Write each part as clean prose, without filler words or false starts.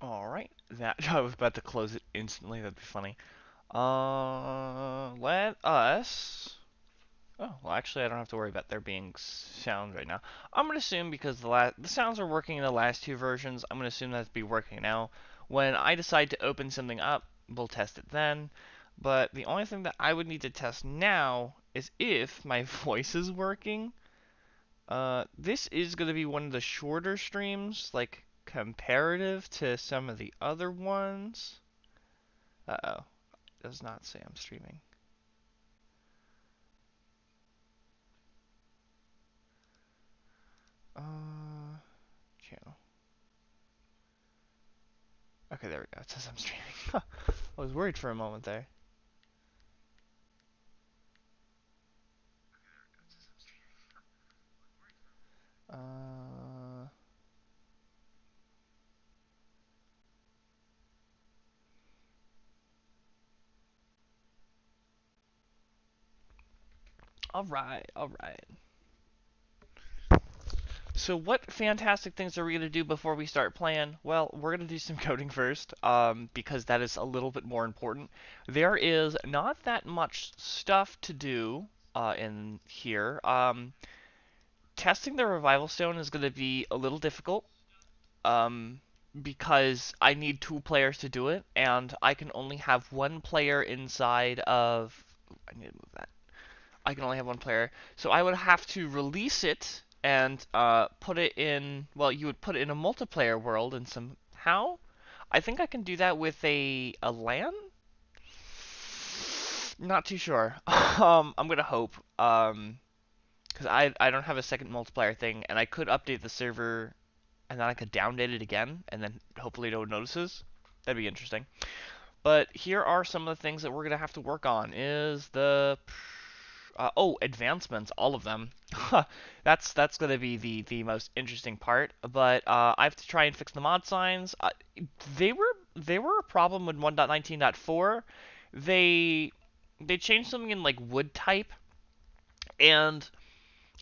Alright, that I was about to close it instantly, that'd be funny. Let us... Oh, well actually I don't have to worry about there being sounds right now. I'm gonna assume because the sounds are working in the last two versions, I'm gonna assume that's be working now. When I decide to open something up, we'll test it then. But the only thing that I would need to test now is if my voice is working. This is going to be one of the shorter streams, like comparative to some of the other ones. Uh-oh. It does not say I'm streaming. Channel. Okay, there we go. It says I'm streaming. I was worried for a moment there. Uh, all right, all right. So what fantastic things are we going to do before we start playing? Well, we're going to do some coding first, because that is a little bit more important. There is not that much stuff to do in here. Testing the revival stone is going to be a little difficult, um, because I need two players to do it, and I can only have one player inside of... I need to move that. I can only have one player. So I would have to release it and put it in, well, you would put it in a multiplayer world and somehow, I think I can do that with a LAN? Not too sure. I'm gonna hope. Because I don't have a second multiplayer thing, and I could update the server, and then I could downdate it again, and then hopefully no one notices. That'd be interesting. But here are some of the things that we're gonna have to work on. Is the advancements, all of them. That's gonna be the most interesting part. But I have to try and fix the mod signs. They were a problem with 1.19.4. They they changed something in like wood type, and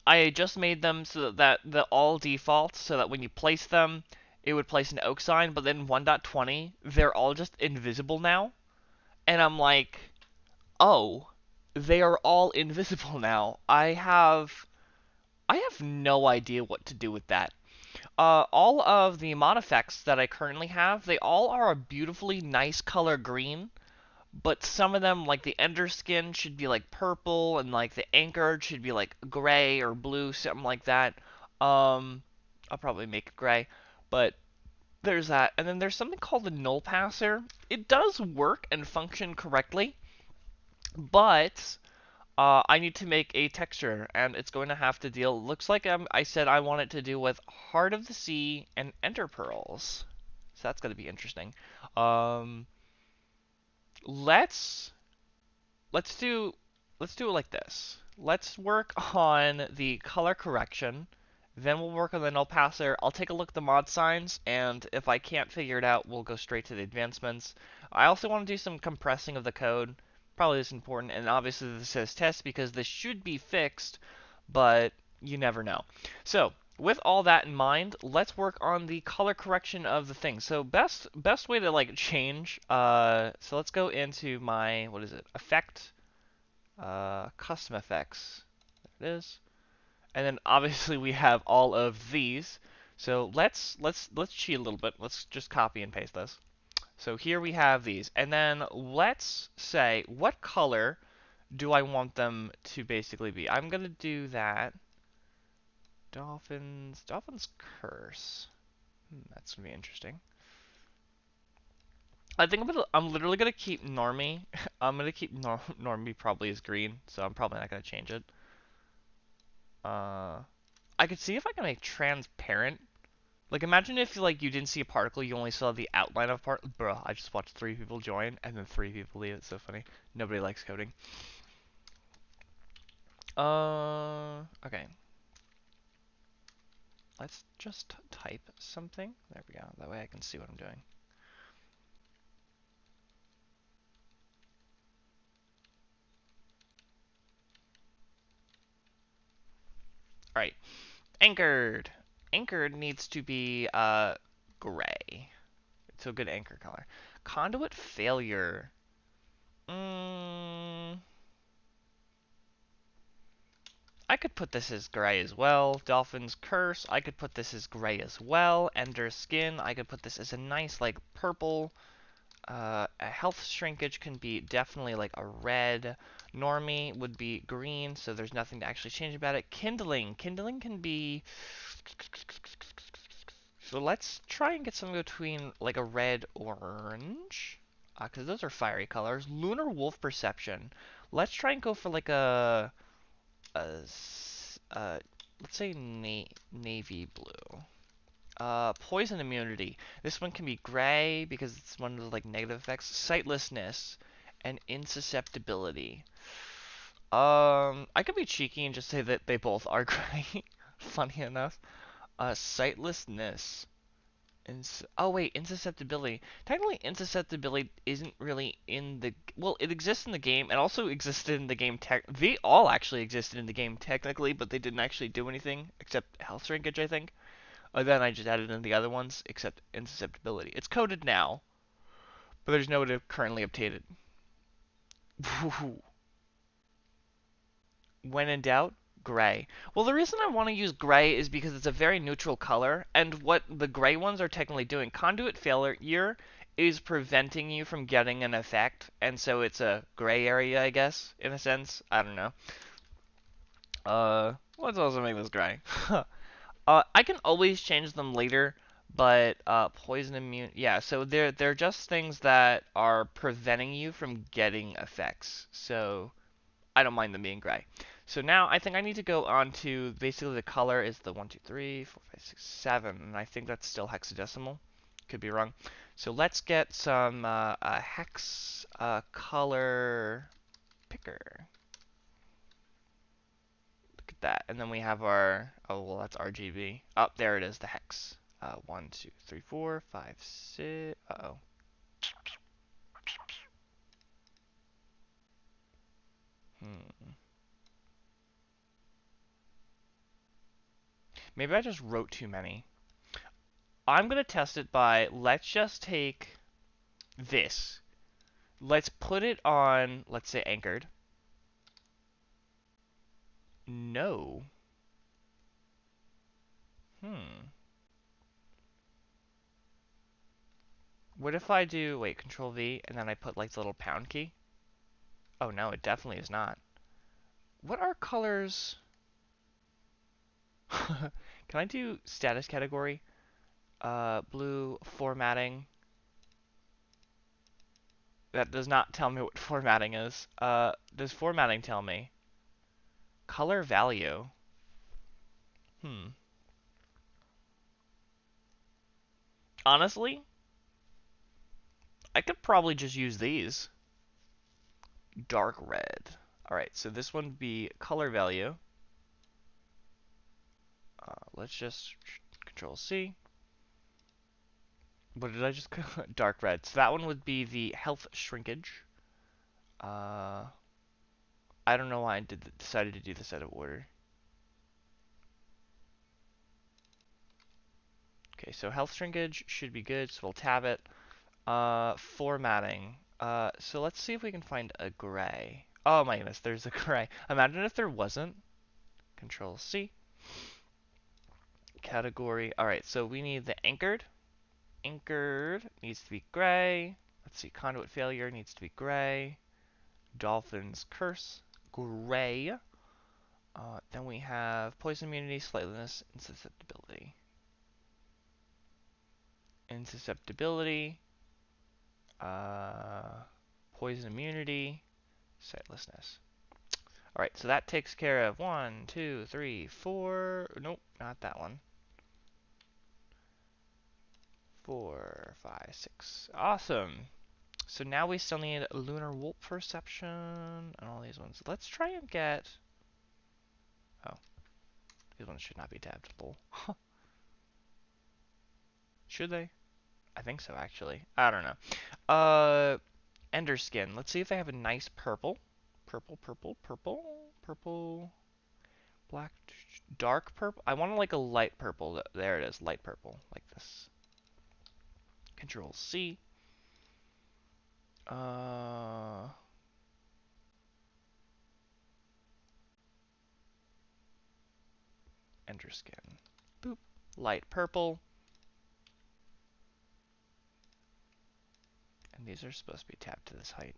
I just made them so that the all default, so that when you place them, it would place an oak sign. But then 1.20, they're all just invisible now, and I'm like, oh, they are all invisible now. I have no idea what to do with that. All of the mod effects that I currently have, they all are a beautifully nice color green, but some of them, like the Ender skin, should be like purple, and like the anchor should be like gray or blue, something like that. I'll probably make it gray, but there's that. And then there's something called the Null Passer. It does work and function correctly, but I need to make a texture, and it's going to have to deal. Looks like I said I want it to do with Heart of the Sea and Ender Pearls, so that's going to be interesting. Um, let's let's do let's do it like this. Let's work on the color correction, then we'll work on the null passer. I'll take a look at the mod signs, and if I can't figure it out, we'll go straight to the advancements. I also want to do some compressing of the code. Probably this important, and obviously this says test because this should be fixed, but you never know. So, with all that in mind, let's work on the color correction of the thing. So best way to like change. So let's go into my, what is it? Effect, custom effects. There it is. And then obviously we have all of these. So let's cheat a little bit. Let's just copy and paste this. So here we have these, and then let's say what color do I want them to basically be. I'm gonna do that. Dolphins curse. That's gonna be interesting. I think I'm literally gonna keep Normie. I'm gonna keep Normie probably as green, so I'm probably not gonna change it. Uh, I could see if I can make transparent. Like imagine if like you didn't see a particle, you only saw the outline of a part. Bro, I just watched three people join and then three people leave. It's so funny. Nobody likes coding. Okay. Let's just type something. There we go. That way I can see what I'm doing. All right. Anchored. Anchored needs to be gray. So good anchor color. Conduit failure. Mm, I could put this as gray as well. Dolphin's Curse, I could put this as gray as well. Ender Skin, I could put this as a nice, like, purple. A health shrinkage can be definitely like a red. Normie would be green, so there's nothing to actually change about it. Kindling can be... So let's try and get something between like a red orange. Because those are fiery colors. Lunar Wolf Perception. Let's try and go for like a let's say navy blue. Poison immunity. This one can be gray because it's one of the like negative effects. Sightlessness and insusceptibility. I could be cheeky and just say that they both are gray. Funny enough. Sightlessness. Oh wait, insusceptibility. Technically, insusceptibility isn't really in the... Well, it exists in the game. It also existed in the game They all actually existed in the game technically, but they didn't actually do anything except health shrinkage, I think. Then I just added in the other ones, except insusceptibility. It's coded now, but there's no way to currently update it. When in doubt, gray. Well, the reason I want to use gray is because it's a very neutral color, and what the gray ones are technically doing, conduit failure is preventing you from getting an effect, and so it's a gray area, I guess, in a sense. I don't know. Let's also make this gray. I can always change them later, but poison immune, yeah. So they're just things that are preventing you from getting effects. So I don't mind them being gray. So now I think I need to go on to basically the color is the 1, 2, 3, 4, 5, 6, 7, and I think that's still hexadecimal. Could be wrong. So let's get some hex color picker. Look at that. And then we have our, oh, well, that's RGB. Oh, there it is, the hex. 1, 2, 3, 4, 5, 6. Uh-oh. Maybe I just wrote too many. I'm going to test it by, let's just take this. Let's put it on, let's say, anchored. No. Hmm. What if I do, wait, Control V, and then I put like the little pound key? Oh no, it definitely is not. What are colors? Can I do status category? Blue formatting. That does not tell me what formatting is. Does formatting tell me? Color value. Hmm. Honestly, I could probably just use these. Dark red. Alright, so this one would be color value. Let's just Control C. What did I just dark red. So that one would be the health shrinkage. I don't know why I decided to do this out of order. Okay, so health shrinkage should be good, so we'll tab it. Formatting. So let's see if we can find a gray. Oh my goodness, there's a gray. Imagine if there wasn't. Control C. Category. Alright, so we need the anchored. Anchored needs to be gray. Let's see, conduit failure needs to be gray. Dolphin's Curse, gray. Then we have poison immunity, slightliness, and susceptibility. Insusceptibility, poison immunity, sightlessness. Alright, so that takes care of 1, 2, 3, 4. Nope, not that one. 4, 5, 6. Awesome. So now we still need lunar wolf perception and all these ones. Let's try and get... Oh, these ones should not be tabbable. Should they? I think so, actually. I don't know. Ender skin. Let's see if I have a nice purple. Purple, purple, purple, purple, black, dark purple. I want like a light purple. There it is, light purple, like this. Control C. Enter skin. Boop. Light purple. And these are supposed to be tapped to this height.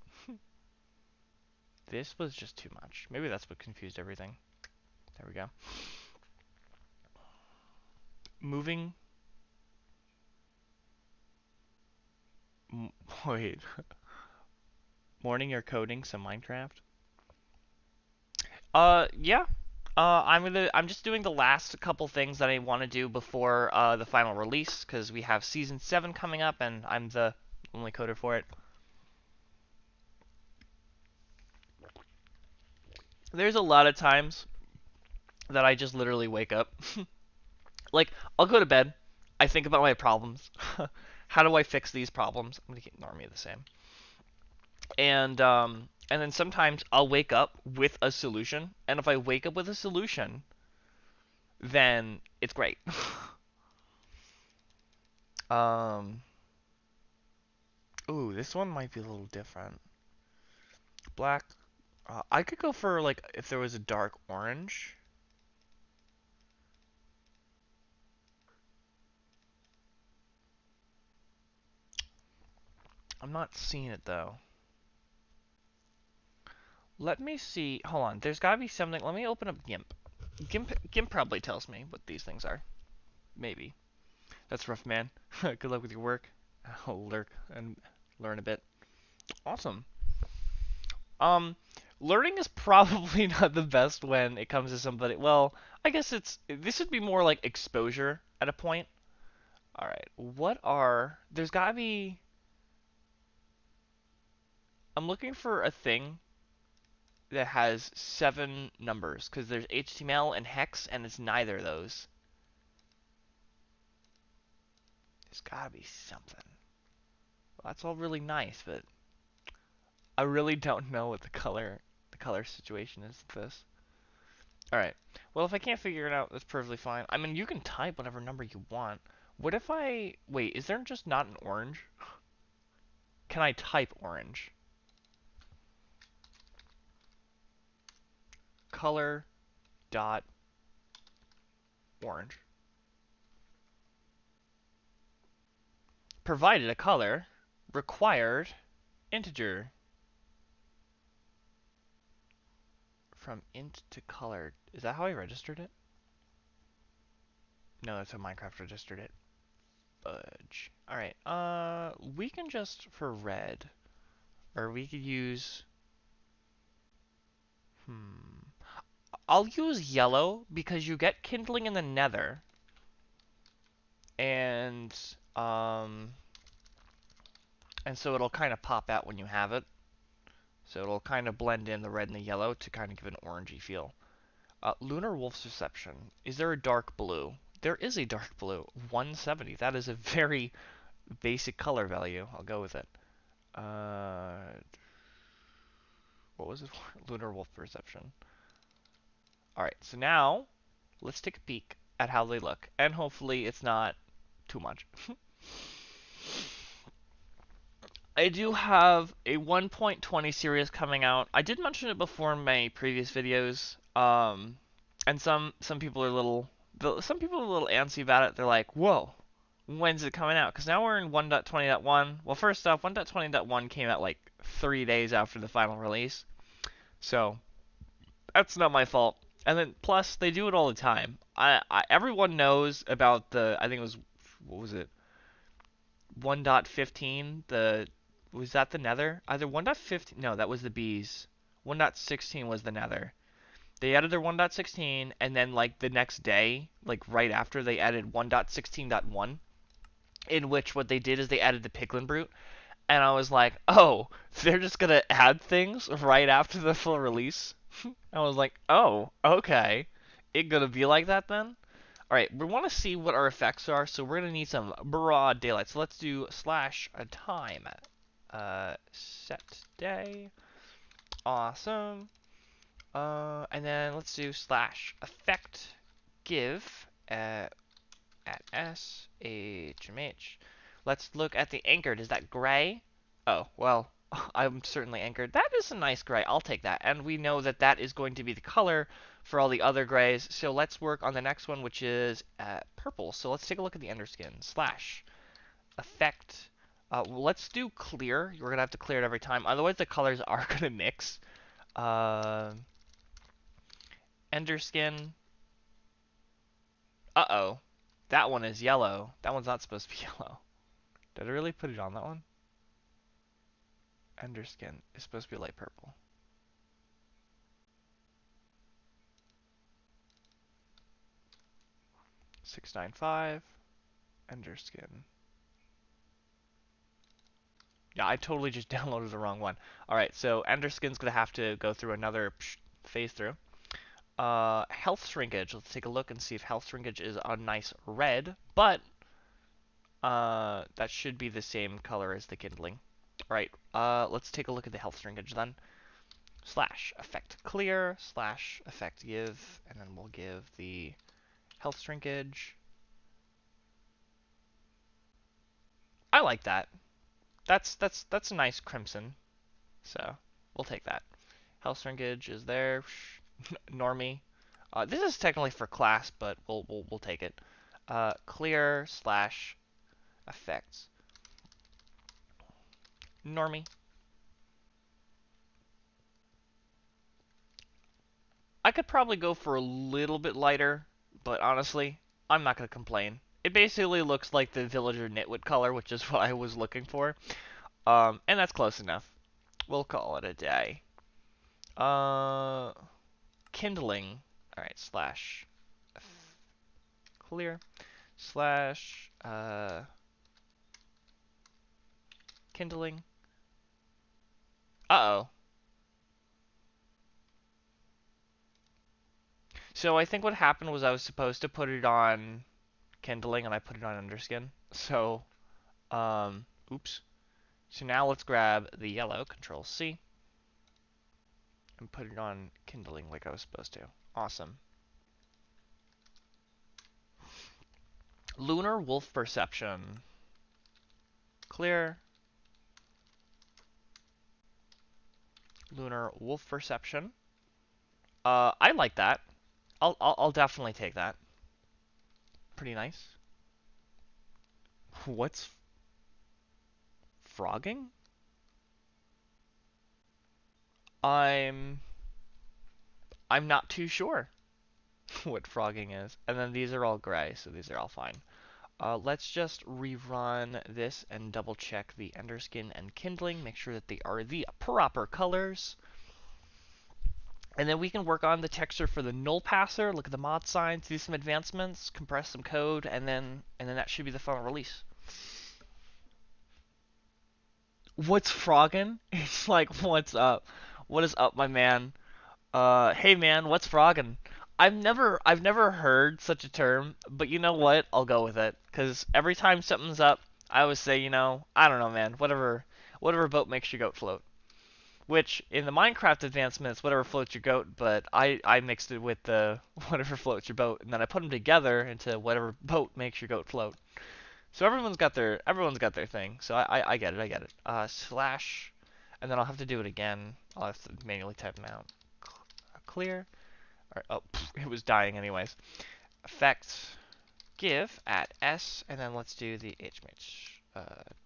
This was just too much. Maybe that's what confused everything. There we go. Moving. Wait. Morning or coding some Minecraft? Yeah. I'm just doing the last couple things that I want to do before the final release, because we have season 7 coming up, and I'm the only coder for it. There's a lot of times that I just literally wake up. Like, I'll go to bed, I think about my problems. How do I fix these problems? I'm gonna keep Normie the same. And then sometimes I'll wake up with a solution, and if I wake up with a solution, then it's great. um, Ooh, this one might be a little different. Black. I could go for like if there was a dark orange. I'm not seeing it though. Let me see. Hold on. There's gotta be something. Let me open up GIMP. GIMP probably tells me what these things are. Maybe. That's rough, man. Good luck with your work. I'll lurk and learn a bit. Awesome. Um, Learning is probably not the best when it comes to somebody. Well, I guess this would be more like exposure at a point. All right. There's gotta be. I'm looking for a thing that has 7 numbers because there's HTML and hex, and it's neither of those. There's gotta be something. Well, that's all really nice, but I really don't know what the color situation is with this. All right. Well, if I can't figure it out, that's perfectly fine. I mean, you can type whatever number you want. What if wait? Is there just not an orange? Can I type orange? Color dot orange. Provided a color required integer. From int to color. Is that how I registered it? No, that's how Minecraft registered it. Fudge. Alright, we can just, for red, or we could use, I'll use yellow because you get kindling in the nether, and, um, and so it'll kind of pop out when you have it. So it'll kind of blend in the red and the yellow to kind of give an orangey feel. Lunar Wolf's Reception. Is there a dark blue? There is a dark blue. 170. That is a very basic color value. I'll go with it. What was it for? Lunar Wolf Perception. Alright, so now let's take a peek at how they look. And hopefully it's not too much. I do have a 1.20 series coming out. I did mention it before in my previous videos. And some people are some people are a little antsy about it. They're like, "Whoa, when's it coming out?" Because now we're in 1.20.1. Well, first off, 1.20.1 came out like 3 days after the final release, so that's not my fault. And then plus they do it all the time. Everyone knows about I think it was, what was it, 1.15, was that the Nether? Either 1.15, no, that was the bees. 1.16 was the Nether. They added their 1.16, and then like the next day, like right after, they added 1.16.1, in which what they did is they added the Piglin Brute, and I was like, oh, they're just gonna add things right after the full release. I was like, oh, okay, it gonna be like that then? Alright, we want to see what our effects are, so we're going to need some broad daylight. So let's do slash time. Set day. Awesome. And then let's do slash effect give at shmh. Let's look at the anchored. Is that gray? Oh, well, I'm certainly anchored. That is a nice gray. I'll take that. And we know that that is going to be the color for all the other grays. So let's work on the next one, which is purple. So let's take a look at the underskin. Slash effect. Let's do clear. We're going to have to clear it every time. Otherwise, the colors are going to mix. Underskin. Uh-oh. That one is yellow. That one's not supposed to be yellow. Did I really put it on that one? Underskin is supposed to be light purple. $6.95. Underskin. Yeah, I totally just downloaded the wrong one. Alright, so Underskin's going to have to go through another phase through. Health shrinkage. Let's take a look and see if health shrinkage is a nice red, but that should be the same color as the kindling. Alright, let's take a look at the health shrinkage then. Slash effect clear, slash effect give, and then we'll give the health shrinkage. I like that. That's a nice crimson. So we'll take that. Health shrinkage is there. Normie. This is technically for class, but we'll take it. Clear slash effects. Normie. I could probably go for a little bit lighter, but honestly, I'm not going to complain. It basically looks like the villager nitwit color, which is what I was looking for. And that's close enough. We'll call it a day. Kindling. Alright, slash clear. Slash kindling. Uh-oh. So I think what happened was I was supposed to put it on kindling and I put it on underskin. So, oops. So now let's grab the yellow, Control C, and put it on kindling like I was supposed to. Awesome. Lunar wolf perception. Clear. Lunar wolf perception. I like that. I'll definitely take that. Pretty nice. What's frogging? I'm not too sure what frogging is. And then these are all gray, so these are all fine. Let's just rerun this and double check the underskin and kindling, make sure that they are the proper colors. And then we can work on the texture for the null passer, look at the mod signs, do some advancements, compress some code, and then that should be the final release. What's frogging? It's like, what's up? What is up, my man? Hey man, what's frogging? I've never heard such a term, but you know what? I'll go with it. Cause every time something's up, I always say, I don't know, man. Whatever boat makes your goat float. Which in the Minecraft advancement, it's whatever floats your goat, but I mixed it with the whatever floats your boat, and then I put them together into whatever boat makes your goat float. So everyone's got their thing. So I get it. Slash, and then I'll have to do it again. I'll have to manually type them out. Clear. Oh, it was dying anyways. Effect give at S, and then let's do the HMH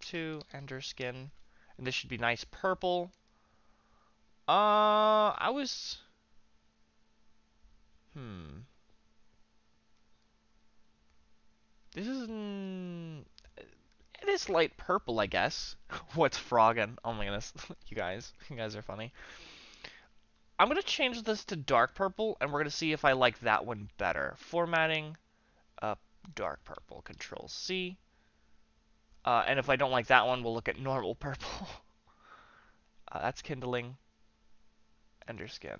2 underskin, and this should be nice purple. I was This is it is light purple, I guess. What's frogging? Oh my goodness, you guys are funny. I'm gonna change this to dark purple, and we're gonna see if I like that one better. Formatting, dark purple, Control C. And if I don't like that one, we'll look at normal purple. That's kindling, underskin.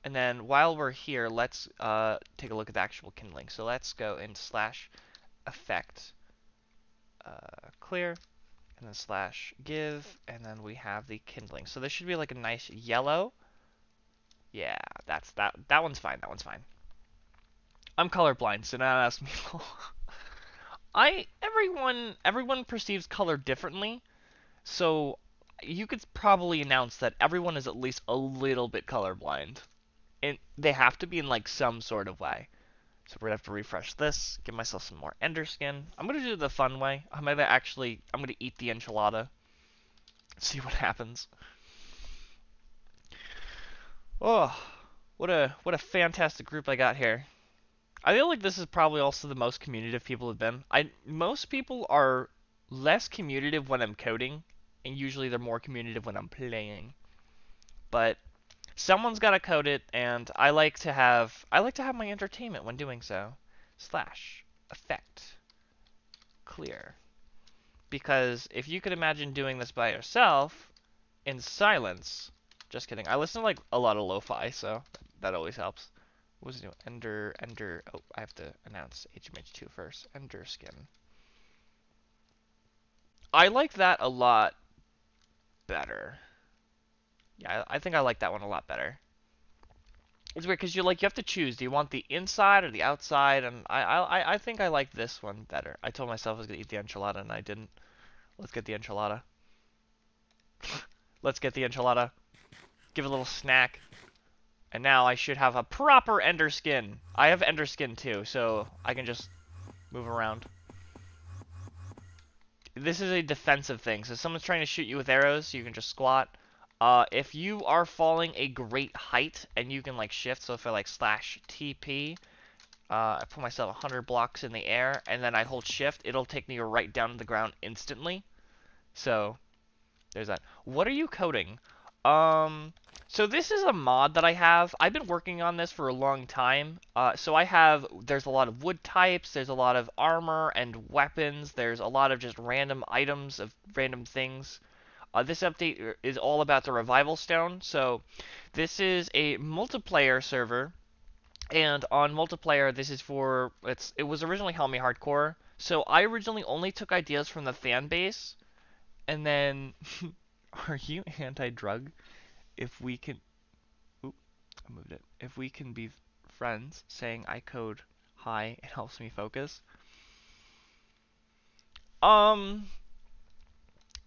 And then while we're here, let's take a look at the actual kindling. So let's go into slash effect clear, and then slash give, and then we have the kindling. So this should be like a nice yellow. Yeah, that one's fine. That one's fine. I'm colorblind, so now ask me. I everyone perceives color differently, so you could probably announce that everyone is at least a little bit colorblind, and they have to be in like some sort of way. So we're gonna have to refresh this, give myself some more ender skin. I'm gonna do it the fun way. I'm gonna eat the enchilada, see what happens. Oh, what a fantastic group I got here. I feel like this is probably also the most commutative people have been. Most people are less commutative when I'm coding, and usually they're more commutative when I'm playing. But someone's got to code it, and I like to have my entertainment when doing so. Slash effect clear. Because if you could imagine doing this by yourself in silence, just kidding. I listen to like a lot of lo-fi, so that always helps. What was it doing? Ender. Oh, I have to announce HMH2 first. Ender skin. I like that a lot better. Yeah, I think I like that one a lot better. It's weird because you have to choose. Do you want the inside or the outside? And I think I like this one better. I told myself I was gonna eat the enchilada and I didn't. Let's get the enchilada. Let's get the enchilada. Give it a little snack. And now I should have a proper ender skin. I have ender skin too, so I can just move around. This is a defensive thing, so if someone's trying to shoot you with arrows, you can just squat. If you are falling a great height and you can like shift, so if I like slash TP, I put myself 100 blocks in the air and then I hold shift, it'll take me right down to the ground instantly. So there's that. What are you coding? So this is a mod that I have. I've been working on this for a long time. There's a lot of wood types, there's a lot of armor and weapons, there's a lot of just random items of random things. This update is all about the revival stone. So this is a multiplayer server, and on multiplayer, it was originally Help Me Hardcore. So I originally only took ideas from the fan base, and then are you anti-drug? If we can, oop, I moved it. If we can be friends, saying I code hi, it helps me focus. Um,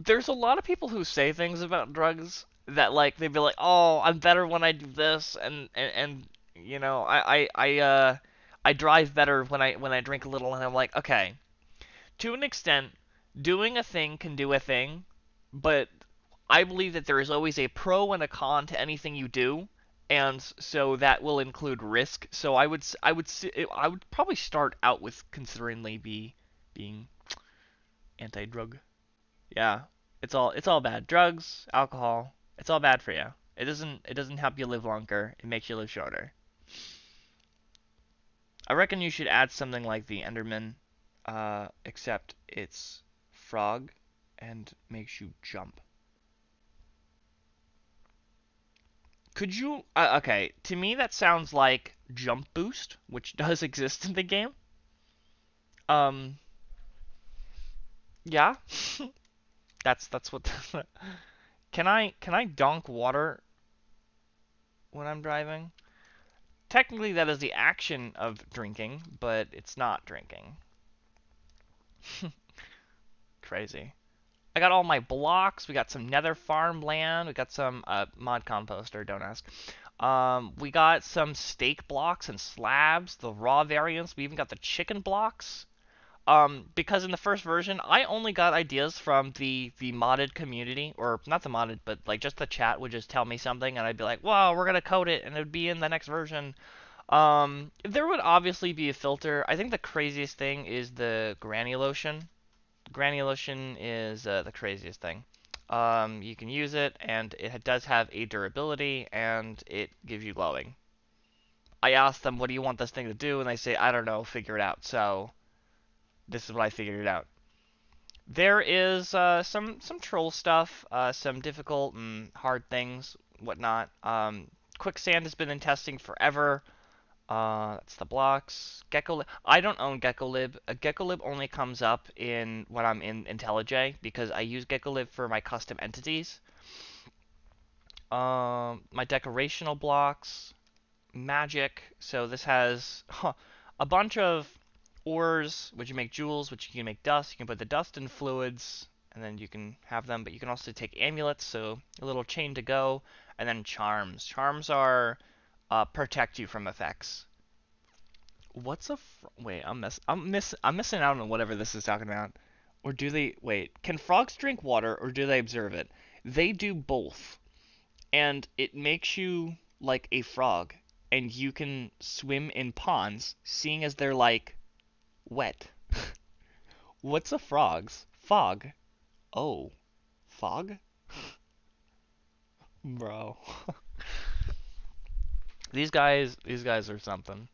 there's a lot of people who say things about drugs that like they'd be like, "Oh, I'm better when I do this," and you know, I drive better when I drink a little, and I'm like, okay, to an extent, doing a thing can do a thing, but I believe that there is always a pro and a con to anything you do, and so that will include risk. So I would probably start out with considering maybe being anti-drug. Yeah, it's all bad. Drugs, alcohol, it's all bad for you. It doesn't help you live longer. It makes you live shorter. I reckon you should add something like the Enderman, except it's frog and makes you jump. Could you? Okay, to me that sounds like jump boost, which does exist in the game. Um, yeah, that's what. Can I donk water when I'm driving? Technically, that is the action of drinking, but it's not drinking. Crazy. I got all my blocks. We got some nether farmland. We got some mod composter. Don't ask. We got some steak blocks and slabs. The raw variants. We even got the chicken blocks. Because in the first version, I only got ideas from the modded community, or not the modded, but like just the chat would just tell me something, and I'd be like, "Wow, we're gonna code it," and it would be in the next version. There would obviously be a filter. I think the craziest thing is the granulation. Granulation is the craziest thing. You can use it, and it does have a durability, and it gives you glowing. I asked them, "What do you want this thing to do?" And they say, "I don't know, figure it out." So this is what I figured it out. There is some troll stuff, some difficult and hard things, whatnot. Quicksand has been in testing forever. That's the blocks. Geckolib. I don't own Geckolib. Geckolib only comes up in when I'm in IntelliJ because I use Geckolib for my custom entities. My decorational blocks, magic. So this has a bunch of ores, which you make jewels, which you can make dust. You can put the dust in fluids, and then you can have them. But you can also take amulets, so a little chain to go, and then charms. Charms are protect you from effects. What's a wait? I'm missing out on whatever this is talking about. Or do they wait? Can frogs drink water, or do they observe it? They do both, and it makes you like a frog, and you can swim in ponds, seeing as they're like wet. What's a frog's? Fog. Oh, fog? Bro. These guys are something.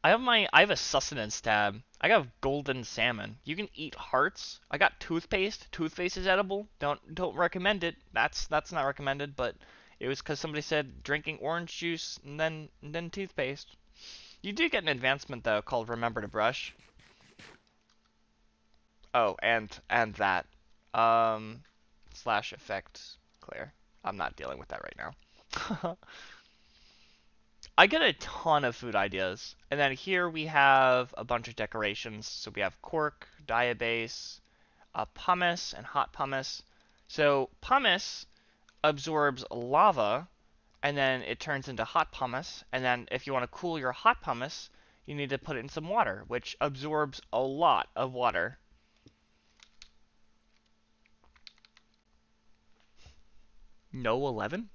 I have a sustenance tab. I got golden salmon. You can eat hearts. I got toothpaste. Toothpaste is edible. Don't recommend it. That's not recommended, but it was because somebody said drinking orange juice and then toothpaste. You do get an advancement though called remember to brush. Oh, and that slash effect clear. I'm not dealing with that right now. I get a ton of food ideas. And then here we have a bunch of decorations. So we have cork, diabase, pumice, and hot pumice. So pumice absorbs lava, and then it turns into hot pumice. And then if you want to cool your hot pumice, you need to put it in some water, which absorbs a lot of water. No 11?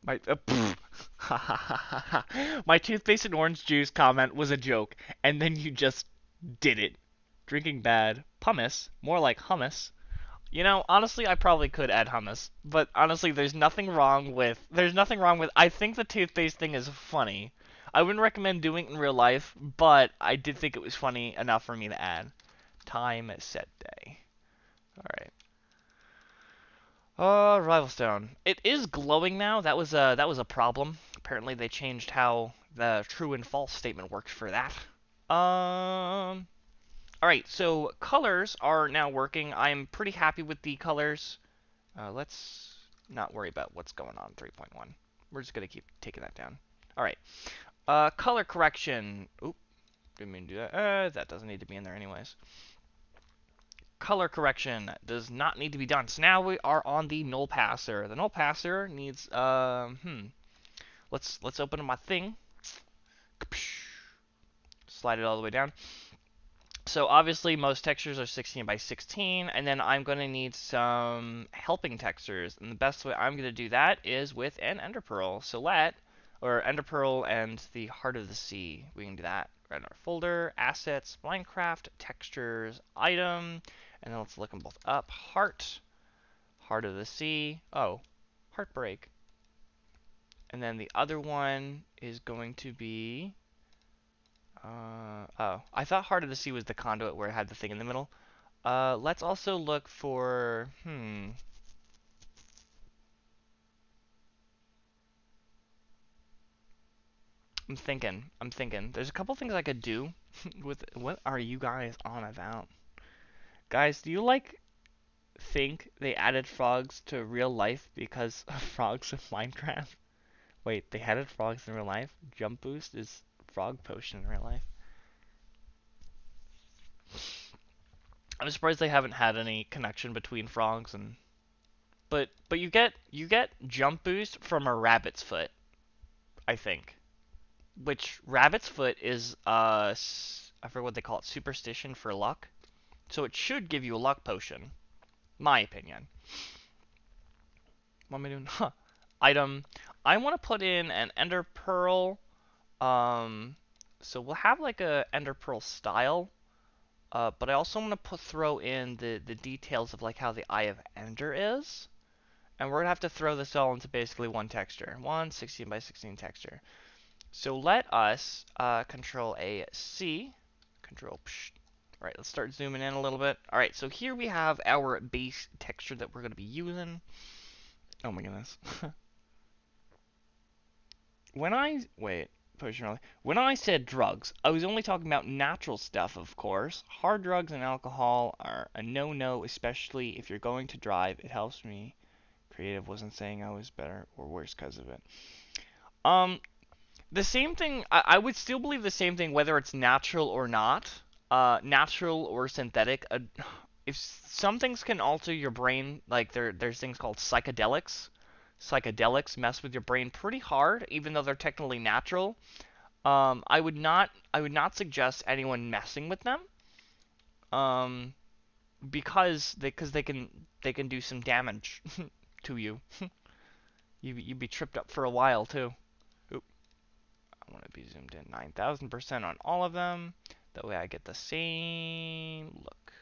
My my toothpaste and orange juice comment was a joke, and then you just did it. Drinking bad. Pumice, more like hummus. You know, honestly, I probably could add hummus, but honestly, there's nothing wrong with. I think the toothpaste thing is funny. I wouldn't recommend doing it in real life, but I did think it was funny enough for me to add. Time set day. All right. Rival stone. It is glowing now. That was a problem. Apparently they changed how the true and false statement works for that. Um. All right. So colors are now working. I'm pretty happy with the colors. Let's not worry about what's going on 3.1. We're just gonna keep taking that down. All right. Color correction. Oop. Didn't mean to do that. That doesn't need to be in there anyways. Color correction does not need to be done. So now we are on the null passer. The null passer needs let's open up my thing. Slide it all the way down. So obviously most textures are 16 by 16, and then I'm going to need some helping textures. And the best way I'm going to do that is with an ender pearl. So or ender pearl and the heart of the sea. We can do that right in our folder, assets, Minecraft, textures, item, and then let's look them both up. Heart of the sea. Oh, heartbreak. And then the other one is going to be oh, I thought Heart of the Sea was the conduit where it had the thing in the middle. Let's also look for, I'm thinking. There's a couple things I could do with, what are you guys on about? Guys, do you think they added frogs to real life because of frogs in Minecraft? Wait, they added frogs in real life? Jump boost is frog potion in real life. I'm surprised they haven't had any connection between frogs and but you get jump boost from a rabbit's foot, I think. Which rabbit's foot is I forget what they call it, superstition for luck. So it should give you a luck potion, my opinion. What am I doing? Huh. Item. I want to put in an ender pearl. So we'll have like a ender pearl style. But I also want to throw in the details of like how the Eye of Ender is. And we're going to have to throw this all into basically one texture. One 16 by 16 texture. So let us Control A C. Control psh. All right, let's start zooming in a little bit. All right, so here we have our base texture that we're going to be using. Oh my goodness. When I said drugs, I was only talking about natural stuff, of course. Hard drugs and alcohol are a no-no, especially if you're going to drive. It helps me. Creative wasn't saying I was better or worse because of it. Um, The same thing, I would still believe the same thing whether it's natural or not. Natural or synthetic. If some things can alter your brain, like there's things called psychedelics. Psychedelics mess with your brain pretty hard, even though they're technically natural. I would not suggest anyone messing with them. Um, because they can do some damage to you. You'd be tripped up for a while too. Oop, I want to be zoomed in 9,000% on all of them. That way I get the same look.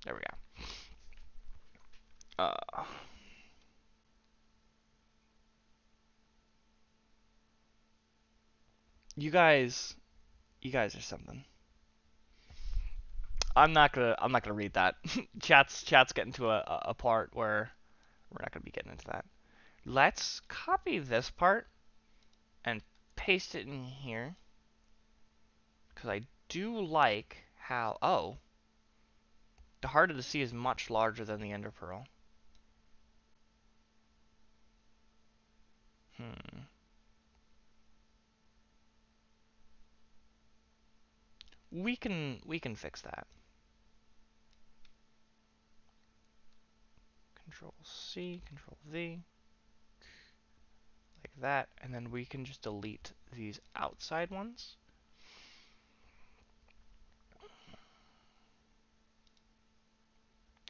There we go. You guys, you guys are something. I'm not gonna read that. Chat's getting to a part where we're not gonna be getting into that. Let's copy this part and paste it in here because I do like how the heart of the sea is much larger than the ender pearl. Hmm. We can fix that. Control C, Control V, like that, and then we can just delete these outside ones.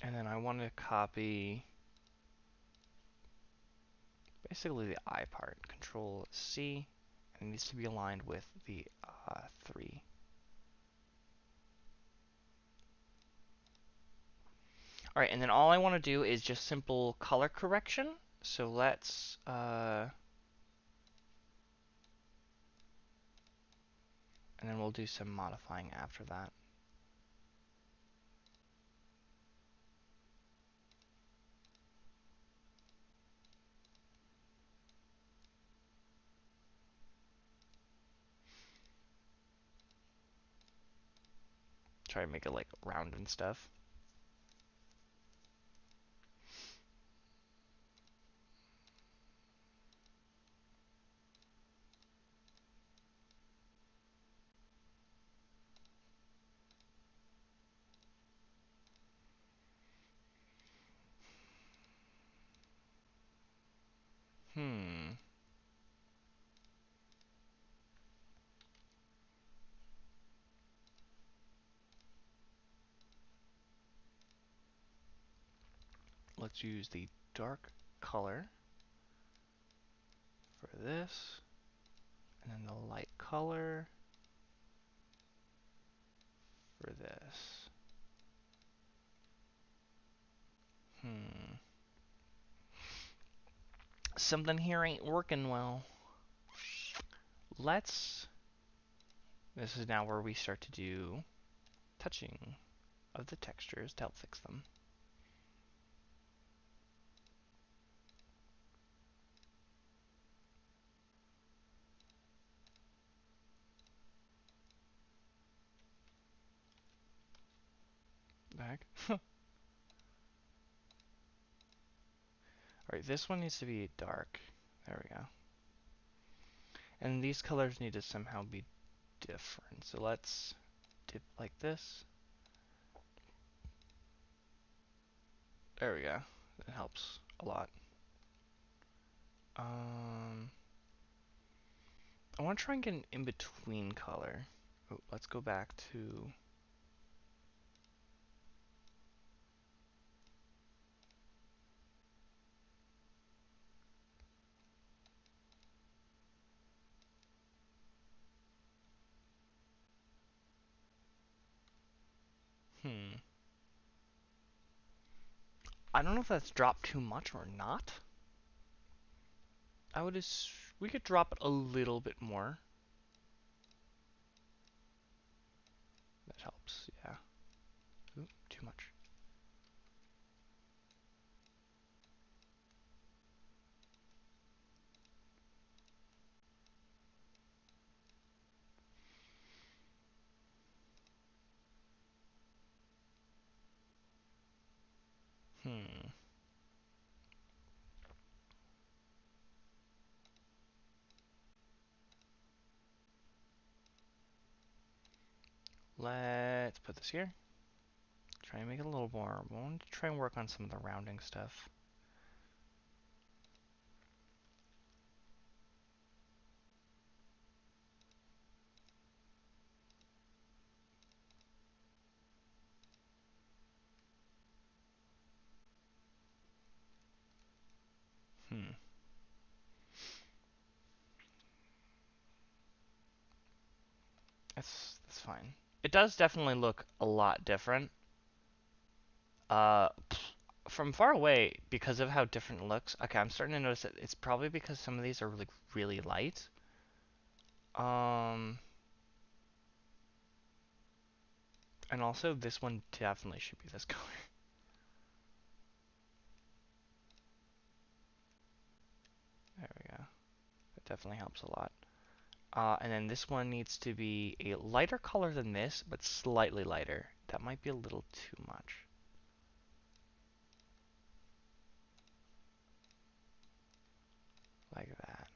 And then I want to copy basically the eye part. Control C, and it needs to be aligned with the 3. Alright, and then all I want to do is just simple color correction. So let's and then we'll do some modifying after that. Try to make it like round and stuff. Hmm. Let's use the dark color for this, and then the light color for this. Hmm. Something here ain't working well. Let's... This is now where we start to do touching of the textures to help fix them. The heck? Alright, this one needs to be dark. There we go. And these colors need to somehow be different. So let's dip like this. There we go. That helps a lot. I want to try and get an in-between color. Oh, let's go back to... I don't know if that's dropped too much or not. We could drop it a little bit more. That helps, yeah. Ooh, too much. Hmm. let's put this here. Try and make it a little more. I want to try and work on some of the rounding stuff. Hmm. That's fine. It does definitely look a lot different. Uh, from far away, because of how different it looks. Okay, I'm starting to notice that it's probably because some of these are like really light. Um, and also this one definitely should be this color. There we go. That definitely helps a lot. And then this one needs to be a lighter color than this, but slightly lighter. That might be a little too much. Like that.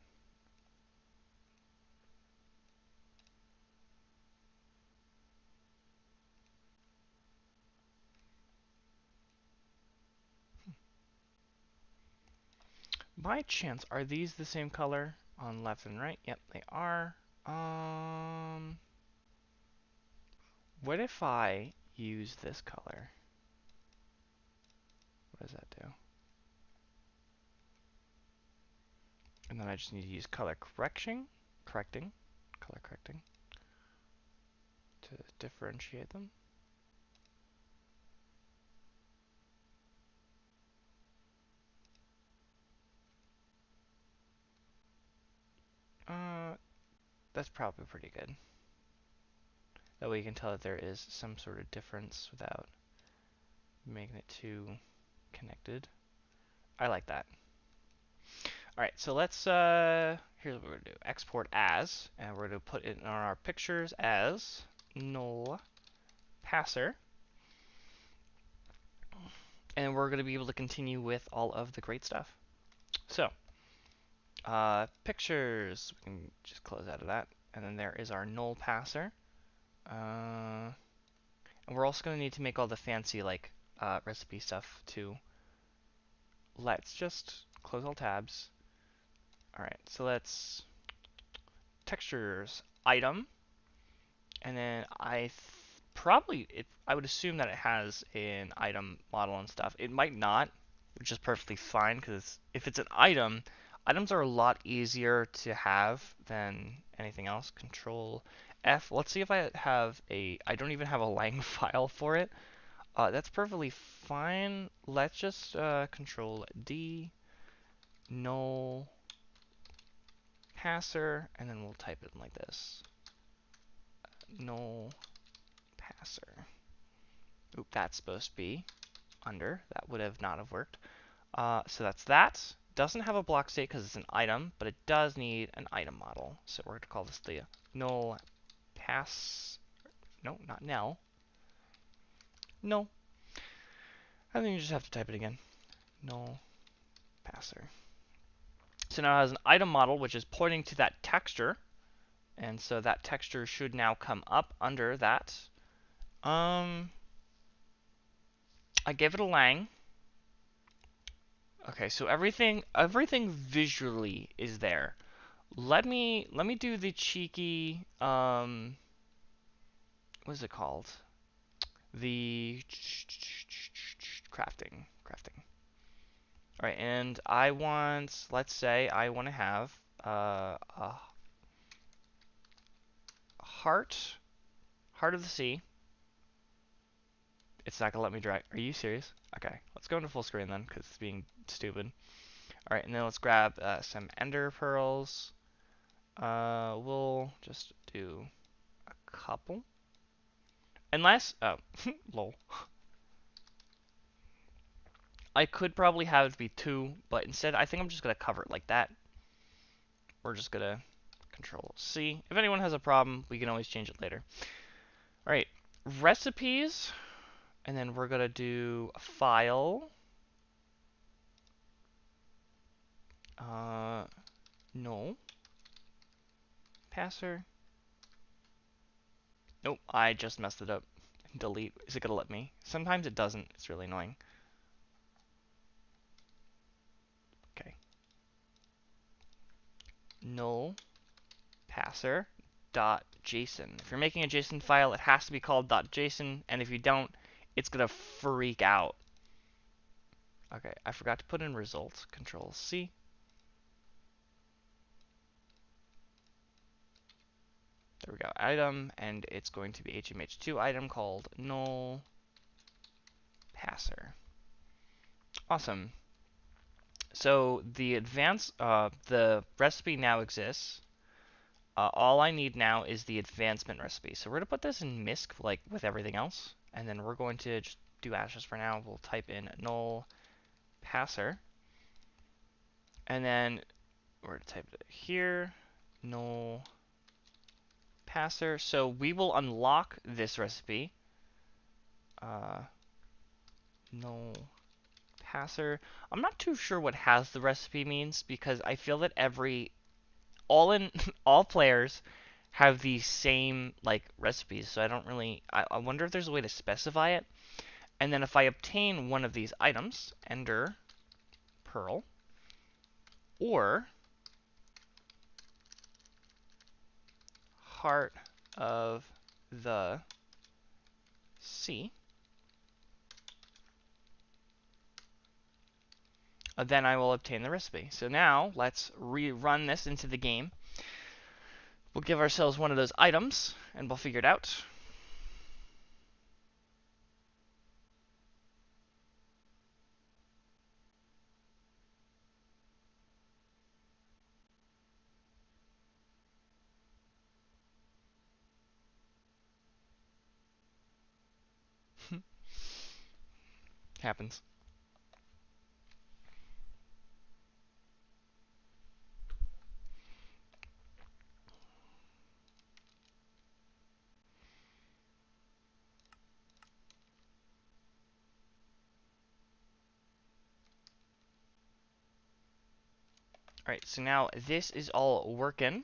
By chance, are these the same color on left and right? Yep, they are. Um, what if I use this color? What does that do? And then I just need to use color correcting to differentiate them. Uh, that's probably pretty good. That way you can tell that there is some sort of difference without making it too connected. I like that. Alright, so let's, here's what we're going to do. Export as, and we're going to put it in our pictures as null passer. And we're going to be able to continue with all of the great stuff. So, pictures, we can just close out of that. And then there is our null passer. And we're also going to need to make all the fancy, like, recipe stuff, too. Let's just close all tabs. Alright, so let's textures, item, and then I would assume that it has an item model and stuff. It might not, which is perfectly fine, because if it's an item, items are a lot easier to have than anything else. Control F. Let's see if I don't even have a lang file for it. That's perfectly fine. Let's just control D, null passer, and then we'll type it in like this. Null passer. Oop, that's supposed to be under. That would have not have worked. So that's that. Doesn't have a block state because it's an item, but it does need an item model. So we're going to call this the null pass. No, not null. No. I think you just have to type it again. Null passer. So now it has an item model, which is pointing to that texture. And so that texture should now come up under that. I gave it a lang. Okay, so everything visually is there. Let me do the cheeky what is it called? The crafting. All right, and let's say I want to have a heart of the sea. It's not gonna let me drag. Are you serious? Okay, let's go into full screen then, because it's being stupid. All right, and then let's grab some ender pearls. We'll just do a couple. Unless, oh, lol. I could probably have it be 2, but instead I think I'm just going to cover it like that. We're just going to control C. If anyone has a problem, we can always change it later. Alright, recipes, and then we're going to do a file. No. Passer. Nope, I just messed it up. Delete. Is it gonna let me? Sometimes it doesn't. It's really annoying. Okay. Null passer dot JSON. If you're making a JSON file, it has to be called .json, and if you don't, it's gonna freak out. Okay, I forgot to put in results. Control C. There we go. Item, and it's going to be HMH2 item called null passer. Awesome. So the the recipe now exists. All I need now is the advancement recipe. So we're gonna put this in MISC like with everything else, and then we're going to just do ashes for now. We'll type in null passer, and then we're gonna type it here, null passer. So we will unlock this recipe. Null passer. I'm not too sure what has the recipe means because I feel that all players have the same like recipes, so I don't really I wonder if there's a way to specify it. And then if I obtain one of these items, ender pearl, or heart of the sea, then I will obtain the recipe. So now let's rerun this into the game. We'll give ourselves one of those items, and we'll figure it out. Happens. Alright, so now this is all working.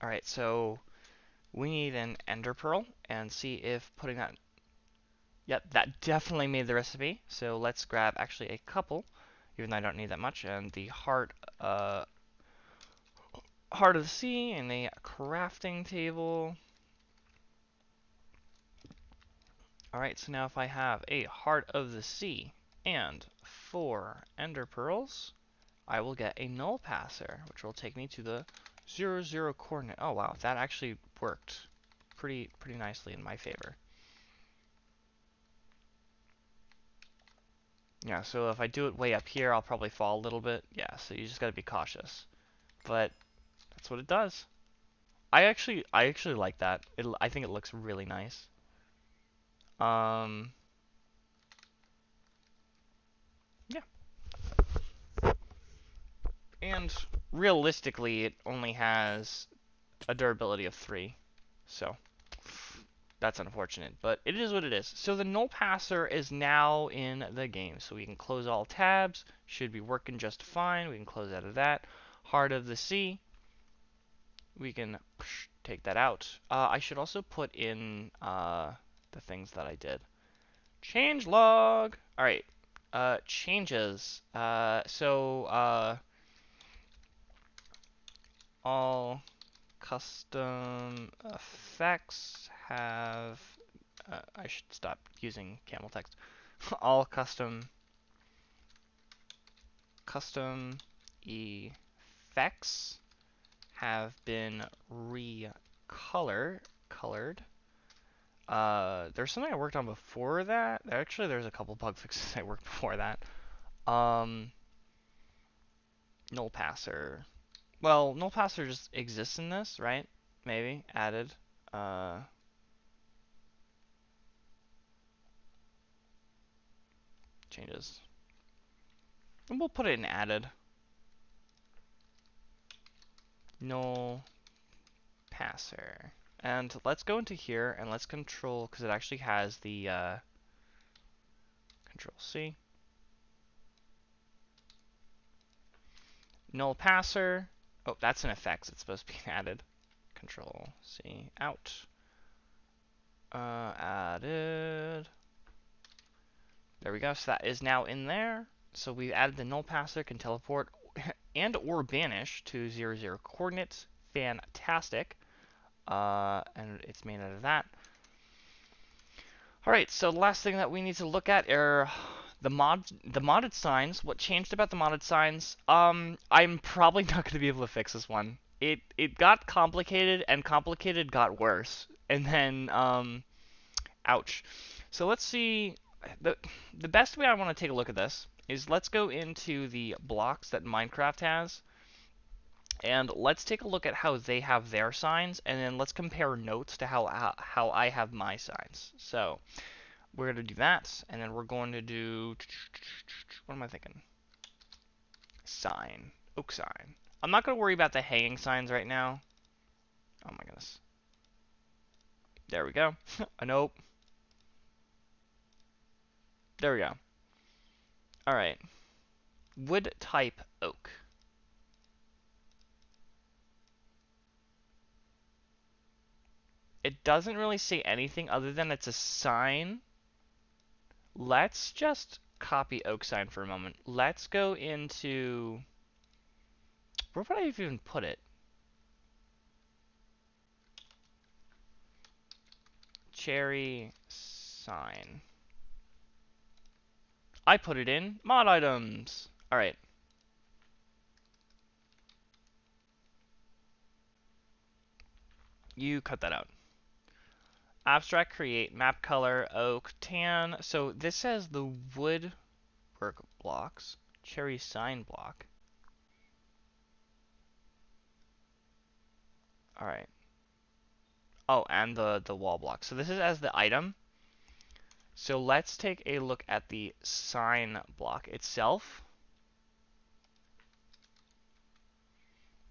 Alright, so we need an ender pearl and see if putting that. Yep, that definitely made the recipe. So let's grab actually a couple, even though I don't need that much, and the heart of the sea and a crafting table. Alright, so now if I have a heart of the sea and 4 ender pearls, I will get a null passer, which will take me to the 0, 0 coordinate. Oh wow, that actually worked pretty nicely in my favor. Yeah, so if I do it way up here, I'll probably fall a little bit. Yeah, so you just gotta be cautious. But that's what it does. I actually like that. I think it looks really nice. Yeah. And realistically, it only has a durability of 3. So that's unfortunate, but it is what it is. So the null passer is now in the game. So we can close all tabs. Should be working just fine. We can close out of that. Heart of the sea. We can take that out. I should also put in the things that I did. Change log. All right. Changes. All custom effects have. I should stop using camel text. All custom effects have been colored. There's something I worked on before that. Actually, there's a couple bug fixes I worked before that. Null passer. Well, null passer just exists in this, right? Maybe added. Changes. And we'll put it in added. Null passer. And let's go into here and let's control, because it actually has the control C. Null passer. Oh, that's an effects. It's supposed to be added. Control C out. Added. There we go. So that is now in there. So we've added the null passer can teleport and or banish to 0, 0 coordinates. Fantastic. And it's made out of that. Alright, so the last thing that we need to look at are the modded signs. What changed about the modded signs? I'm probably not going to be able to fix this one. It got complicated, and complicated got worse. And then, ouch. So let's see. The best way I want to take a look at this is let's go into the blocks that Minecraft has, and let's take a look at how they have their signs, and then let's compare notes to how I have my signs. So we're going to do that, and then we're going to do, what am I thinking? Sign. Oak sign. I'm not going to worry about the hanging signs right now. Oh my goodness. There we go. Nope. There we go. Alright. Wood type oak. It doesn't really say anything other than it's a sign. Let's just copy oak sign for a moment. Let's go into... Where would I even put it? Cherry sign. I put it in mod items. Alright. You cut that out. Abstract create map color oak tan. So this says the woodwork blocks. Cherry sign block. Alright. Oh, and the wall block. So this is as the item. So let's take a look at the sign block itself.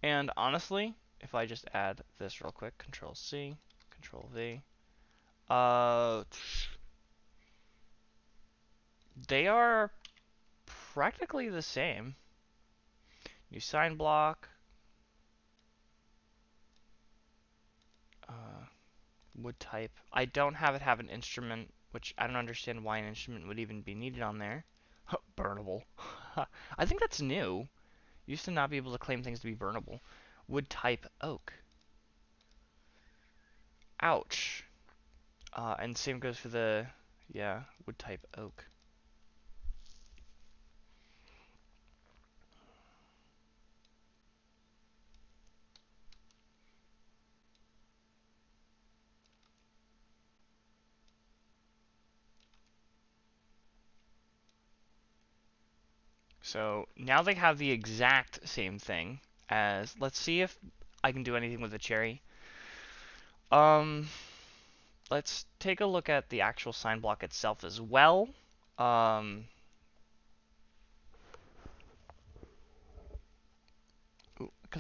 And honestly, if I just add this real quick, Control C, Control V, they are practically the same. New sign block, wood type. I don't have it have an instrument, which I don't understand why an instrument would even be needed on there. Burnable. I think that's new. Used to not be able to claim things to be burnable. Wood type oak. Ouch. And same goes for the, yeah, wood type oak. So now they have the exact same thing as, let's see if I can do anything with the cherry. Let's take a look at the actual sign block itself as well. Because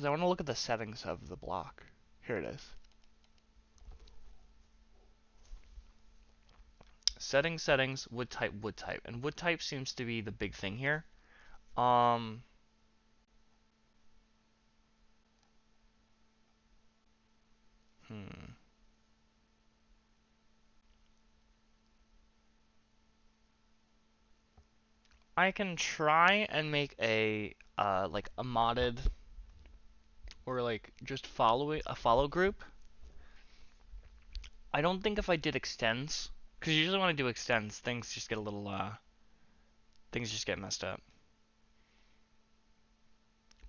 I want to look at the settings of the block. Here it is. Settings, wood type, and wood type seems to be the big thing here. I can try and make a like a modded or like just a follow group. I don't think if I did extends, because usually when I do extends, things just get a little things just get messed up.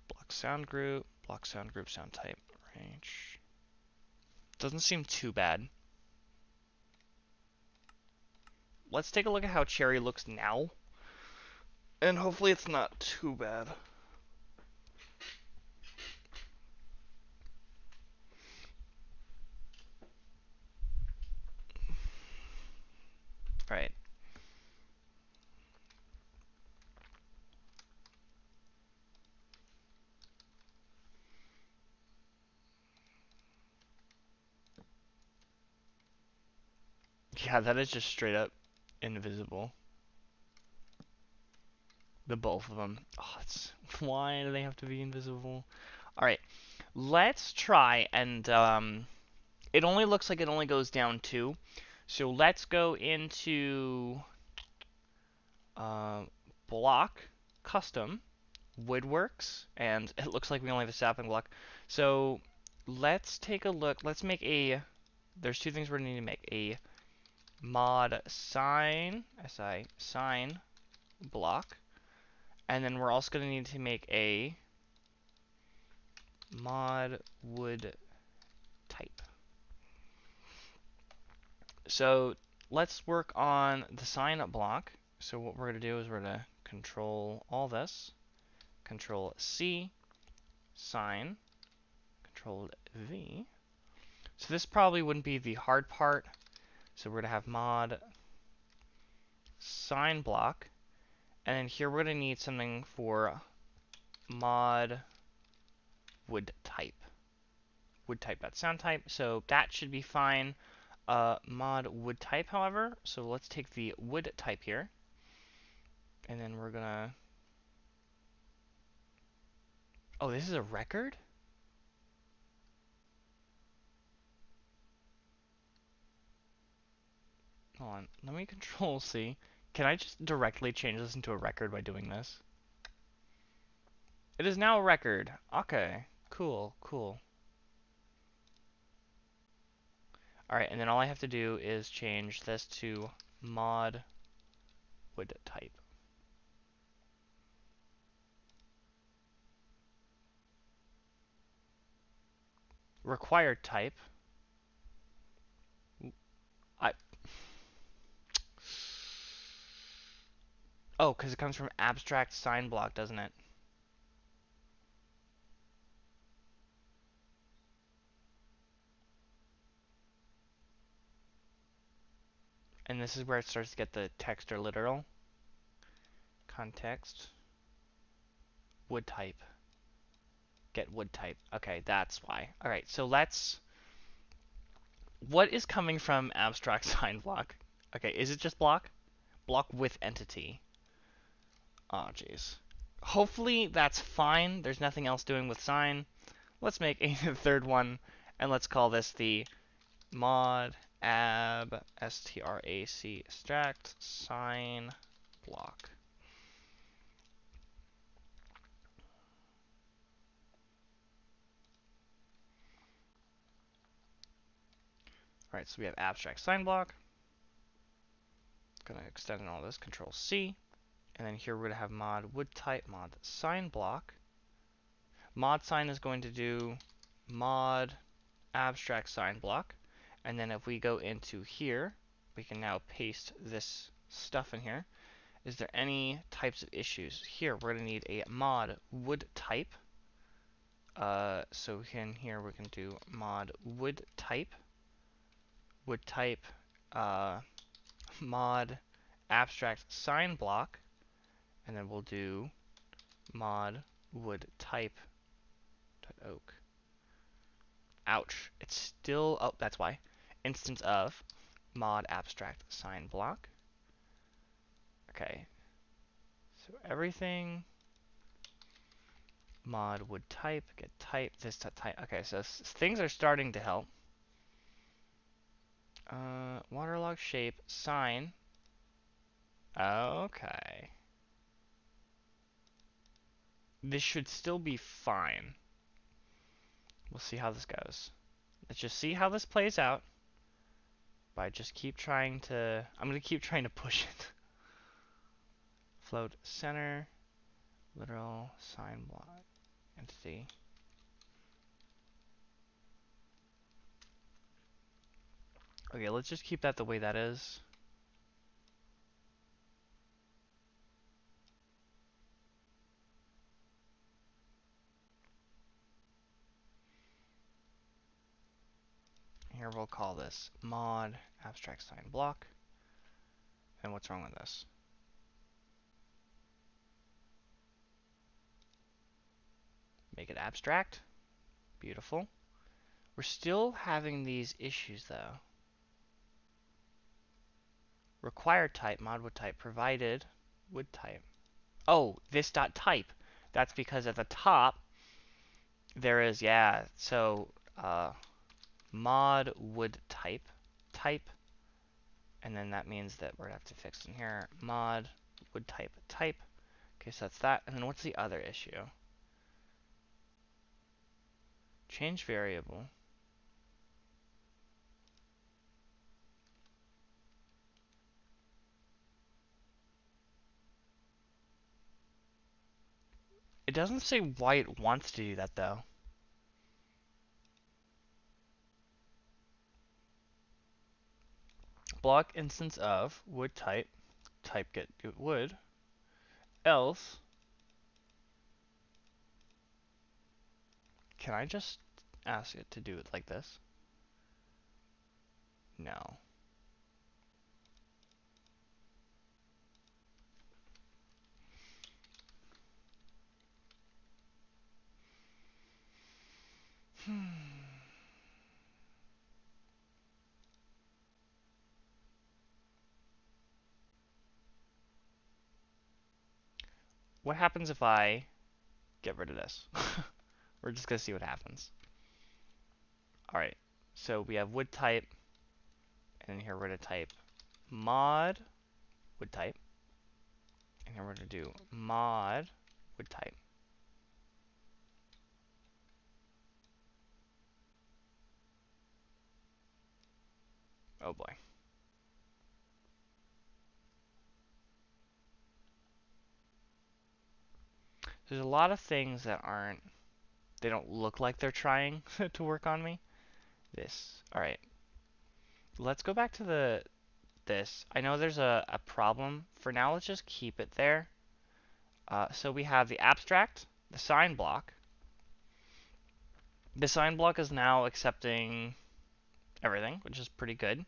Block sound group, sound type, range. Doesn't seem too bad. Let's take a look at how Cherry looks now. And hopefully it's not too bad. Alright. Yeah, that is just straight up invisible. The both of them. Oh, why do they have to be invisible? Alright, let's try and, it only looks like it only goes down 2. So let's go into block custom woodworks, and it looks like we only have a sapling block. So let's take a look. Let's make a. There's two things we're going to need to make: a mod sign, sign block, and then we're also going to need to make a mod wood type. So let's work on the sign block. So what we're going to do is we're going to control all this, control C, sign, control V. So this probably wouldn't be the hard part. So we're going to have mod sign block, and then here we're going to need something for mod wood type. Wood type.sound type. So that should be fine. Mod wood type, however. So let's take the wood type here, and then we're gonna. Oh, this is a record? Hold on. Let me control C. Can I just directly change this into a record by doing this? It is now a record. Okay. Cool, cool. Alright, and then all I have to do is change this to mod wood type. Required type. I. Oh, because it comes from abstract sign block, doesn't it? And this is where it starts to get the text or literal. Context. Wood type. Get wood type. Okay, that's why. Alright, so let's. What is coming from abstract sign block? Okay, is it just block? Block with entity. Oh, jeez. Hopefully that's fine. There's nothing else doing with sign. Let's make a third one, and let's call this the mod ab strac extract sign block. Alright, so we have abstract sign block. Gonna extend all this, Control C. And then here we're gonna have mod wood type, mod sign block. Mod sign is going to do mod abstract sign block. And then if we go into here, we can now paste this stuff in here. Is there any types of issues? Here, we're going to need a mod wood type. So in here, we can do mod wood type, mod abstract sign block, and then we'll do mod wood type oak. Ouch. It's still, oh, that's why. Instance of mod abstract sign block. Okay. So everything mod would type, get type, this type. Okay, so things are starting to help. Waterlog shape, sign. Okay. This should still be fine. We'll see how this goes. Let's just see how this plays out. But I just keep trying to, I'm going to keep trying to push it. Float center, literal, sign block, entity. Okay, let's just keep that the way that is. Here we'll call this mod abstract sign block. And what's wrong with this? Make it abstract. Beautiful. We're still having these issues though. Required type, mod would type, provided would type. Oh, this dot type. That's because at the top there is, yeah, so mod would type, type And then that means that we're gonna have to fix in here mod wood type type. Okay, so that's that. And then what's the other issue? Change variable. It doesn't say why it wants to do that though. Block instance of wood type get wood, else can I just ask it to do it like this? No. What happens if I get rid of this? We're just gonna see what happens. Alright, so we have wood type, and here we're gonna type mod wood type, and here we're gonna do mod wood type. Oh boy. There's a lot of things that aren't, they don't look like they're trying to work on me. This. Alright. Let's go back to this. I know there's a problem. For now, let's just keep it there. So we have the abstract, the sign block. The sign block is now accepting everything, which is pretty good.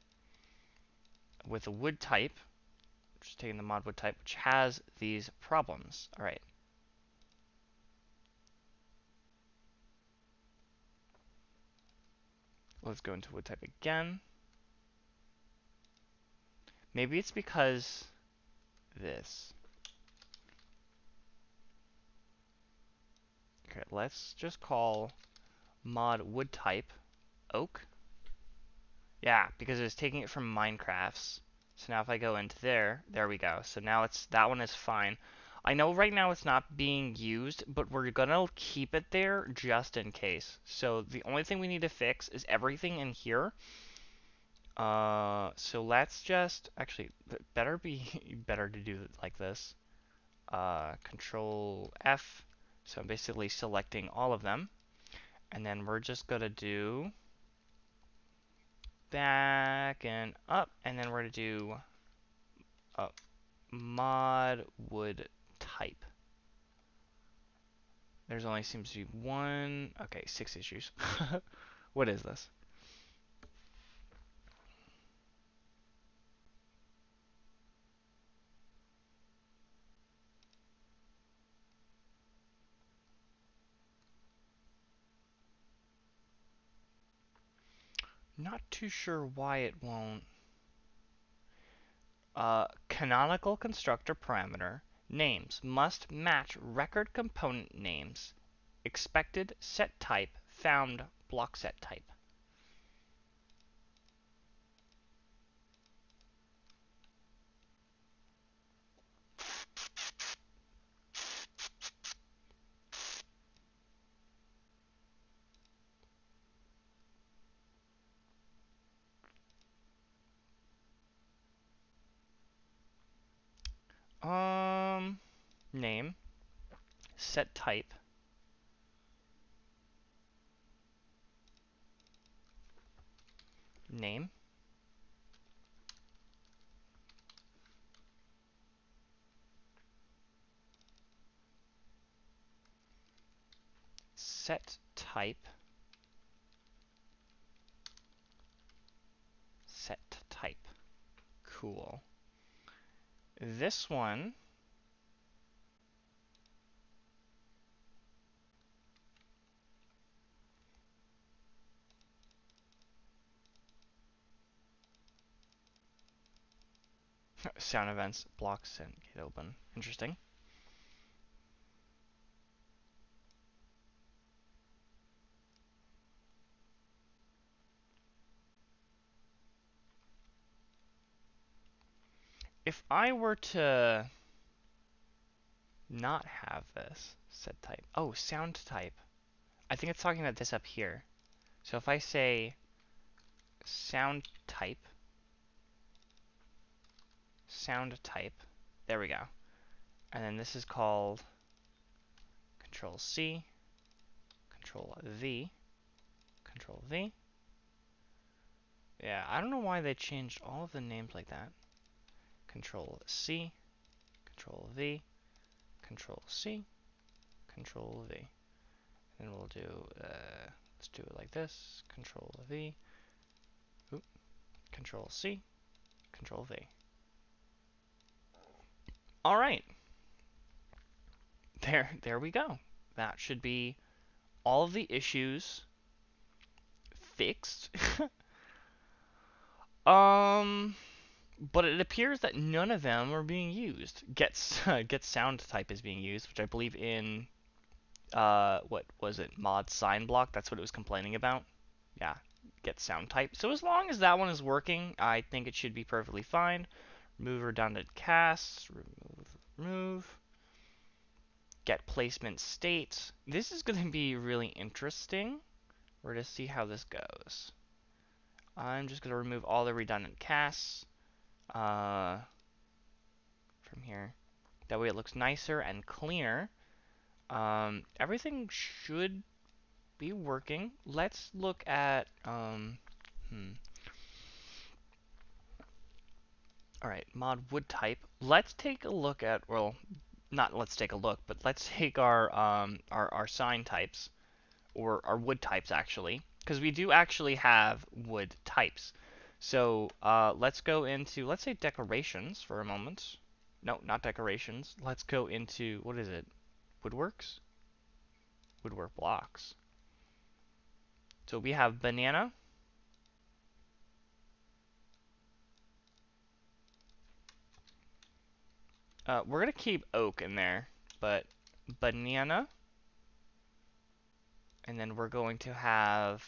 With a wood type, just taking the mod wood type, which has these problems. Alright. Let's go into wood type again. Maybe it's because this. Okay, let's just call mod wood type oak. Yeah, because it's taking it from Minecraft's. So now if I go into there we go. So now that one is fine. I know right now it's not being used, but we're gonna keep it there just in case. So the only thing we need to fix is everything in here. So let's just actually better to do it like this. Control F. So I'm basically selecting all of them, and then we're just gonna do back and up, and then we're gonna do mod wood type. There's only seems to be one. Okay, 6 issues. What is this? Not too sure why it won't. Canonical constructor parameter names must match record component names. Expected set type found block set type. Name set type name set type set type. Cool. This one sound events blocks and get open. Interesting. if I were to not have this set type, oh, sound type. I think it's talking about this up here. So if I say sound type, there we go. And then this is called Control C, Control V, Control V. Yeah, I don't know why they changed all of the names like that. Control C, Control V, Control C, Control V. And we'll do, let's do it like this. Control V, oop, Control C, Control V. All right. There we go. That should be all of the issues fixed. But it appears that none of them are being used. Get sound type is being used, which I believe in what was it? Mod sign block. That's what it was complaining about. Yeah, get sound type. So as long as that one is working, I think it should be perfectly fine. Remove redundant casts. Remove. Get placement state. This is going to be really interesting. We're going to see how this goes. I'm just going to remove all the redundant casts from here. That way it looks nicer and cleaner. Everything should be working. Let's look at Alright, mod wood type. Let's take a look at, well, not let's take a look, but let's take our sign types, or our wood types actually, because we do actually have wood types. So let's go into, let's say decorations for a moment. No, not decorations. Let's go into, what is it? Woodworks? Woodwork blocks. So we have banana. We're going to keep oak in there, but banana. And then we're going to have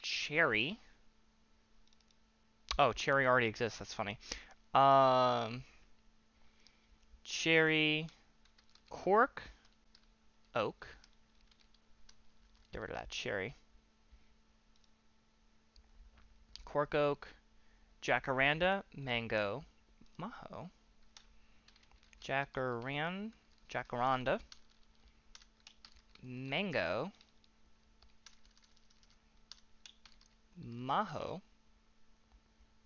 cherry. Oh, cherry already exists. That's funny. Cherry, cork, oak. Get rid of that cherry. Cork oak, jacaranda, mango, maho. Jacaranda, mango, maho.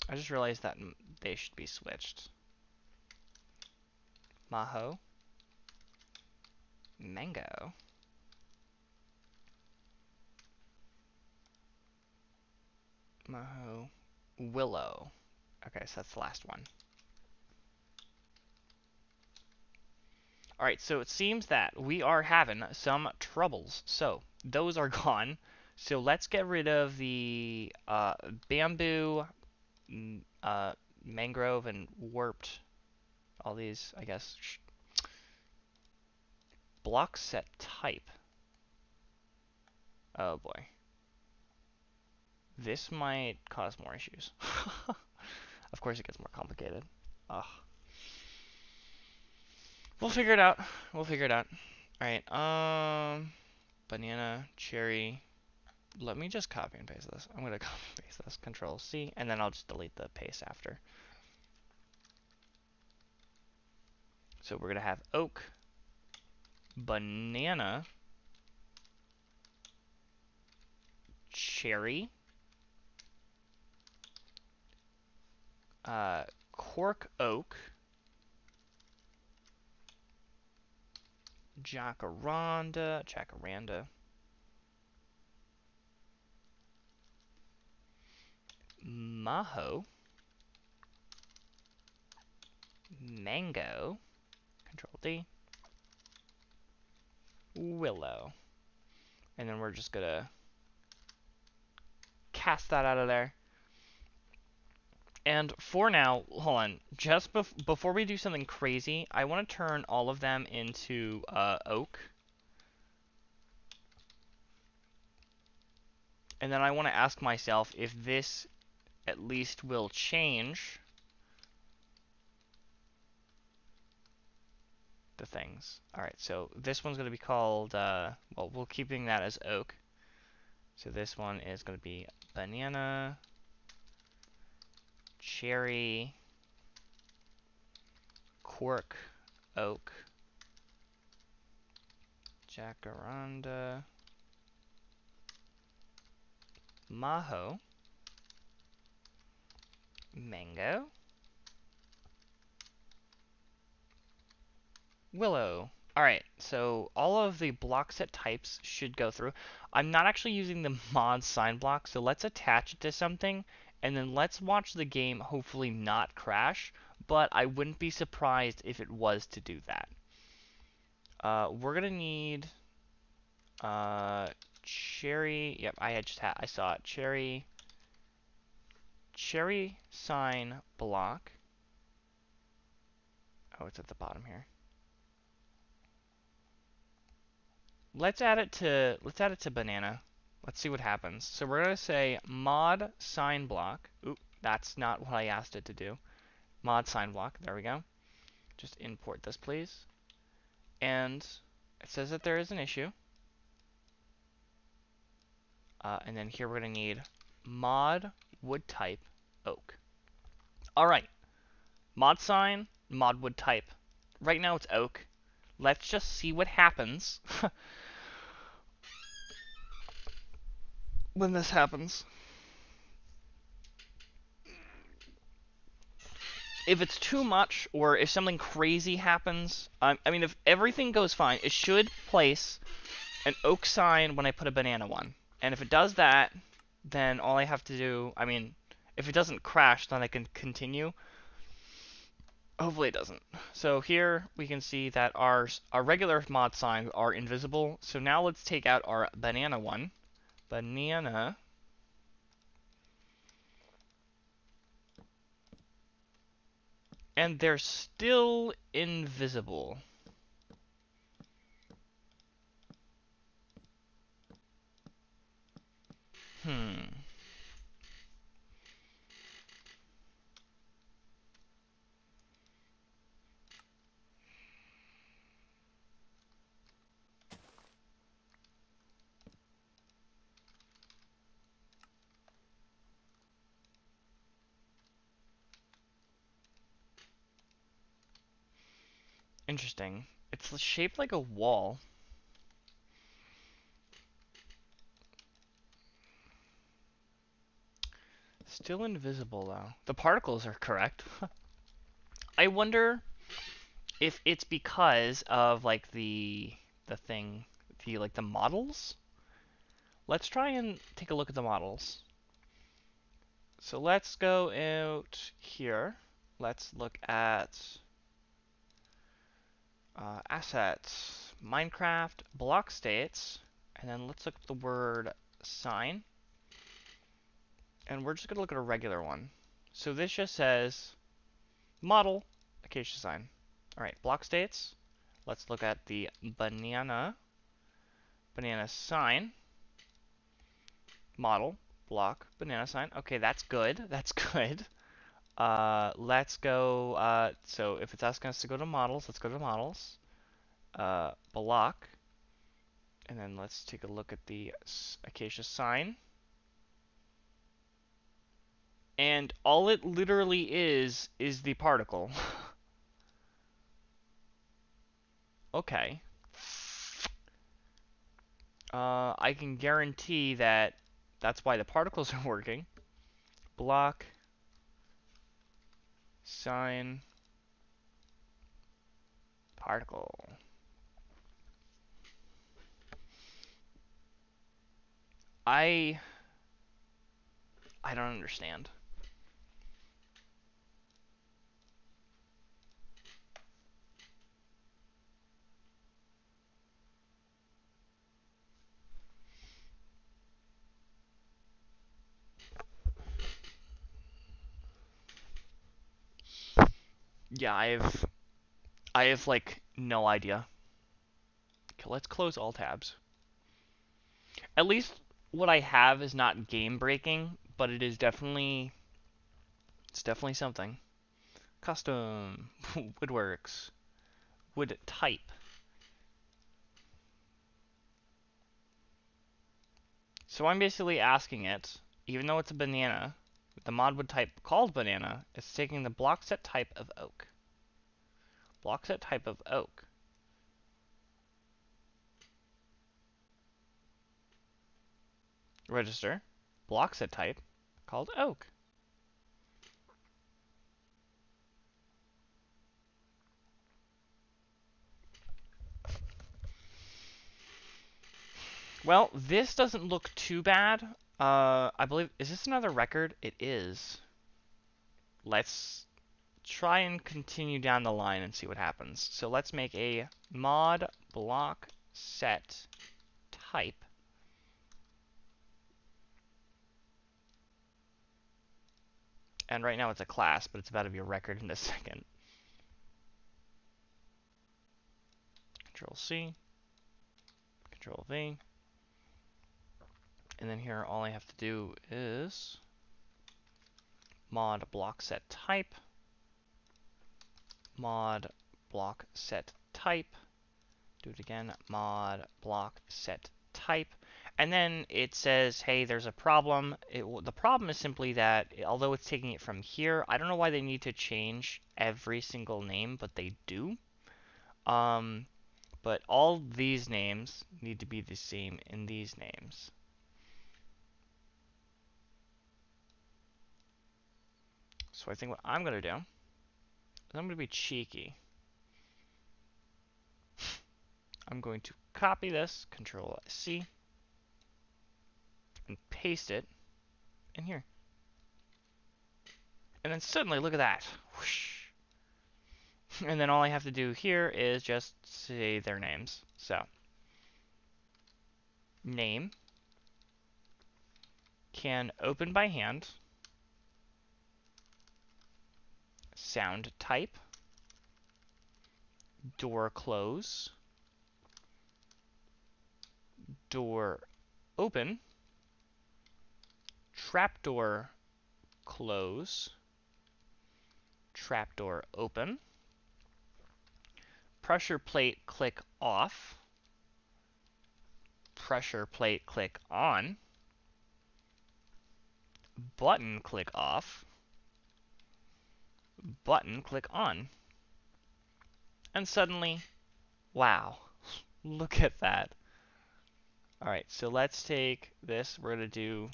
I just realized that they should be switched. Maho, mango. Maho, willow. Okay, so that's the last one. Alright, so it seems that we are having some troubles. So, those are gone. So let's get rid of the bamboo, mangrove, and warped. All these, I guess. Block set type. Oh boy. This might cause more issues. Of course it gets more complicated. Ugh. We'll figure it out. We'll figure it out. Alright, banana, cherry. Let me just copy and paste this. I'm going to copy and paste this. Control C, and then I'll just delete the paste after. So we're going to have oak, banana, cherry, cork oak, jacaranda, maho, mango, Control D, willow. And then we're just going to cast that out of there. And for now, hold on, just before we do something crazy, I want to turn all of them into oak. And then I want to ask myself if this at least will change the things. Alright, so this one's going to be called, well, we're keeping that as oak. So this one is going to be banana, cherry, cork, oak, jacaranda, maho, mango, willow. Alright, so all of the block set types should go through. I'm not actually using the mod sign block, so let's attach it to something, and then let's watch the game hopefully not crash, but I wouldn't be surprised if it was to do that. We're gonna need cherry. Yep, I saw it. Cherry sign block. Oh, it's at the bottom here. Let's add it to banana. Let's see what happens. So we're gonna say mod sign block. Oop, that's not what I asked it to do. Mod sign block. There we go. Just import this, please. And it says that there is an issue. And then here we're gonna need mod wood type oak. All right. Mod sign, mod wood type. Right now it's oak. Let's just see what happens when this happens. If it's too much, or if something crazy happens, I mean, if everything goes fine, it should place an oak sign when I put a banana one. And if it does that, then all I have to do, I mean, if it doesn't crash, then I can continue. Hopefully it doesn't. So here we can see that our regular mod signs are invisible. So now let's take out our banana one. Banana. And they're still invisible. Interesting. It's shaped like a wall. Still invisible though. The particles are correct. I wonder if it's because of like the thing, the models. Let's try and take a look at the models. So let's go out here. Let's look at assets, Minecraft, block states, and then let's look at the word sign. And we're just going to look at a regular one. So this just says model acacia sign. Alright, block states. Let's look at the banana sign. Model, block, banana sign. Okay, that's good. That's good. Let's go, so if it's asking us to go to models, let's go to models. Block. And then let's take a look at the acacia sign. And all it literally is the particle. Okay. I can guarantee that that's why the particles are working. Block, sign, particle. I don't understand. Yeah, I have like no idea. Okay, let's close all tabs. At least what I have is not game breaking, but it is definitely something. Custom woodworks. would type. So I'm basically asking it, even though it's a banana, the mod would type called banana, it's taking the block set type of oak. Block set type of oak. Register, block set type, called oak. Well, this doesn't look too bad. I believe, is this another record? It is. Let's try and continue down the line and see what happens. So let's make a mod block set type. And right now it's a class, but it's about to be a record in a second. Control C, Control V. And then here all I have to do is mod block set type, mod block set type, do it again, mod block set type, and then it says, hey, there's a problem. The problem is simply that although it's taking it from here, I don't know why they need to change every single name, but they do. But all these names need to be the same in these names. So I think what I'm going to do is I'm going to be cheeky. I'm going to copy this, Control C, and paste it in here. And then suddenly, look at that. Whoosh. And then all I have to do here is just say their names. So, name can open by hand, sound type, door close, door open, trapdoor close, trapdoor open, pressure plate click off, pressure plate click on, button click off, button click on. And suddenly, wow, look at that. Alright, so let's take this. We're going to do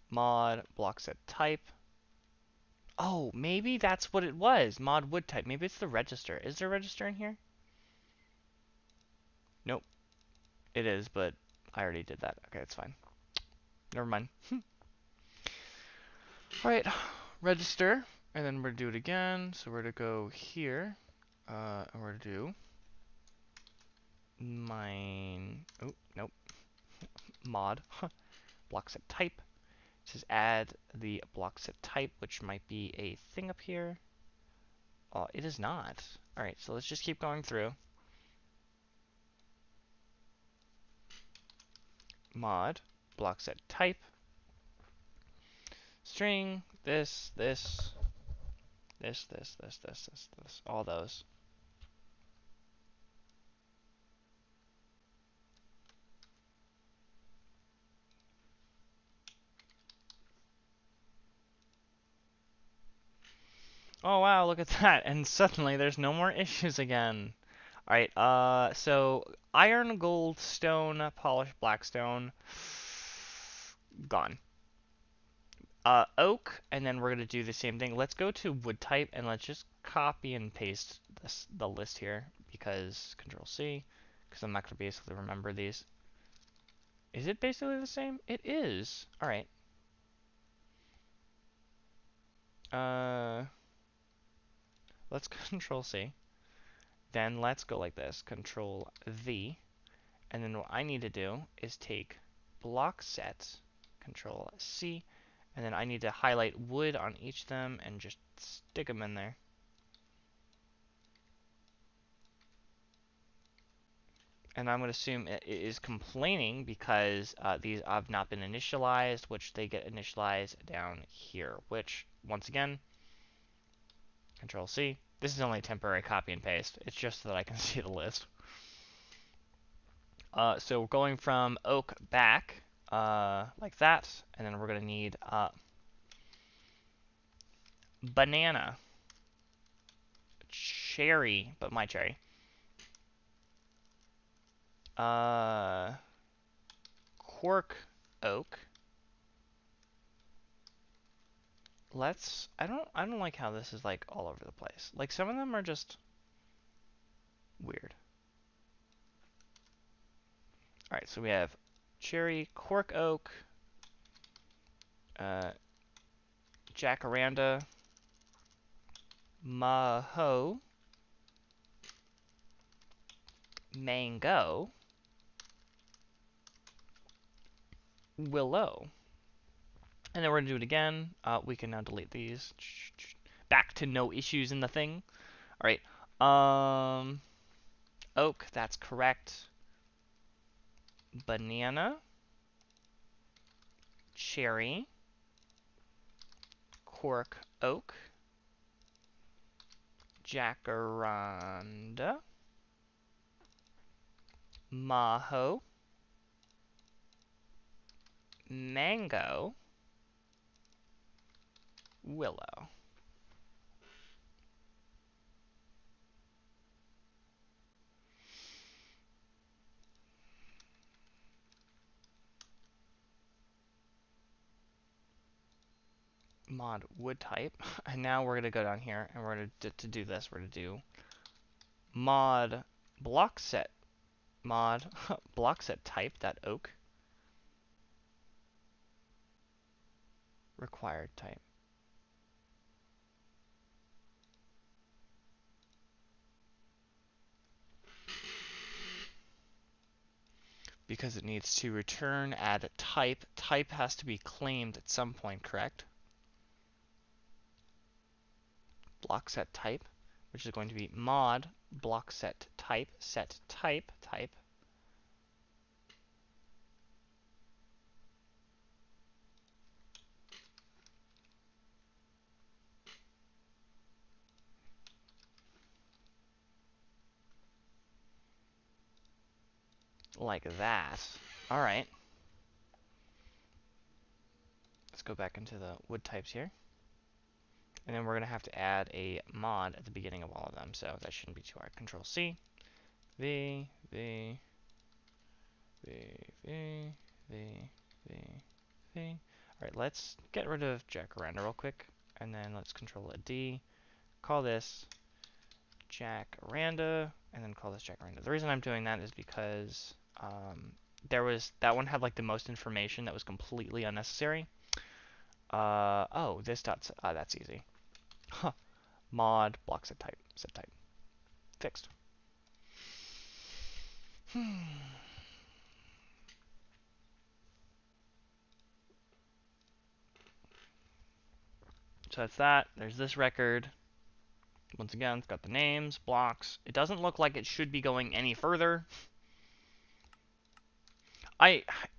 mod block set type. Oh, maybe that's what it was. Mod would type. Maybe it's the register. Is there a register in here? Nope. It is, but I already did that. Okay, it's fine. Never mind. Alright, register. And then we're going to do it again. So we're going to go here. And we're going to do mine. Oh, nope. Mod block set type. It says add the block set type, which might be a thing up here. Oh, it is not. Alright, so let's just keep going through. Mod block set type. String, this, all those. Oh wow, look at that. And suddenly there's no more issues again. Alright, so iron, gold, stone, polished blackstone, gone. Oak, and then we're going to do the same thing. Let's go to wood type, and let's just copy and paste the list here, because Control C, because I'm not going to basically remember these. Is it basically the same? It is. Alright. Let's Control C. Then let's go like this. Control V. And then what I need to do is take block set, Control C, and then I need to highlight wood on each of them and just stick them in there. And I'm going to assume it is complaining because these have not been initialized, which they get initialized down here, which, once again, Control C, This is only a temporary copy and paste. It's just so that I can see the list. So we're going from oak back, like that, and then we're going to need banana, cherry, but my cherry, cork oak. I don't like how this is like all over the place. Like some of them are just weird. All right, so we have cherry, cork oak, uh, jacaranda, maho, mango, willow. And then we're going to do it again. We can now delete these. Back to no issues in the thing. All right. Oak, that's correct. Banana, cherry, cork oak, jacaranda, maho, mango, willow. Mod wood type. And now we're going to go down here and we're going to do this. We're going to do mod block set. Mod block set type, that oak. Required type. Because it needs to return add type. Type has to be claimed at some point, correct? Block set type, which is going to be mod block set type type. Like that. All right. Let's go back into the wood types here. And then we're going to have to add a mod at the beginning of all of them. So that shouldn't be too hard. Control C. V, V, V, V, V, V, V. Alright, let's get rid of jacaranda real quick. And then let's control a D. Call this jacaranda. And then call this jacaranda. The reason I'm doing that is because that one had like the most information that was completely unnecessary. Oh, this dot, that's easy. Huh. Mod block set type. Fixed. So that's that. There's this record. Once again, it's got the names, blocks. It doesn't look like it should be going any further.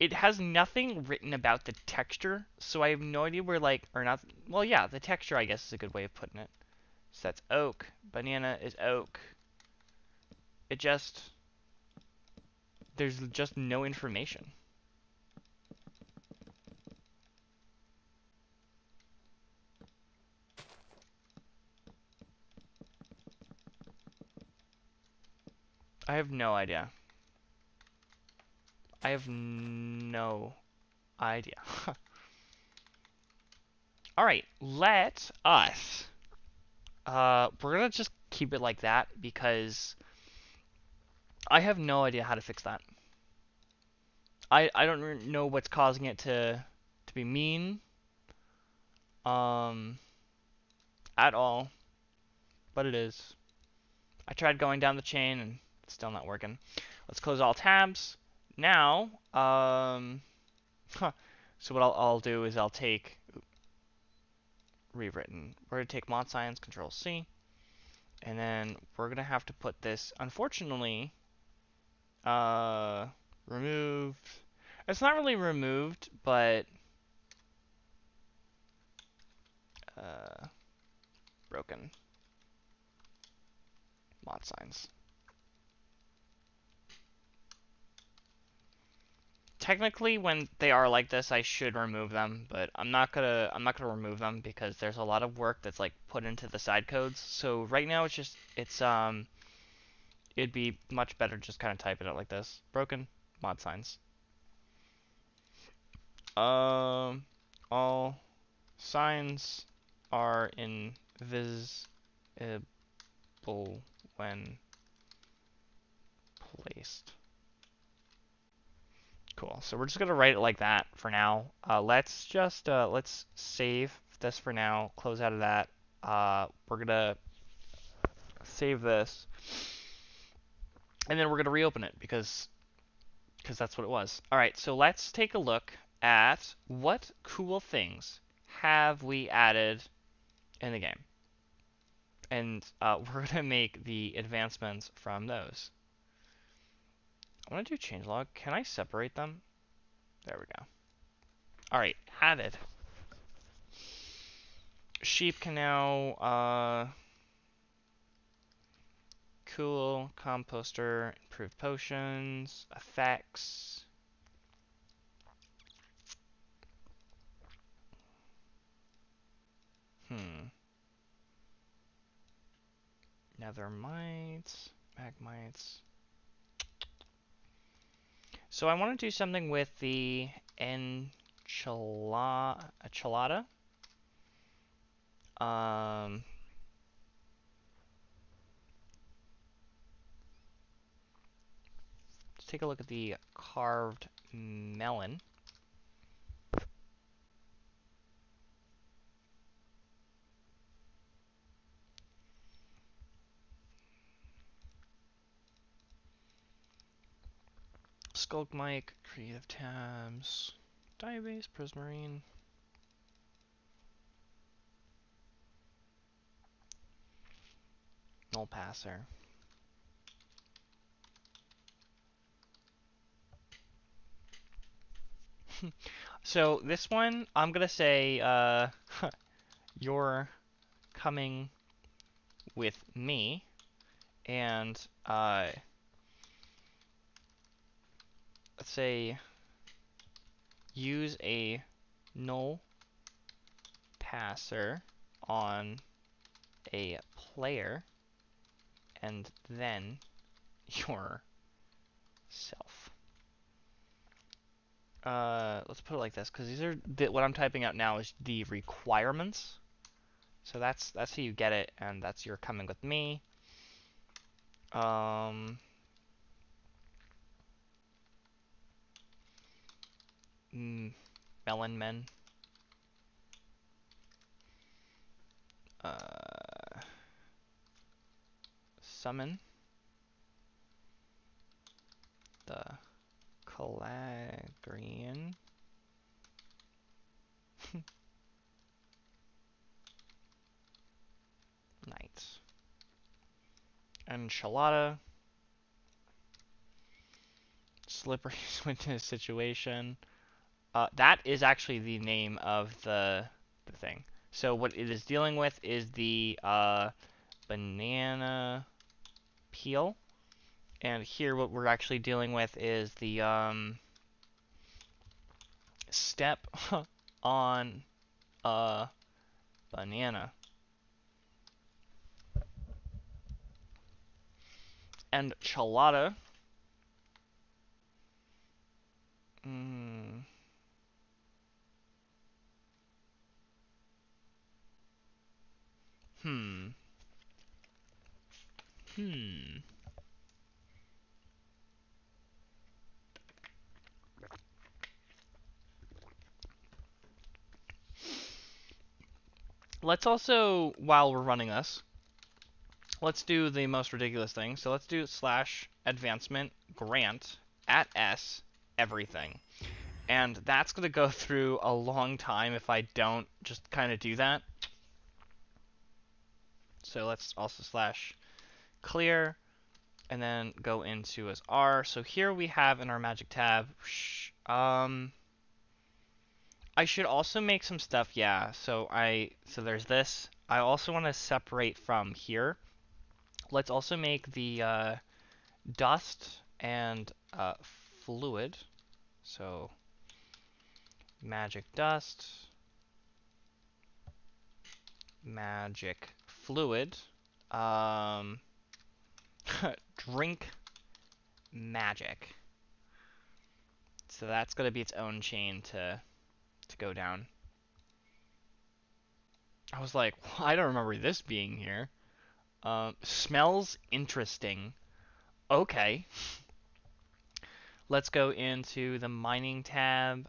It has nothing written about the texture, so I have no idea where like, or not, well yeah, the texture I guess is a good way of putting it. So that's oak. Banana is oak. There's just no information. I have no idea. I have no idea. Alright, let us. We're gonna just keep it like that because I have no idea how to fix that. I don't know what's causing it to be mean. At all. But it is. I tried going down the chain and it's still not working. Let's close all tabs. Now, so what I'll do is I'll take rewritten. We're gonna take mod science, Control C, and then we're gonna have to put this. Unfortunately, removed. It's not really removed, but broken. mod signs. Technically, when they are like this, I should remove them, but I'm not gonna remove them because there's a lot of work that's like put into the side codes. So right now it'd be much better just kind of type it out like this. Broken mod signs. All signs are invisible when placed. Cool. So we're just gonna write it like that for now. Let's save this for now. Close out of that. We're gonna save this, and then we're gonna reopen it because that's what it was. All right. So let's take a look at what cool things have we added in the game, and we're gonna make the advancements from those. I want to do changelog. Can I separate them? There we go. All right. Added. Sheep can now cool, composter, improve potions, effects. Nethermites, magmites. So I want to do something with the enchilada. Let's take a look at the carved melon. Skulk mic, creative tabs, diabase, prismarine. Null passer. So this one, I'm gonna say, you're coming with me, and let's say use a null passer on a player, and then yourself. Let's put it like this, because these are what I'm typing out now is the requirements. So that's how you get it, and that's you're coming with me. Melon men. Summon the Calagrian. Knights. Enchilada. Slippery switch situation. That is actually the name of the thing. So what it is dealing with is the banana peel. And here what we're actually dealing with is the step on a banana. And chalada. Let's also, while we're running this, let's do the most ridiculous thing. So let's do /advancement grant at s everything. And that's going to go through a long time if I don't just kind of do that. So let's also /clear and then go into as R. So here we have in our magic tab, I should also make some stuff, yeah. So there's this. I also want to separate from here Let's also make the dust and fluid. So magic dust, magic fluid, um, drink magic. So that's going to be its own chain to go down. I was like, I don't remember this being here. Smells interesting. Okay. Let's go into the mining tab.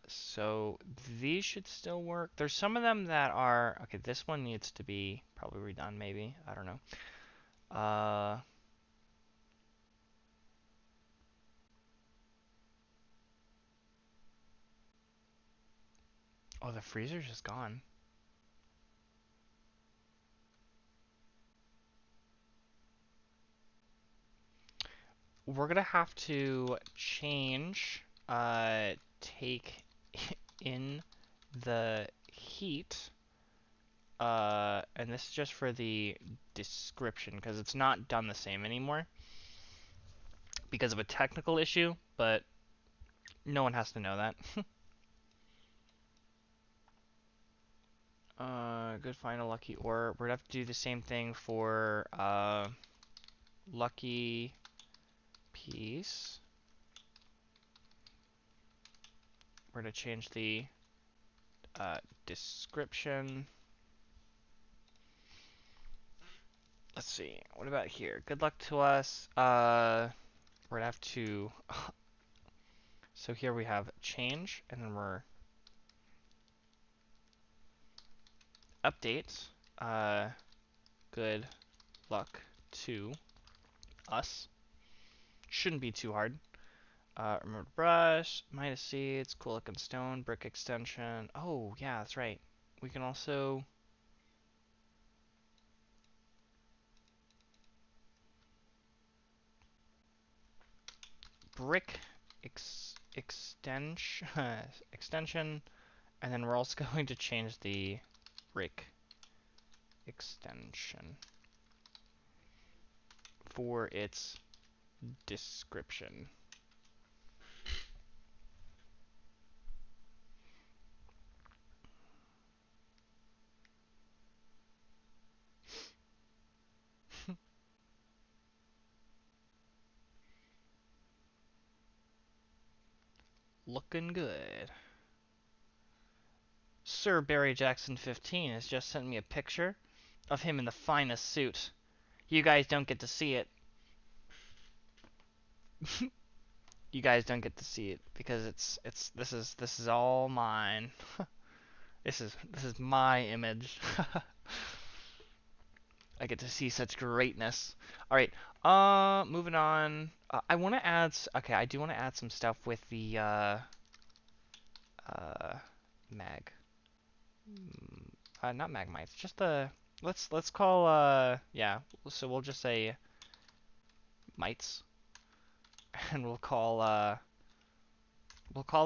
So these should still work. There's some of them that are... Okay, this one needs to be probably redone, maybe. I don't know. Oh, the freezer's just gone. We're gonna have to change, take in the heat, and this is just for the description, because it's not done the same anymore because of a technical issue, but no one has to know that. Good find a lucky ore. We're gonna have to do the same thing for, lucky piece. We're gonna change the, description. Let's see. What about here? Good luck to us. We're gonna have to. So here we have change, and then we're update. Good luck to us. Shouldn't be too hard. Remember brush, Midas seeds, cool looking stone, brick extension. Oh yeah, that's right. We can also brick extension extension, and then we're also going to change the brick extension for its description. Looking good. Sir Barry Jackson 15 has just sent me a picture of him in the finest suit. You guys don't get to see it. You guys don't get to see it because this is all mine. This is my image. I get to see such greatness. All right. Moving on. I want to add. Okay, I do want to add some stuff with the mag. Not magmites. Just the. Let's call. Yeah. So we'll just say mites, and we'll call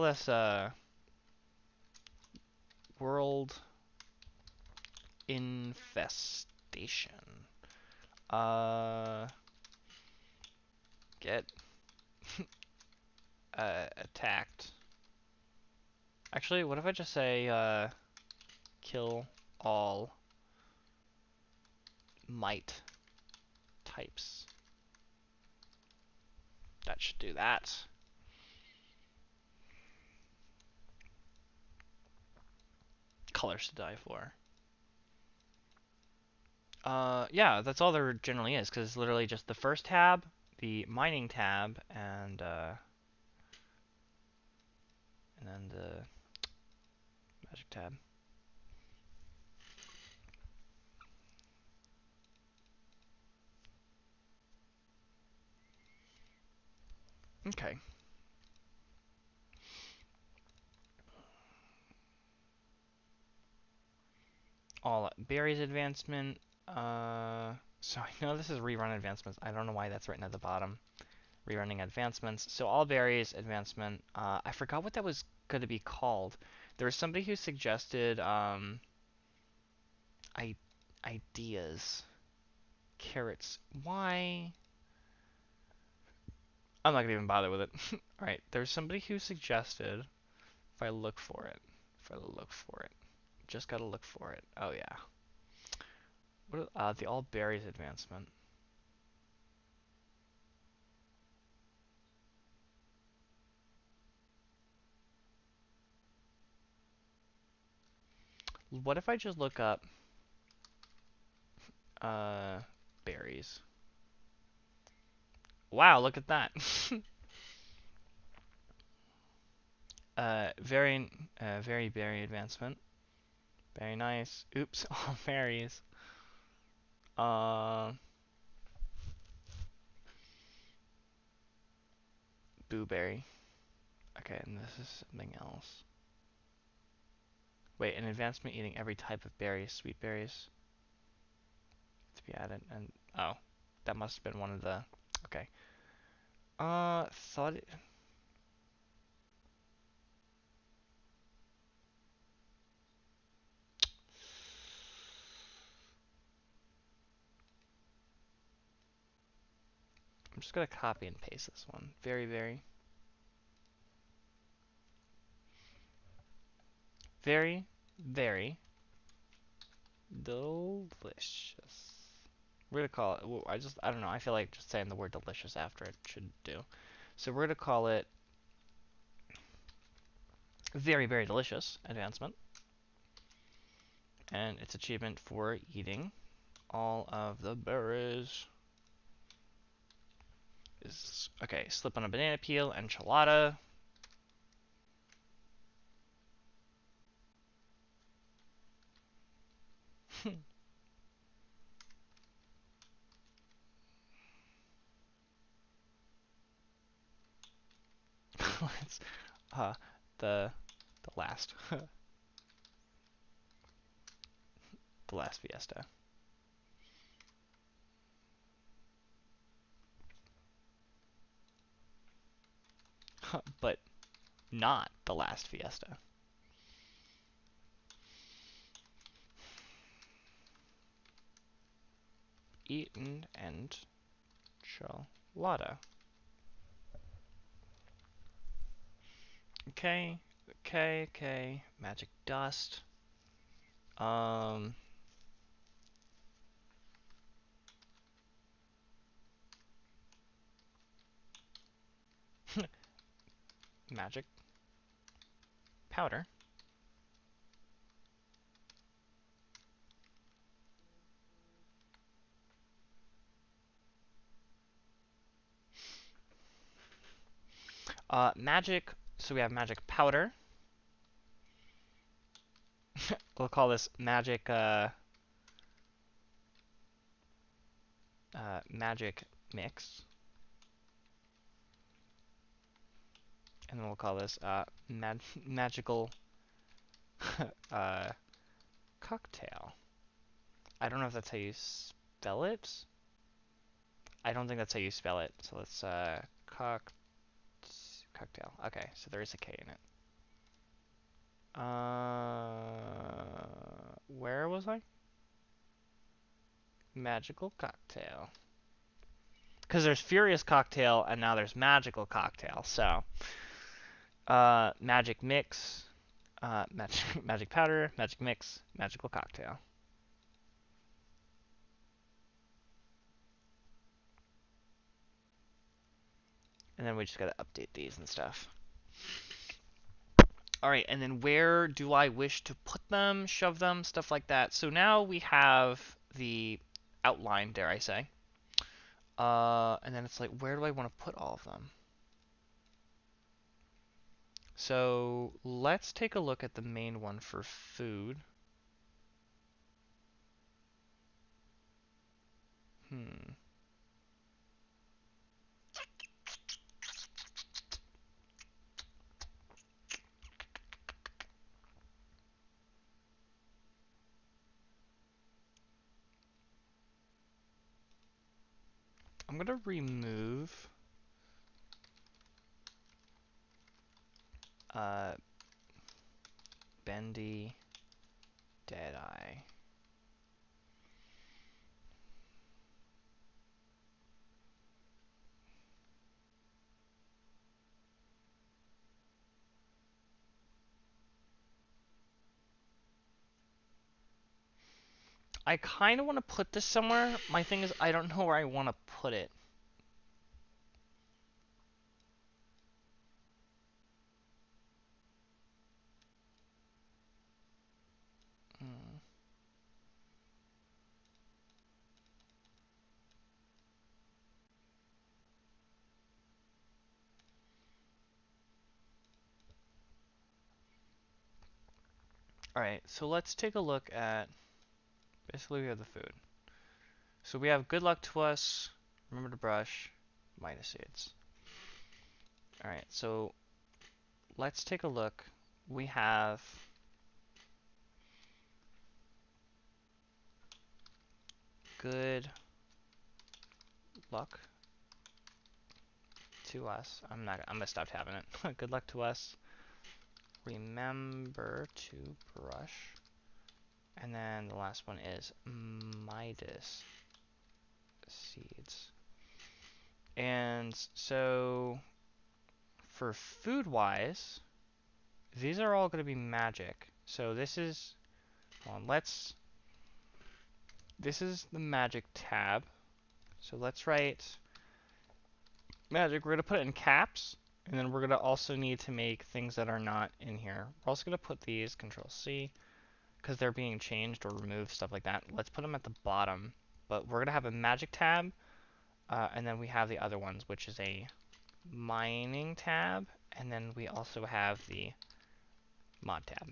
this world infestation. Uh, get attacked. Actually, what if I just say kill all mite types? That should do that. Colors to die for. Yeah, that's all there generally is, because it's literally just the first tab, the mining tab, and then the magic tab. Okay. All berries advancement. So I know this is rerun advancements. I don't know why that's written at the bottom. Rerunning advancements. So all berries advancement. I forgot what that was going to be called. There was somebody who suggested ideas. carrots. Why? I'm not gonna even bother with it. Alright, there's somebody who suggested if I look for it. If I look for it. Just gotta look for it. Oh yeah. What the all berries advancement. What if I just look up berries? Wow, look at that. Very very berry advancement. Very nice. Oops, all berries. Uh Blueberry. Okay, and this is something else. Wait, an advancement eating every type of berries, sweet berries to be added, and oh, that must have been one of the. Okay. Thought it. I'm just gonna copy and paste this one. Very, very, very, very delicious. We're gonna call it. Well, I don't know. I feel like just saying the word delicious after it should do. So we're gonna call it very, very delicious advancement, and its achievement for eating all of the berries is okay. Slip on a banana peel, enchilada. Let's uh the last the last fiesta. But not the last fiesta. Eaten and enchilada. Okay, okay. Magic dust. Um, magic powder. Magic. So we have magic powder. We'll call this magic. Magic mix, and then we'll call this magical uh cocktail. I don't know if that's how you spell it. I don't think that's how you spell it. So let's cocktail. Okay, so there is a K in it. Where was I? Magical cocktail. Because there's furious cocktail and now there's magical cocktail. So, magic mix, magic powder, magic mix, magical cocktail. And then we just gotta update these and stuff. Alright, and then where do I wish to put them, shove them, stuff like that. So now we have the outline, dare I say. And then it's like, where do I want to put all of them? So let's take a look at the main one for food. Hmm. I'm gonna remove uh, Bendy Deadeye. I kind of want to put this somewhere. My thing is I don't know where I want to put it. Hmm. All right, so let's take a look at, basically we have the food. So we have good luck to us, remember to brush, minus seeds. All right, so let's take a look. We have good luck to us. I'm gonna stop tabbing it. Good luck to us. Remember to brush. And then the last one is Midas seeds. And so for food wise, these are all going to be magic. So this is, hold on, this is the magic tab. So let's write magic. We're going to put it in caps. And then we're going to also need to make things that are not in here. We're also going to put these, Control C, because they're being changed or removed, stuff like that. Let's put them at the bottom. But we're going to have a magic tab. And then we have the other ones, which is a mining tab. And then we also have the mod tab.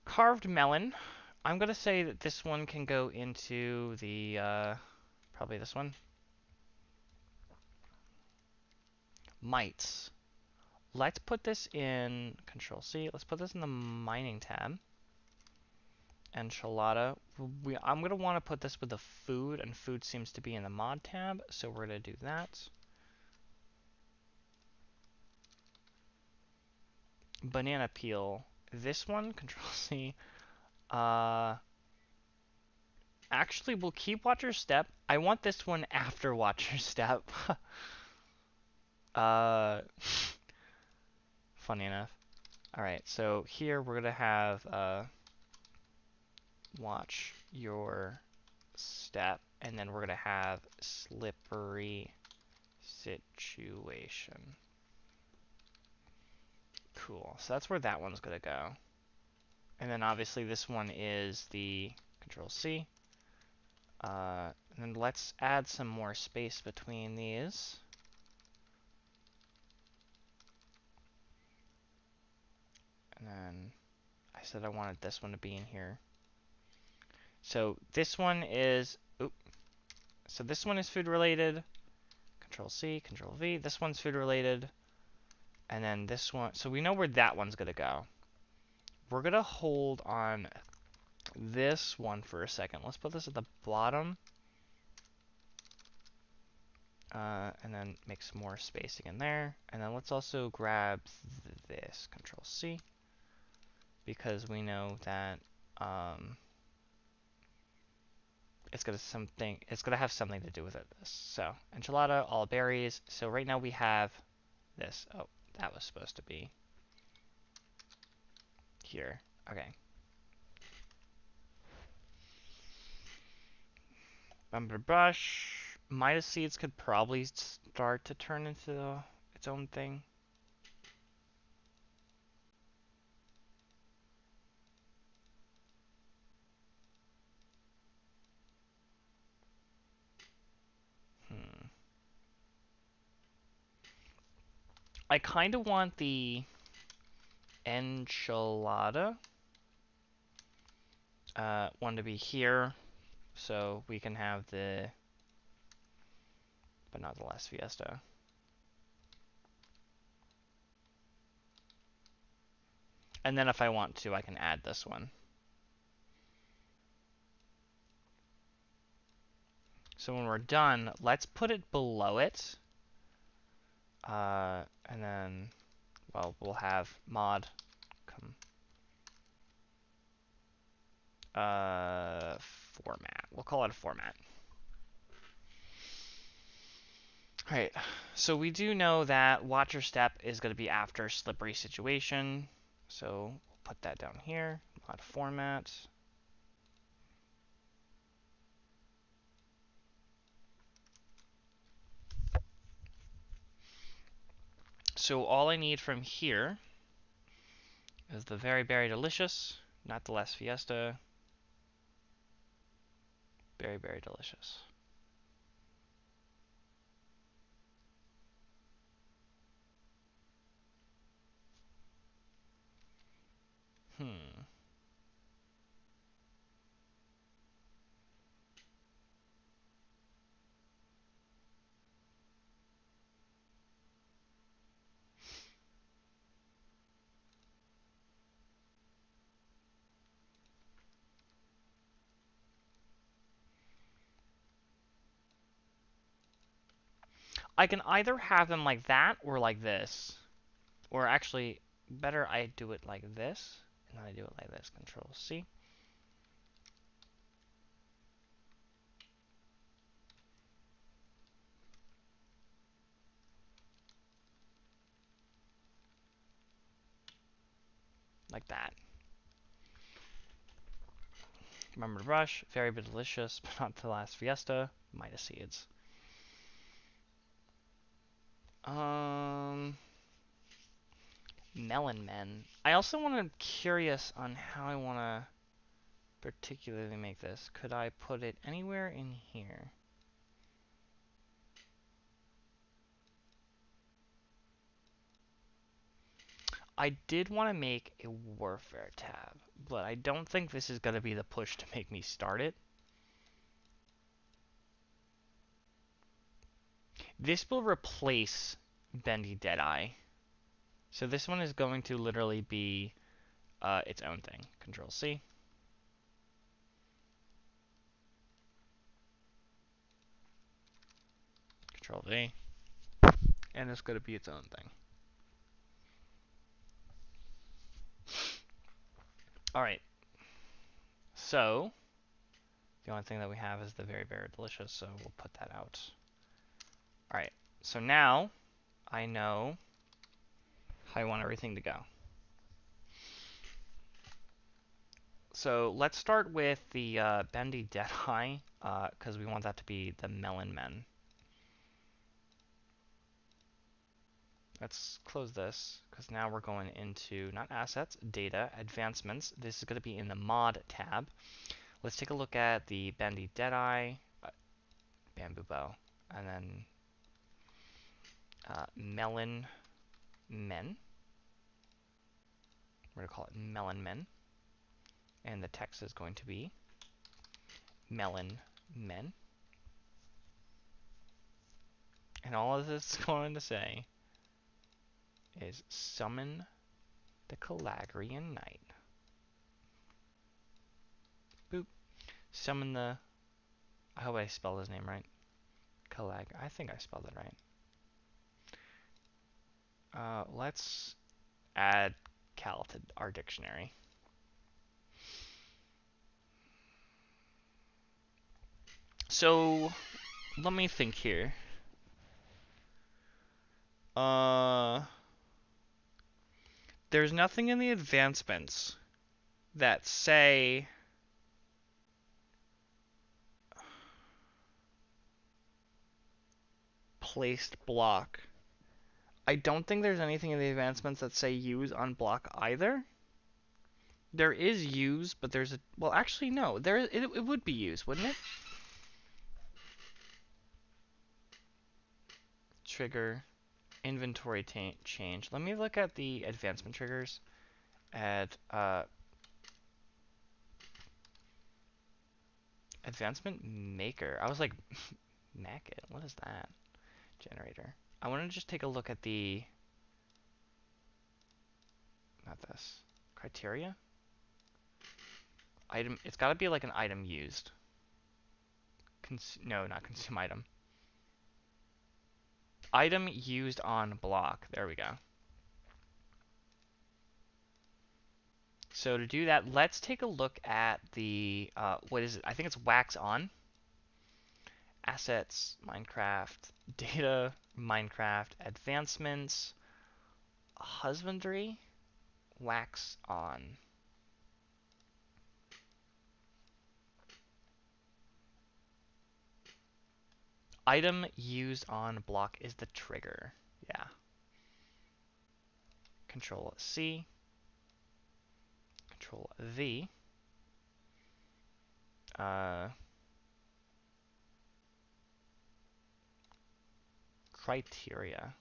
Carved melon. I'm going to say that this one can go into the, probably this one. Mites. Let's put this in, Control C, let's put this in the mining tab. Enchilada. I'm going to want to put this with the food, and food seems to be in the mod tab, so we're going to do that. Banana peel. This one, Control C. Actually, we'll keep Watcher Step. I want this one after Watcher Step. uh, funny enough. Alright, so here we're gonna have watch your step, and then we're gonna have slippery situation. Cool. So that's where that one's gonna go. And then obviously this one is the Control C. And then let's add some more space between these. And then I said I wanted this one to be in here. So this one is, so this one is food related. Control C, Control V. This one's food related. And then this one, so we know where that one's gonna go. We're gonna hold on this one for a second. Let's put this at the bottom. And then make some more spacing in there. And then let's also grab this, Control C. Because we know that it's gonna have something to do with it. So enchilada, all berries. So right now we have this. Oh, that was supposed to be here. Okay. Bumper brush. Midas seeds could probably start to turn into its own thing. I kind of want the enchilada one to be here, so we can have the, but not the last fiesta. And then if I want to, I can add this one. So when we're done, let's put it below it. And then, well, we'll have mod format. We'll call it a format. Alright, so we do know that Watcher Step is going to be after Slippery Situation. So we'll put that down here. Mod format. So all I need from here is the very, very delicious, not the last fiesta. Very, very delicious. Hmm. I can either have them like that or like this. Or actually, better I do it like this, and then I do it like this. Control C. Like that. Remember to brush. Very delicious, but not the last fiesta. Midas seeds. Melon Men. I also want to curious on how I want to particularly make this. Could I put it anywhere in here? I did want to make a warfare tab, but I don't think this is going to be the push to make me start it. This will replace Bendy Deadeye. So this one is going to literally be its own thing. Control C. Control V. And it's going to be its own thing. Alright. So, the only thing that we have is the very, very delicious, so we'll put that out. Alright. So now, I know how I want everything to go. So let's start with the Bendy Deadeye, because we want that to be the Melon Men. Let's close this, because now we're going into, not assets, data, advancements. This is going to be in the mod tab. Let's take a look at the Bendy Deadeye, Bamboo Bow, and then Melon Men. We're going to call it Melon Men. And the text is going to be Melon Men. And all of this is going to say is summon the Calagrian Knight. Boop. Summon the... I hope I spelled his name right. I think I spelled it right. Let's add Cal to our dictionary. So, let me think here. There's nothing in the advancements that say placed block. I don't think there's anything in the advancements that say use on block either. There is use, but there's a... Well, actually, no. It would be use, wouldn't it? Trigger. Inventory change. Let me look at the advancement triggers. Add advancement maker. I was like, Mac it. What is that? Generator. I want to just take a look at the... Not this. Criteria? Item. It's got to be like an item used. No, not consume item. Item used on block. There we go. So to do that, let's take a look at the, what is it? I think it's wax on. Assets, Minecraft, data, Minecraft, advancements, husbandry, wax on. Item used on block is the trigger. Yeah. Control C. Control V. Criteria.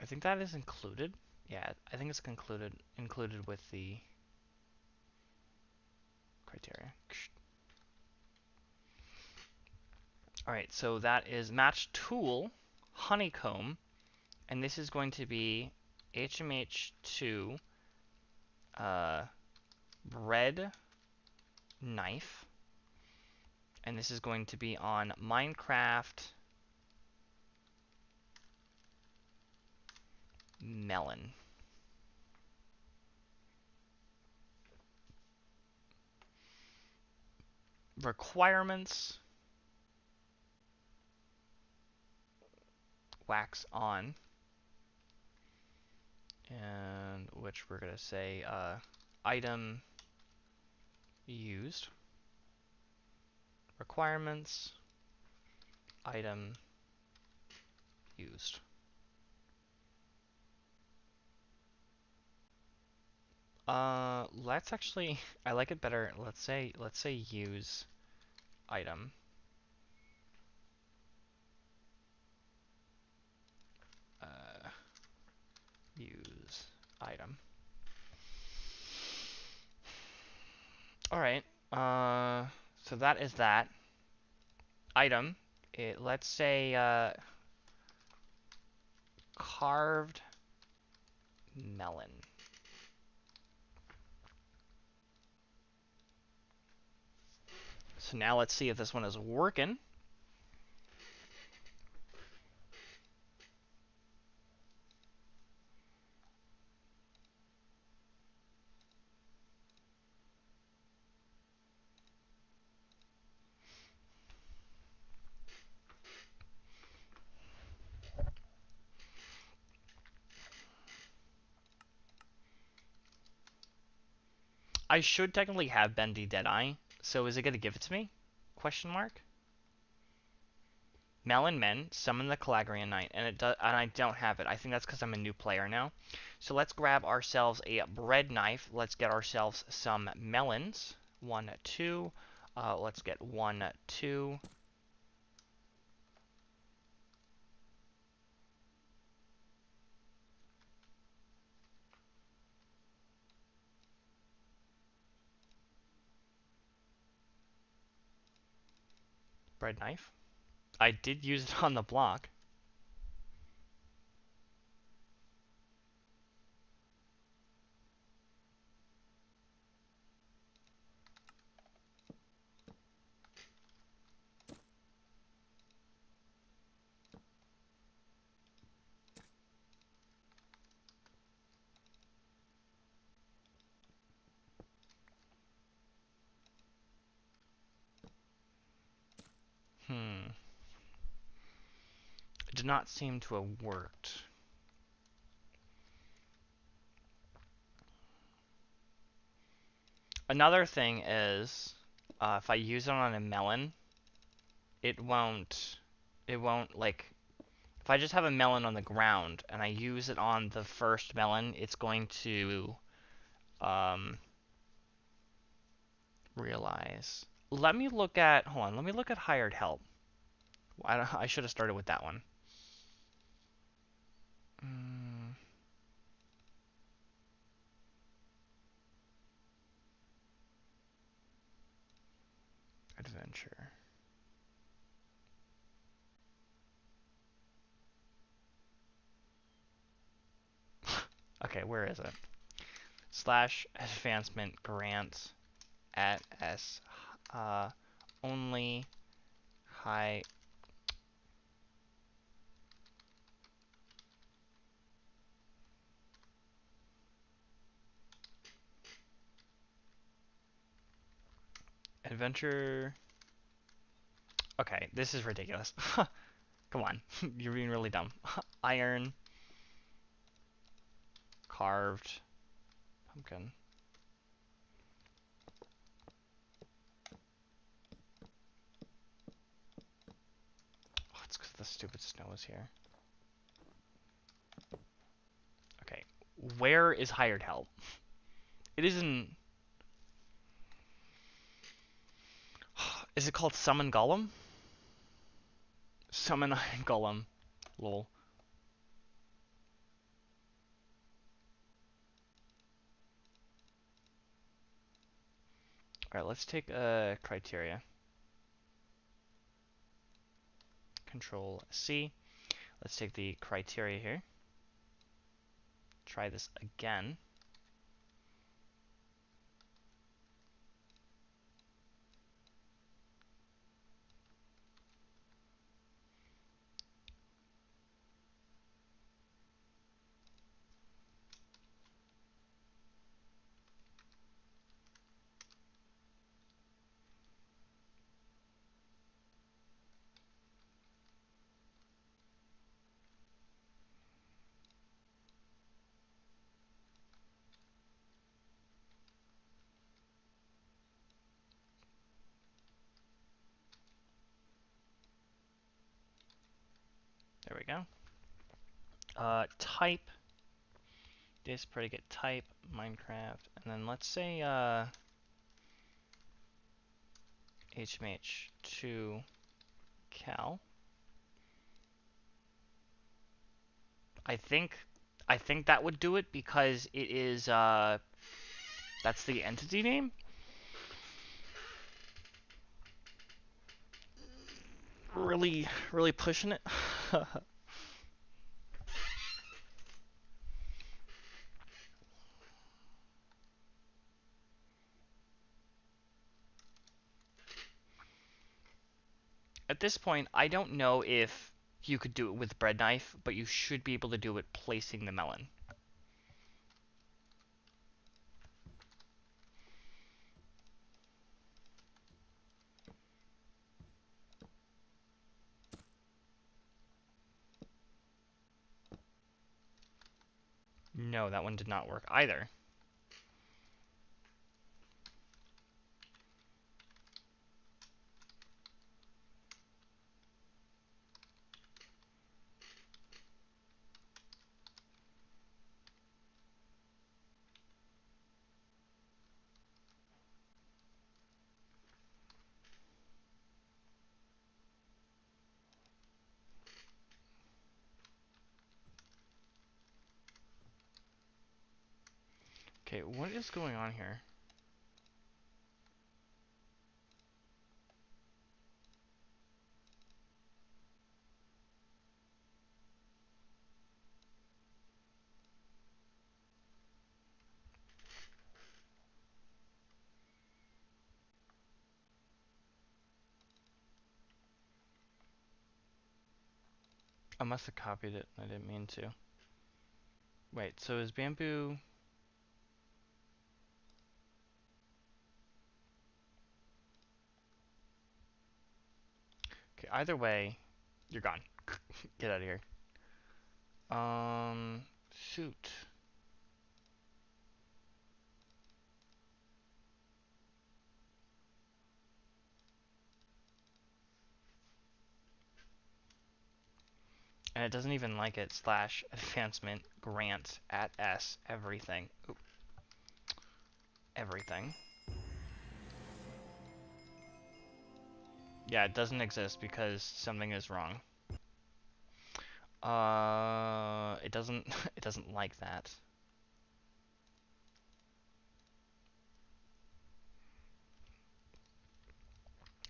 I think that is included. Yeah, I think it's included with the criteria. Alright, so that is match tool, honeycomb, and this is going to be HMH2 bread knife, and this is going to be on Minecraft melon. Requirements, wax on, and which we're going to say item used, requirements, item used. Let's actually, I like it better. Let's say use item. Use item. All right. So that is that item. Let's say carved melon. So now let's see if this one is working. I should technically have Bendy Deadeye, so is it gonna give it to me? Question mark. Melon Men, summon the Calagrian Knight, and I don't have it. I think that's because I'm a new player now. So let's grab ourselves a bread knife. Let's get ourselves some melons. 1, 2. Let's get 1, 2. Bread knife. I did use it on the block. It did not seem to have worked. Another thing is, if I use it on a melon, it won't, like, if I just have a melon on the ground and I use it on the first melon, it's going to, realize. Let me look at, hold on, let me look at hired help. I should have started with that one. Adventure. Okay, where is it? Slash advancement grant at S only high. Adventure. Okay, this is ridiculous. Come on, you're being really dumb. Iron. Carved. Pumpkin. Oh, it's because the stupid snow is here. Okay, where is hired help? It isn't. Is it called Summon Golem? Summon Iron Golem. Lol. Alright, let's take a criteria. Control C. Let's take the criteria here. Try this again. There we go. Type. This predicate type, Minecraft. And then let's say HMH2 cal. I think that would do it because it is that's the entity name. Really pushing it. At this point, I don't know if you could do it with bread knife, but you should be able to do it placing the melon. No, that one did not work either. Okay, what is going on here? I must have copied it. I didn't mean to. Wait, so is bamboo... Okay, either way, you're gone. Get out of here. Shoot. And it doesn't even like it. / advancement grant at S everything. Oop. Everything. Yeah, it doesn't exist because something is wrong. It doesn't it doesn't like that.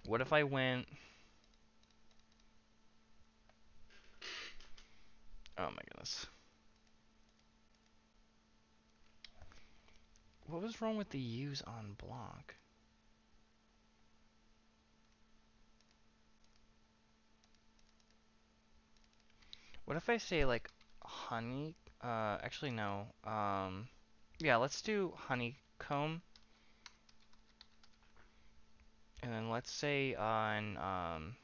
What if I went... Oh my goodness. What was wrong with the use on block? What if I say like honey? Actually no. Yeah, let's do honeycomb. And then let's say on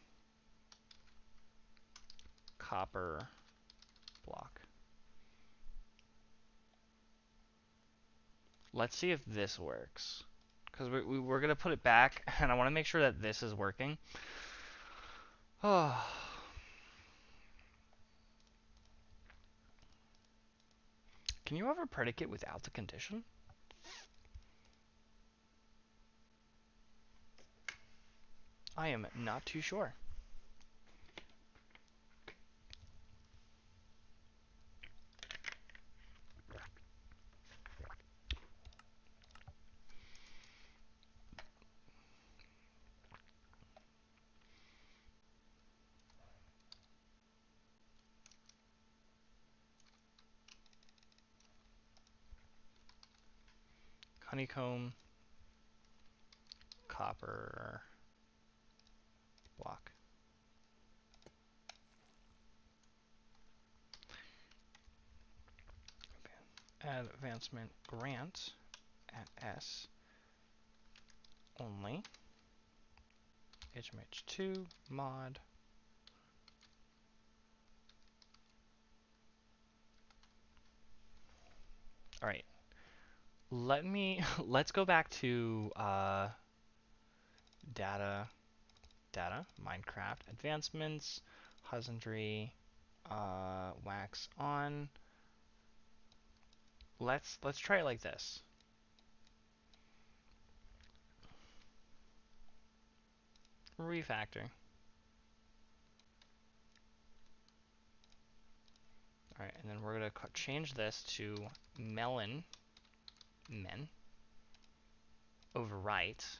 copper block. Let's see if this works. Because we're going to put it back, and I want to make sure that this is working. Oh. Can you have a predicate without the condition? I am not too sure. Honeycomb, copper block. Advancement grant at S only. HMH2 mod. All right. Let's go back to data, Minecraft advancements, husbandry, wax on. Let's try it like this. Refactor. All right, and then we're gonna change this to men overwrite.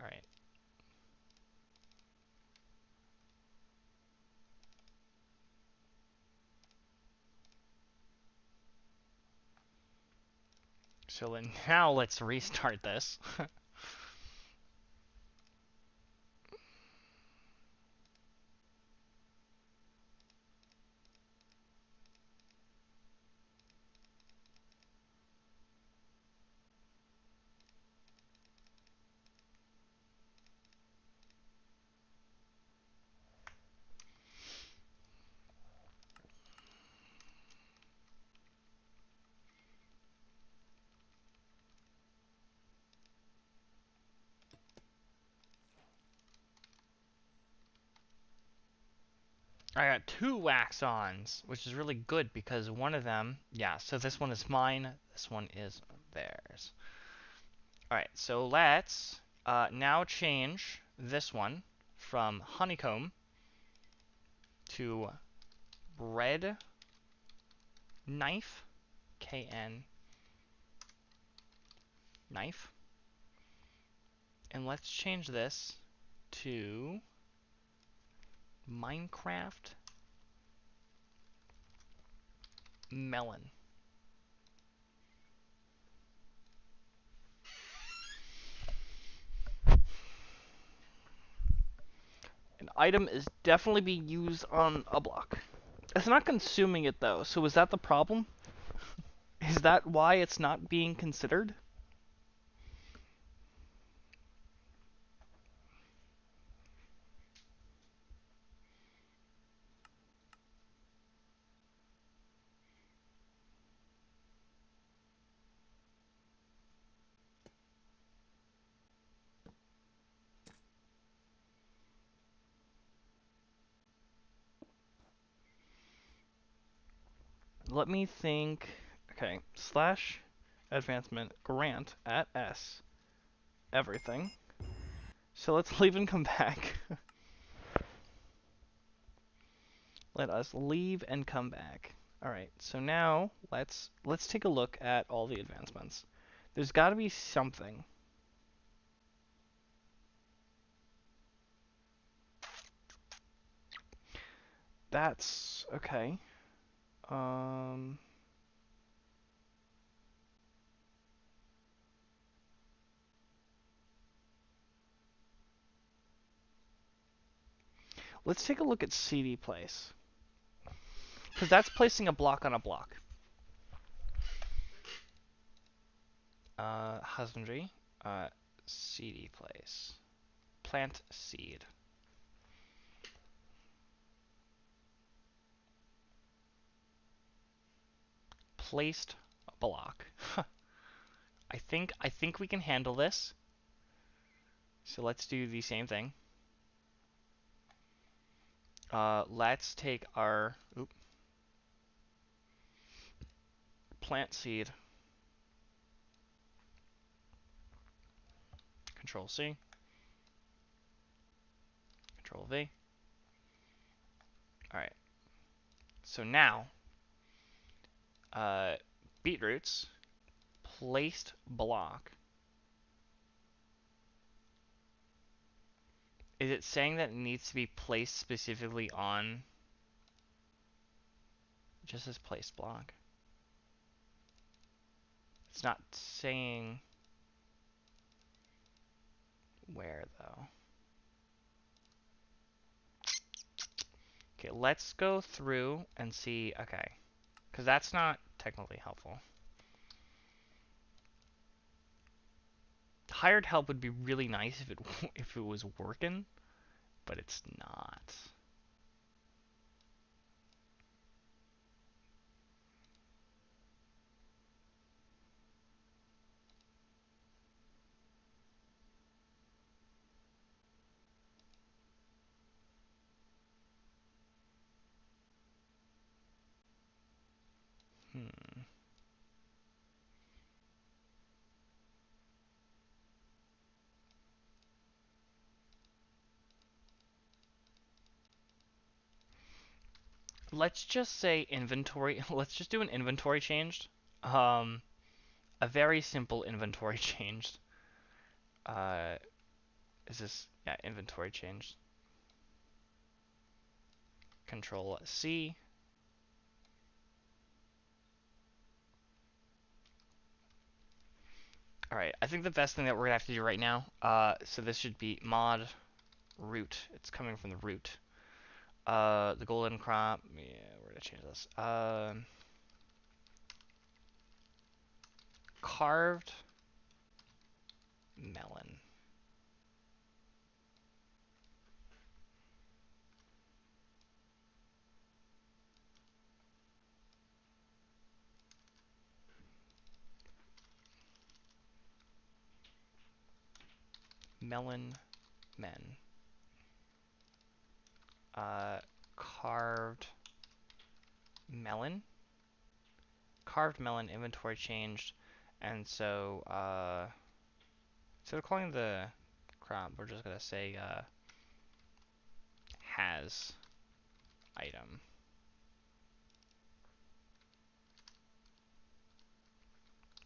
All right. So then now let's restart this. I got 2 wax-ons, which is really good because one of them, yeah, so this one is mine, this one is theirs. Alright, so let's now change this one from honeycomb to bread knife, KN knife. And let's change this to Minecraft melon. An item is definitely being used on a block. It's not consuming it though, so is that the problem? Is that why it's not being considered? Let me think. Okay, slash advancement grant at S everything. So let's leave and come back. Let us leave and come back. All right, so now let's take a look at all the advancements. There's got to be something. That's okay. Let's take a look at CD place. Because that's placing a block on a block. Husbandry, seedy place. Plant seed. Placed block. I think we can handle this. So let's do the same thing. Let's take our plant seed. Control C. Control V. All right. So now, beetroots placed block. Is it saying that it needs to be placed specifically on? It just says placed block. It's not saying where though. Okay, let's go through and see. Okay, because that's not technically helpful. Hired help would be really nice if it if it was working, but it's not. Hmm. Let's just say inventory. Let's just do an inventory changed. A very simple inventory changed. Uh, is this, yeah, inventory changed. Control C. All right, I think the best thing that we're gonna have to do right now. So this should be mod root. It's coming from the root. The golden crop. Yeah, we're gonna change this. Carved melon. Melon men. Carved melon. Carved melon inventory changed, and so so we're calling the crop. We're just gonna say has item.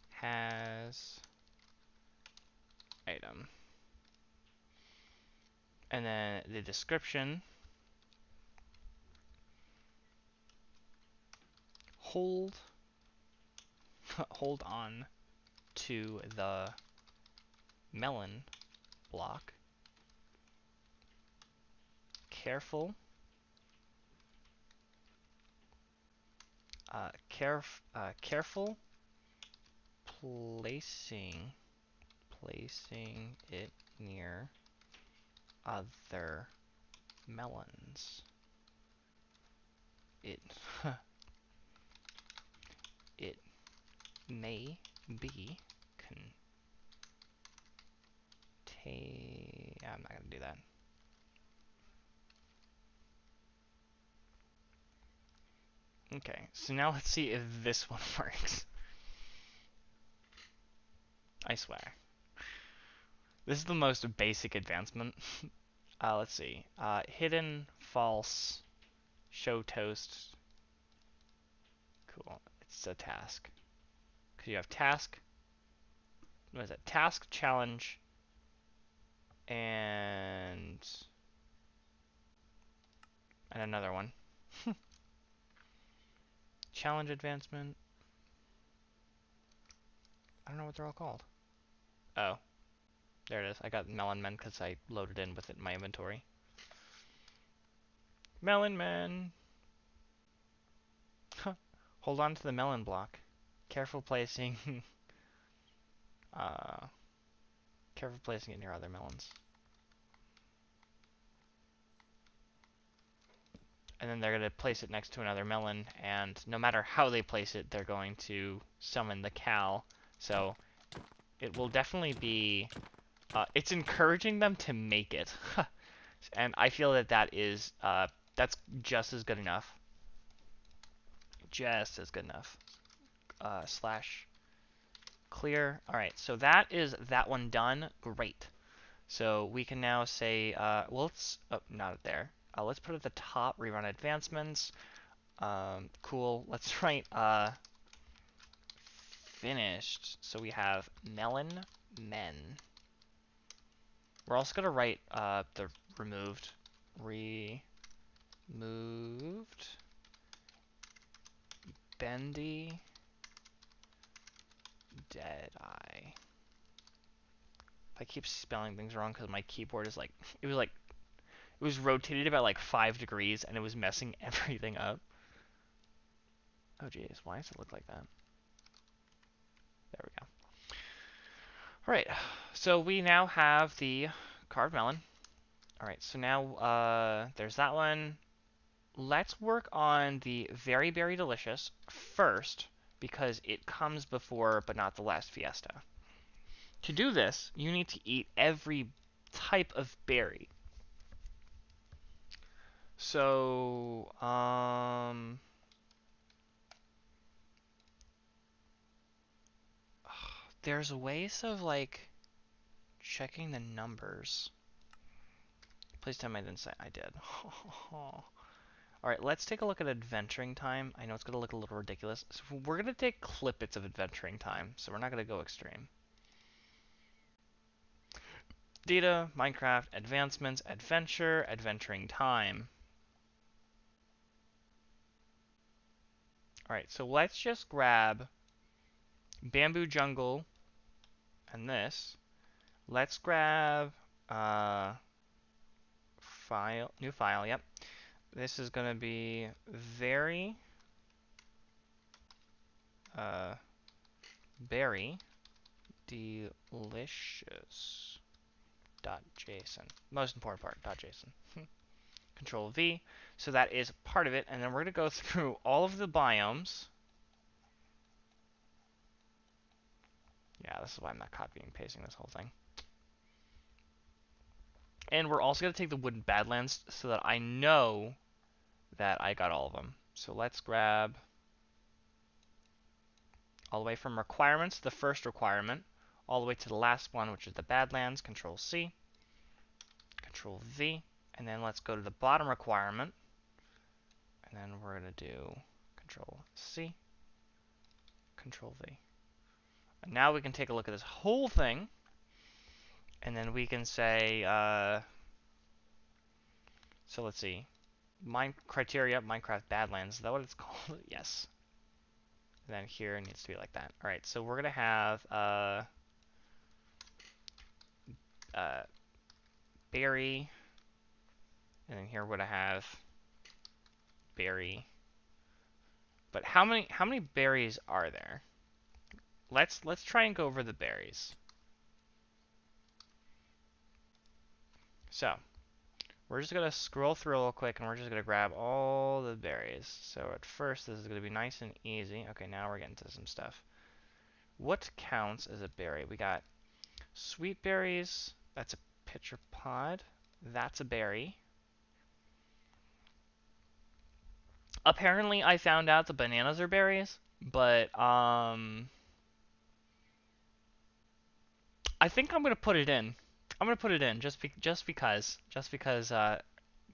Has item. And then the description. Hold hold on to the melon block. Careful. Careful placing it near other melons. It it may be I'm not gonna do that. Okay, so now let's see if this one works. I swear. This is the most basic advancement. Let's see. Hidden, false, show toast. Cool. It's a task. Because you have task. What is it? Task, challenge, and another one. Challenge advancement. I don't know what they're all called. Oh, there it is. I got Melon Men because I loaded in with it in my inventory. Melon Men. Hold on to the melon block. Careful placing. Careful placing it near other melons. And then they're going to place it next to another melon, and no matter how they place it, they're going to summon the Cal. So it will definitely be... it's encouraging them to make it. And I feel that that's just as good enough. Just as good enough. Slash clear. Alright, so that is that one done. Great. So we can now say, well, let's, oh, not there. Let's put at the top, rerun advancements. Cool. Let's write, finished. So we have melon men. We're also going to write, the removed. Removed. Bendy. Deadeye. I keep spelling things wrong because my keyboard is like, it was rotated about like 5 degrees and it was messing everything up. Oh jeez, why does it look like that? There we go. Alright, so we now have the carved melon. Alright, so now there's that one. Let's work on the Very Berry Delicious first because it comes before but not the last fiesta. To do this, you need to eat every type of berry. So, there's ways of like checking the numbers. Please tell me I didn't say I did. Alright, let's take a look at adventuring time. I know it's going to look a little ridiculous. So we're going to take clippets of adventuring time. So we're not going to go extreme. Data, Minecraft, advancements, adventure, adventuring time. Alright, so let's just grab bamboo jungle and this. Let's grab file, new file, yep. This is going to be very berry delicious .json. Most important part, .json. Control V. So that is part of it, and then we're going to go through all of the biomes. Yeah, this is why I'm not copying and pasting this whole thing. And we're also going to take the Wooded Badlands so that I know that I got all of them. So let's grab all the way from requirements, the first requirement, all the way to the last one, which is the Badlands. Control C, Control V, and then let's go to the bottom requirement, and then we're going to do Control C, Control V. And now we can take a look at this whole thing, and then we can say, so let's see, criteria, Minecraft Badlands, is that what it's called? Yes. And then here it needs to be like that. Alright, so we're going to have berry, and then here we're going to have berry. But how many berries are there? Let's try and go over the berries. So, we're just going to scroll through real quick, and we're just going to grab all the berries. So at first, this is going to be nice and easy. Okay, now we're getting to some stuff. What counts as a berry? We got sweet berries. That's a pitcher pod. That's a berry. Apparently, I found out the bananas are berries, but I think I'm gonna put it in. I'm gonna put it in just because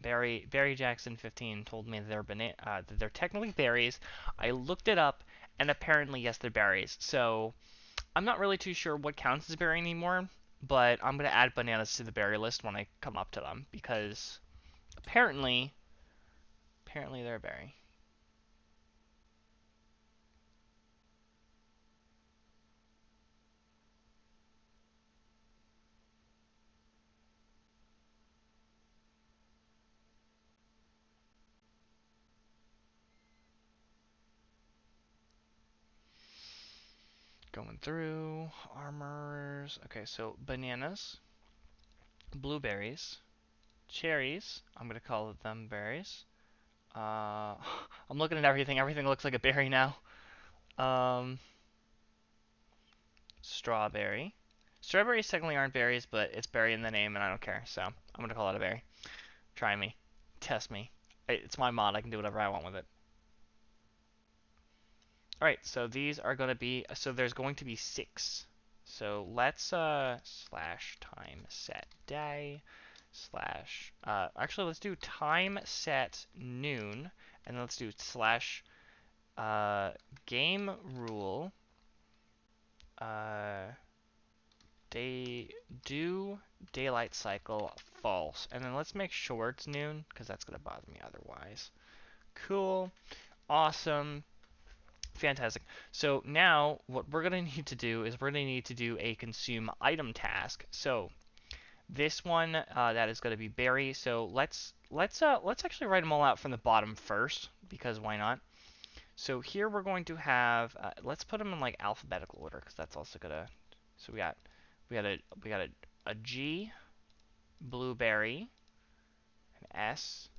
Barry Jackson 15 told me that they're technically berries. I looked it up, and apparently yes, they're berries. So I'm not really too sure what counts as berry anymore, but I'm gonna add bananas to the berry list when I come up to them because apparently they're a berry. Going through armors. Okay, so bananas, blueberries, cherries. I'm gonna call them berries. I'm looking at everything. Everything looks like a berry now. Um, Strawberry. Strawberries technically aren't berries, but it's berry in the name, and I don't care. So I'm gonna call it a berry. Try me, test me. It's my mod. I can do whatever I want with it. All right. So these are gonna be. So there's going to be 6. So let's slash time set day slash. Actually, let's do time set noon, and then let's do slash game rule uh, day do daylight cycle false, and then let's make sure it's noon because that's gonna bother me otherwise. Cool, awesome, fantastic. So now what we're gonna need to do is we're gonna need to do a consume item task. So this one that is gonna be berry. So let's actually write them all out from the bottom first because why not? So here we're going to have, let's put them in like alphabetical order because that's also gonna. So we got a G, blueberry, an S,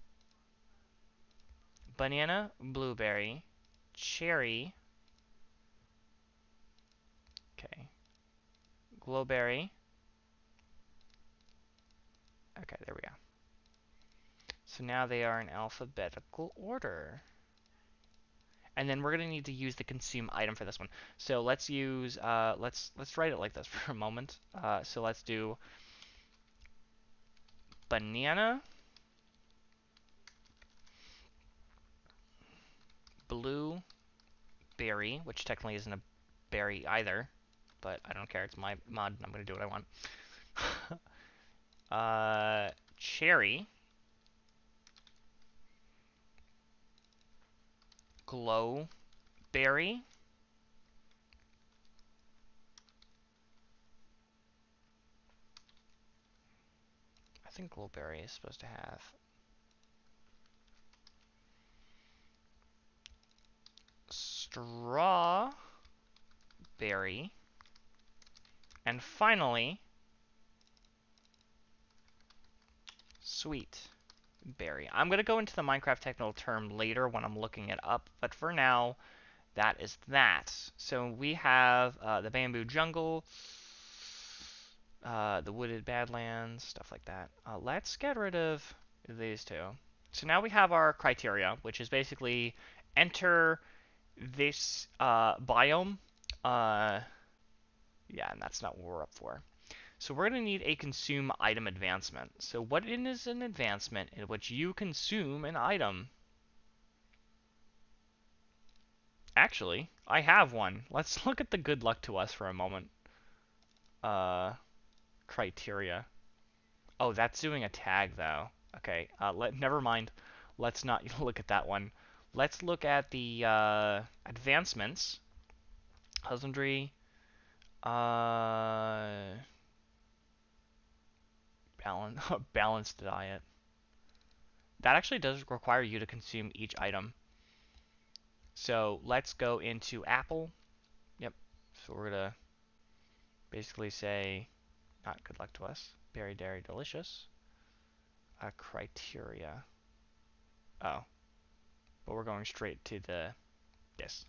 banana, blueberry, cherry, okay, glowberry. Okay, there we go. So now they are in alphabetical order. And then we're gonna need to use the consume item for this one. So let's use let's write it like this for a moment. So let's do banana, blueberry, which technically isn't a berry either, but I don't care. It's my mod, and I'm gonna do what I want. Cherry, glowberry, I think glowberry is supposed to have strawberry, and finally sweet berry. I'm going to go into the Minecraft technical term later when I'm looking it up, but for now, that is that. So we have the bamboo jungle, the wooded badlands, stuff like that. Let's get rid of these two. So now we have our criteria, which is basically enter this biome. Uh, yeah, and that's not what we're up for. So we're going to need a consume item advancement. So what is an advancement in which you consume an item? Actually, I have one. Let's look at the good luck to us for a moment. Criteria. Oh, that's doing a tag though. Okay, never mind. Let's not look at that one. Let's look at the advancements. Husbandry. Uh, balanced diet. That actually does require you to consume each item. So let's go into apple. Yep. So we're gonna basically say, not good luck to us. Berry, dairy, delicious. Criteria. Oh, but we're going straight to this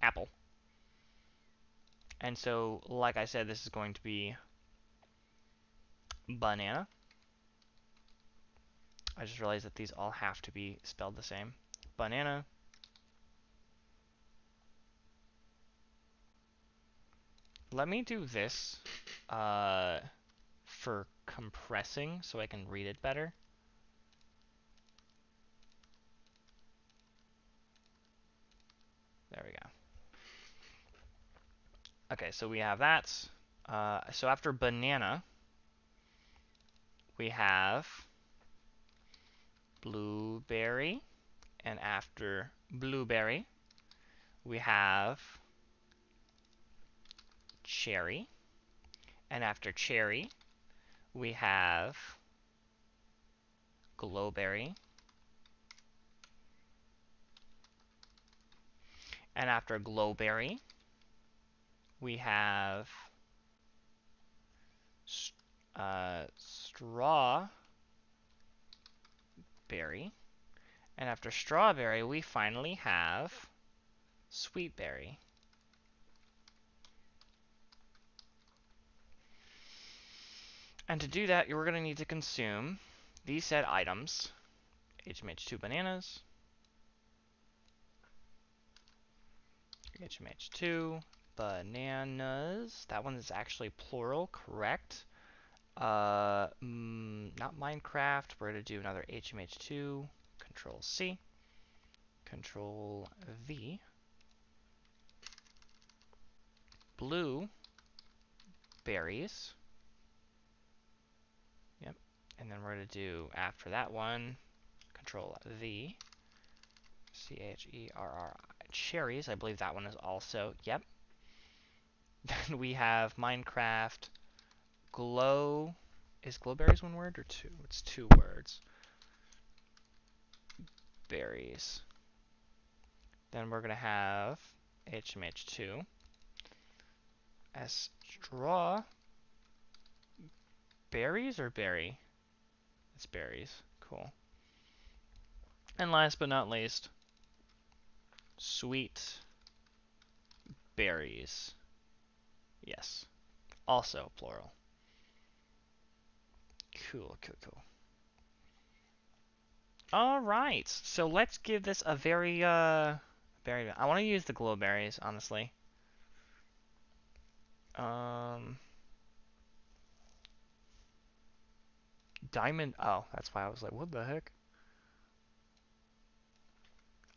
apple. And so, like I said, this is going to be banana. I just realized that these all have to be spelled the same. Banana. Let me do this for compressing so I can read it better. There we go. Okay, so we have that. So after banana, we have blueberry. And after blueberry, we have cherry. And after cherry, we have glowberry. And after glowberry, we have strawberry. And after strawberry, we finally have sweetberry. And to do that, you're going to need to consume these said items. HMH2 bananas. HMH2 bananas. That one is actually plural, correct. Not Minecraft. We're going to do another HMH2. Control C. Control V. Blue berries. Yep. And then we're going to do, after that one, Control V. CHERRI. Cherries. I believe that one is also, yep. Then we have Minecraft glow. Is glowberries one word or two? It's two words. Berries. Then we're going to have HMH2. Straw. Berries or berry? It's berries. Cool. And last but not least, sweet berries. Yes. Also plural. Cool. Alright, so let's give this a very, berry. I want to use the glowberries, honestly. Diamond, oh, that's why I was like, what the heck?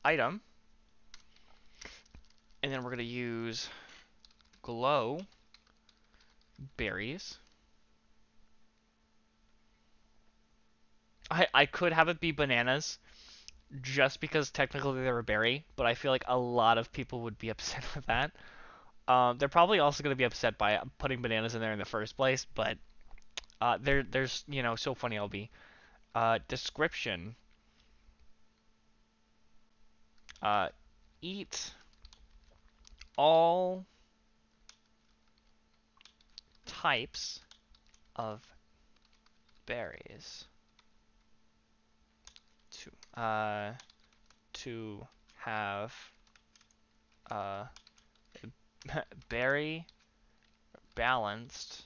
Item. And then we're going to use glow berries. I could have it be bananas, just because technically they're a berry, but I feel like a lot of people would be upset with that. They're probably also going to be upset by putting bananas in there in the first place, but there's, you know, so funny I'll be. Description. Eat all types of berries to have a berry balanced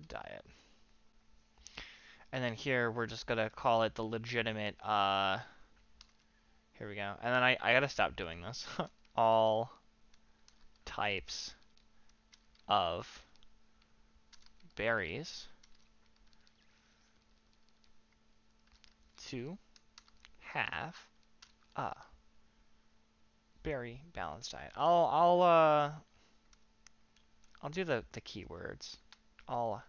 diet. And then here we're just gonna call it the legitimate here we go. And then I gotta stop doing this. All types of berries to have a berry balanced diet. I'll do the keywords. All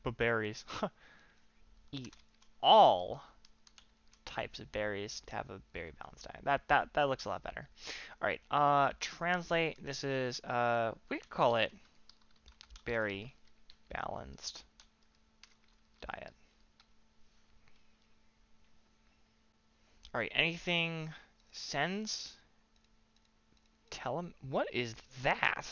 but berries. Eat all types of berries to have a berry balanced diet. That looks a lot better. All right. Translate. This is we could call it berry balanced diet. All right. Anything sends? Tell him. What is that?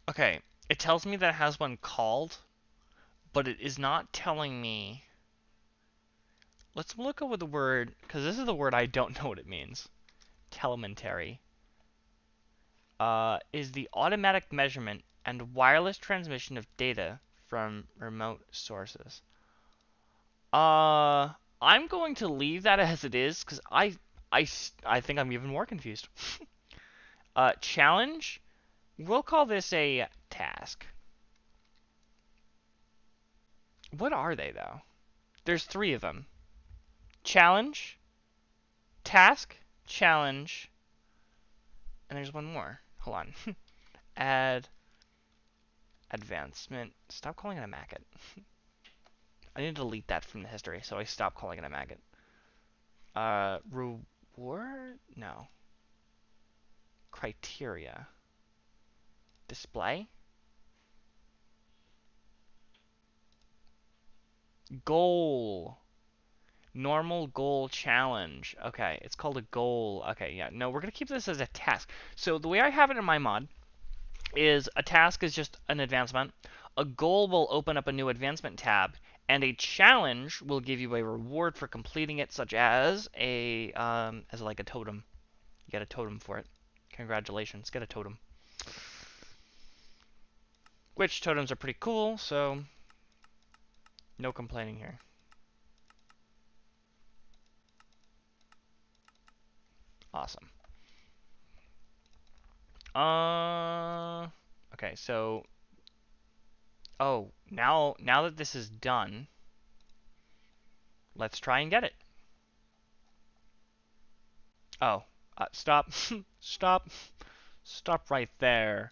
Okay. It tells me that it has one called, but it is not telling me. Let's look over the word, because this is the word I don't know what it means. Telemetry. Is the automatic measurement and wireless transmission of data from remote sources. I'm going to leave that as it is, because I think I'm even more confused. Challenge. We'll call this a task. What are they, though? There's three of them. Challenge, task, challenge, and there's one more. Hold on. Add advancement. Stop calling it a maggot. I need to delete that from the history, so I stop calling it a maggot. Reward? No. Criteria. Display? Goal. Normal goal challenge. Okay, it's called a goal. Okay, yeah. No, we're going to keep this as a task. So the way I have it in my mod is a task is just an advancement. A goal will open up a new advancement tab, and a challenge will give you a reward for completing it, such as like a totem. You get a totem for it. Congratulations, get a totem. Which totems are pretty cool, so no complaining here. Awesome. Okay, so now that this is done, let's try and get it. Oh, stop. Stop right there.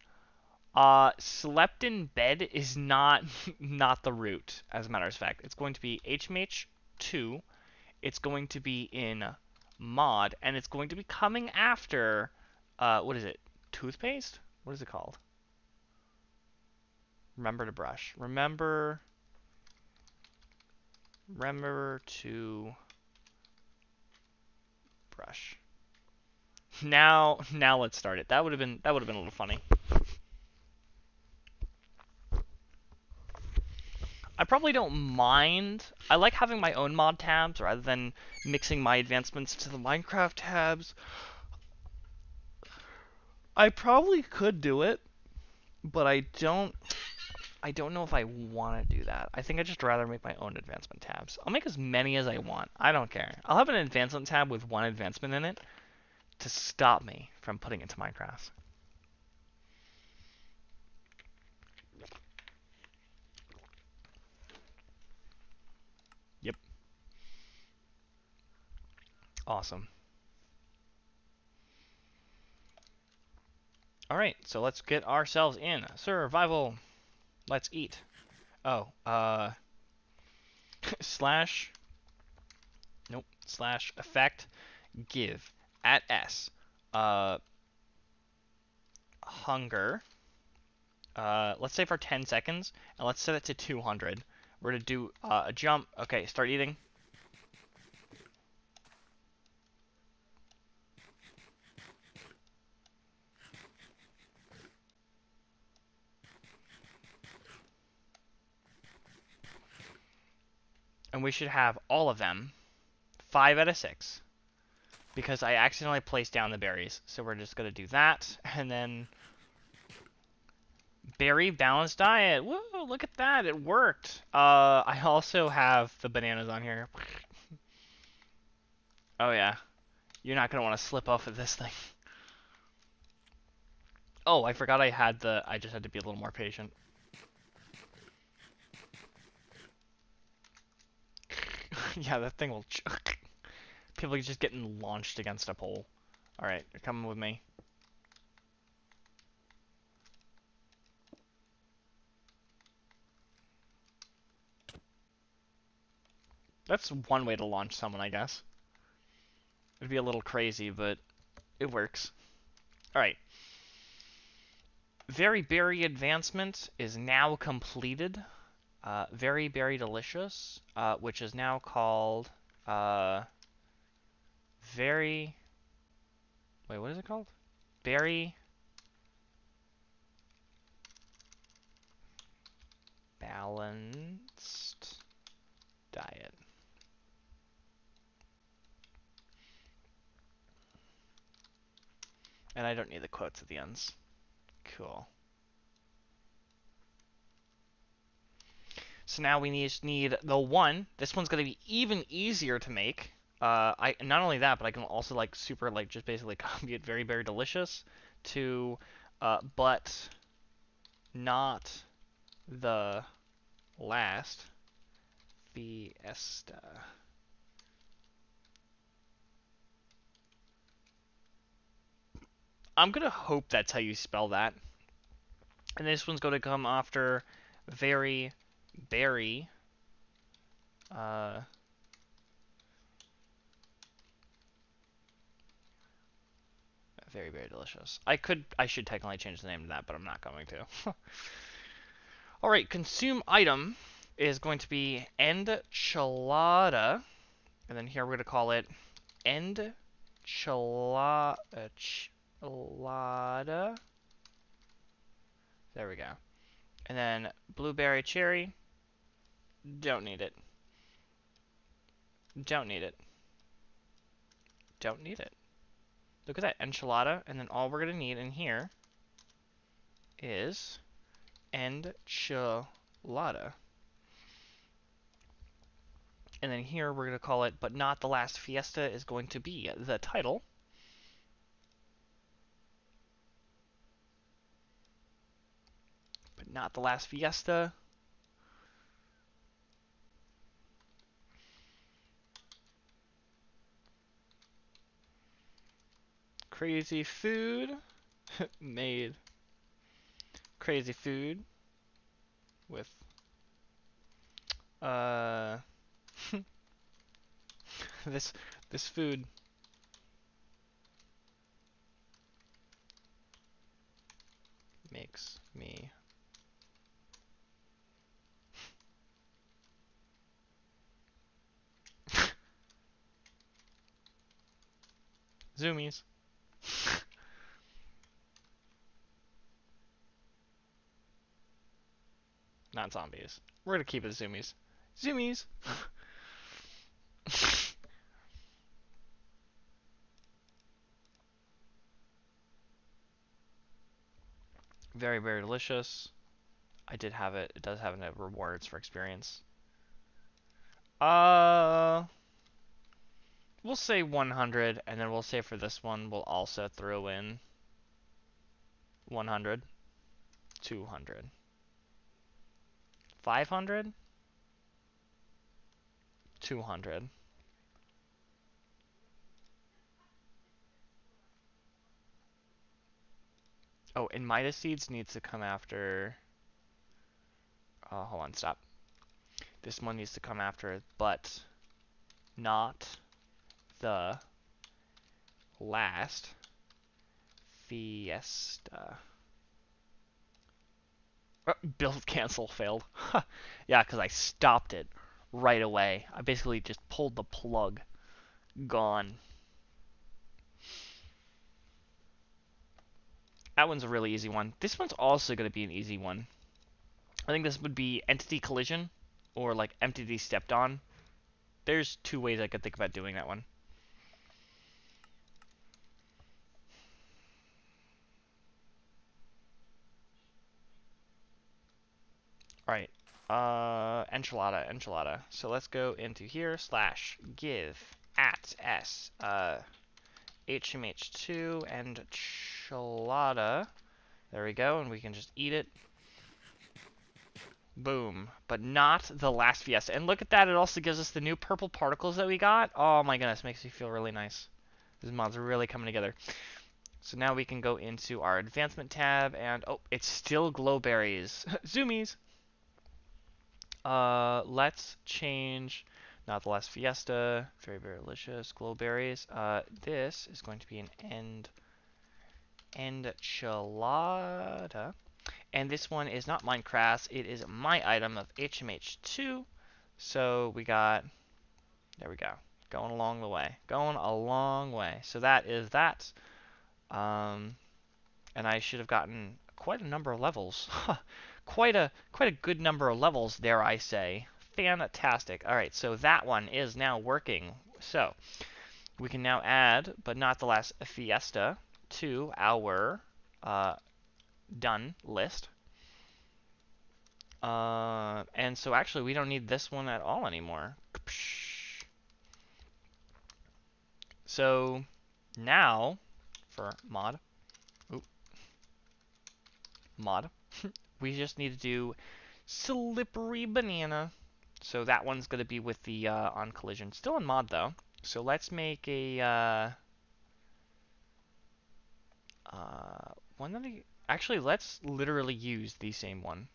Slept in bed is not not the root, as a matter of fact. It's going to be HMH2. It's going to be in mod, and it's going to be coming after, what is it? Toothpaste? What is it called? Remember to brush. Remember to brush. Now let's start it. That would have been a little funny. I probably don't mind. I like having my own mod tabs rather than mixing my advancements to the Minecraft tabs. I probably could do it, but I don't know if I want to do that. I think I'd just rather make my own advancement tabs. I'll make as many as I want. I don't care. I'll have an advancement tab with one advancement in it to stop me from putting it to Minecraft. Yep. Awesome. Alright, so let's get ourselves in. Survival. Let's eat. Oh, slash, nope, slash effect give at S. Hunger. Let's say for 10 seconds, and let's set it to 200. We're going to do a jump. Okay, start eating. And we should have all of them. 5 out of 6. Because I accidentally placed down the berries. So we're just going to do that. And then berry balanced diet. Woo, look at that. It worked. I also have the bananas on here. Oh, yeah. You're not going to want to slip off of this thing. Oh, I forgot I just had to be a little more patient. Yeah, that thing will... People are just getting launched against a pole. Alright, you're coming with me. That's one way to launch someone, I guess. It'd be a little crazy, but it works. Alright. Very Berry Advancement is now completed. Very Berry Delicious, which is now called... Very... Wait, what is it called? Berry... Balanced Diet. And I don't need the quotes at the ends. Cool. So now we need the one. This one's going to be even easier to make. I not only that, but I can also like super like just basically copy it very delicious to but not the last fiesta. I'm gonna hope that's how you spell that. And this one's going to come after very berry. Very, very delicious. I should technically change the name to that, but I'm not going to. All right, consume item is going to be enchilada, and then here we're going to call it enchilada. There we go. And then blueberry cherry. Don't need it. Don't need it. Don't need it. Look at that enchilada, and then all we're going to need in here is enchilada. And then here we're going to call it, but not the last fiesta is going to be the title. But not the last fiesta. Crazy food made crazy food with this food makes me zoomies. Not zombies. We're gonna keep it zoomies. Zoomies. Very, very delicious. I did have it. It does have rewards for experience. We'll say 100, and then we'll say for this one, we'll also throw in 100, 200, 500, 200. Oh, and Midas Seeds needs to come after... hold on, stop. This one needs to come after, but not the last fiesta. Build cancel failed. Yeah, because I stopped it right away. I basically just pulled the plug. Gone. That one's a really easy one. This one's also going to be an easy one. I think this would be entity collision or like entity stepped on. There's two ways I could think about doing that one. Alright. Enchilada. So let's go into here, /give at s HMH2 enchilada. There we go, and we can just eat it. Boom. But not the last fiesta. And look at that, it also gives us the new purple particles that we got. Oh my goodness, makes me feel really nice. These mods are really coming together. So now we can go into our advancement tab, and oh, it's still glowberries. Zoomies! Let's change, not the last fiesta, very, very delicious, glowberries. This is going to be an enchilada. And this one is not Minecraft, it is my item of HMH2. So we got, there we go, going along the way, going a long way. So that is that. And I should have gotten quite a number of levels. quite a good number of levels, dare I say. Fantastic. All right, so that one is now working. So we can now add, but not the last fiesta, to our done list. And so actually we don't need this one at all anymore. So now for mod, mod. We just need to do slippery banana. So that one's going to be with the on collision. Still in mod though. So let's make a one that actually let's literally use the same one.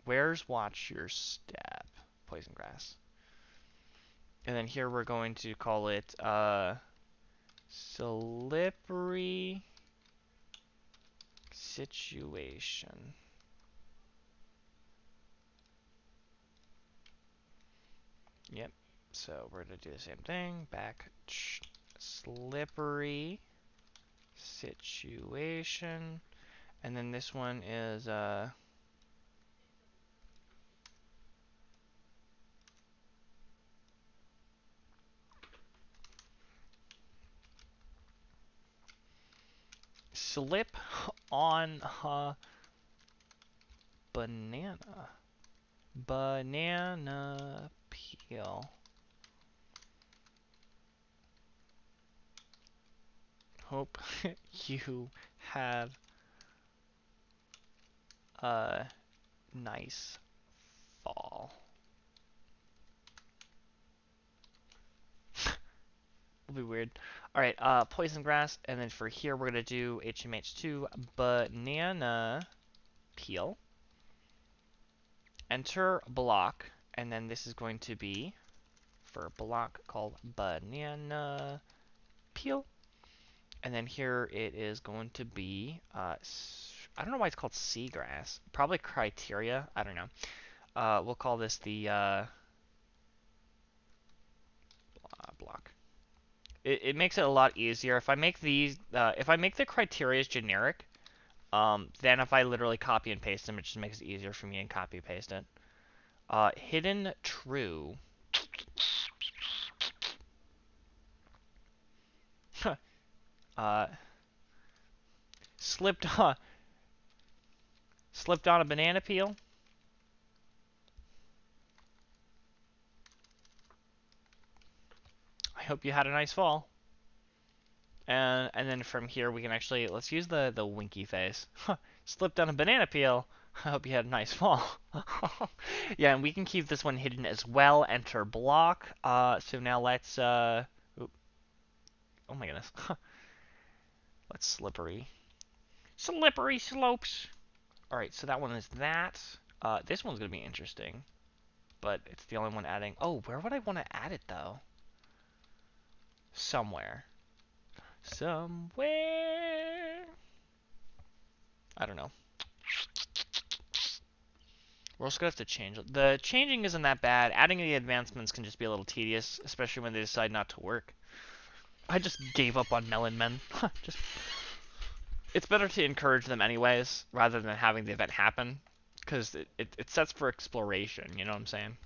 Where's watch your step? Poison grass. And then here we're going to call it slippery situation. Yep. So we're going to do the same thing. Back slippery situation. And then this one is slip on a banana. Banana peel. Hope you have a nice fall. Will be weird. Alright, poison grass, and then for here we're gonna do HMH2 banana peel. Enter block, and then this is going to be for block called banana peel. And then here it is going to be, I don't know why it's called seagrass. Probably criteria. I don't know. We'll call this the block. It makes it a lot easier if I make these. If I make the criteria generic, then if I literally copy and paste them, it just makes it easier for me and copy paste it. Hidden true. uh, slipped on a banana peel. I hope you had a nice fall. And then from here we can actually let's use the winky face. Slipped on a banana peel. I hope you had a nice fall. Yeah, and we can keep this one hidden as well. Enter block. So now let's oh my goodness. Let's slippery. Slippery slopes. Alright, so that one is that. This one's gonna be interesting. But it's the only one adding. Oh, where would I want to add it though? Somewhere. Somewhere. I don't know. We're also gonna have to change it. The changing isn't that bad. Adding the advancements can just be a little tedious, especially when they decide not to work. I just gave up on Melon Men. It's better to encourage them anyways, rather than having the event happen, because it sets for exploration. You know what I'm saying?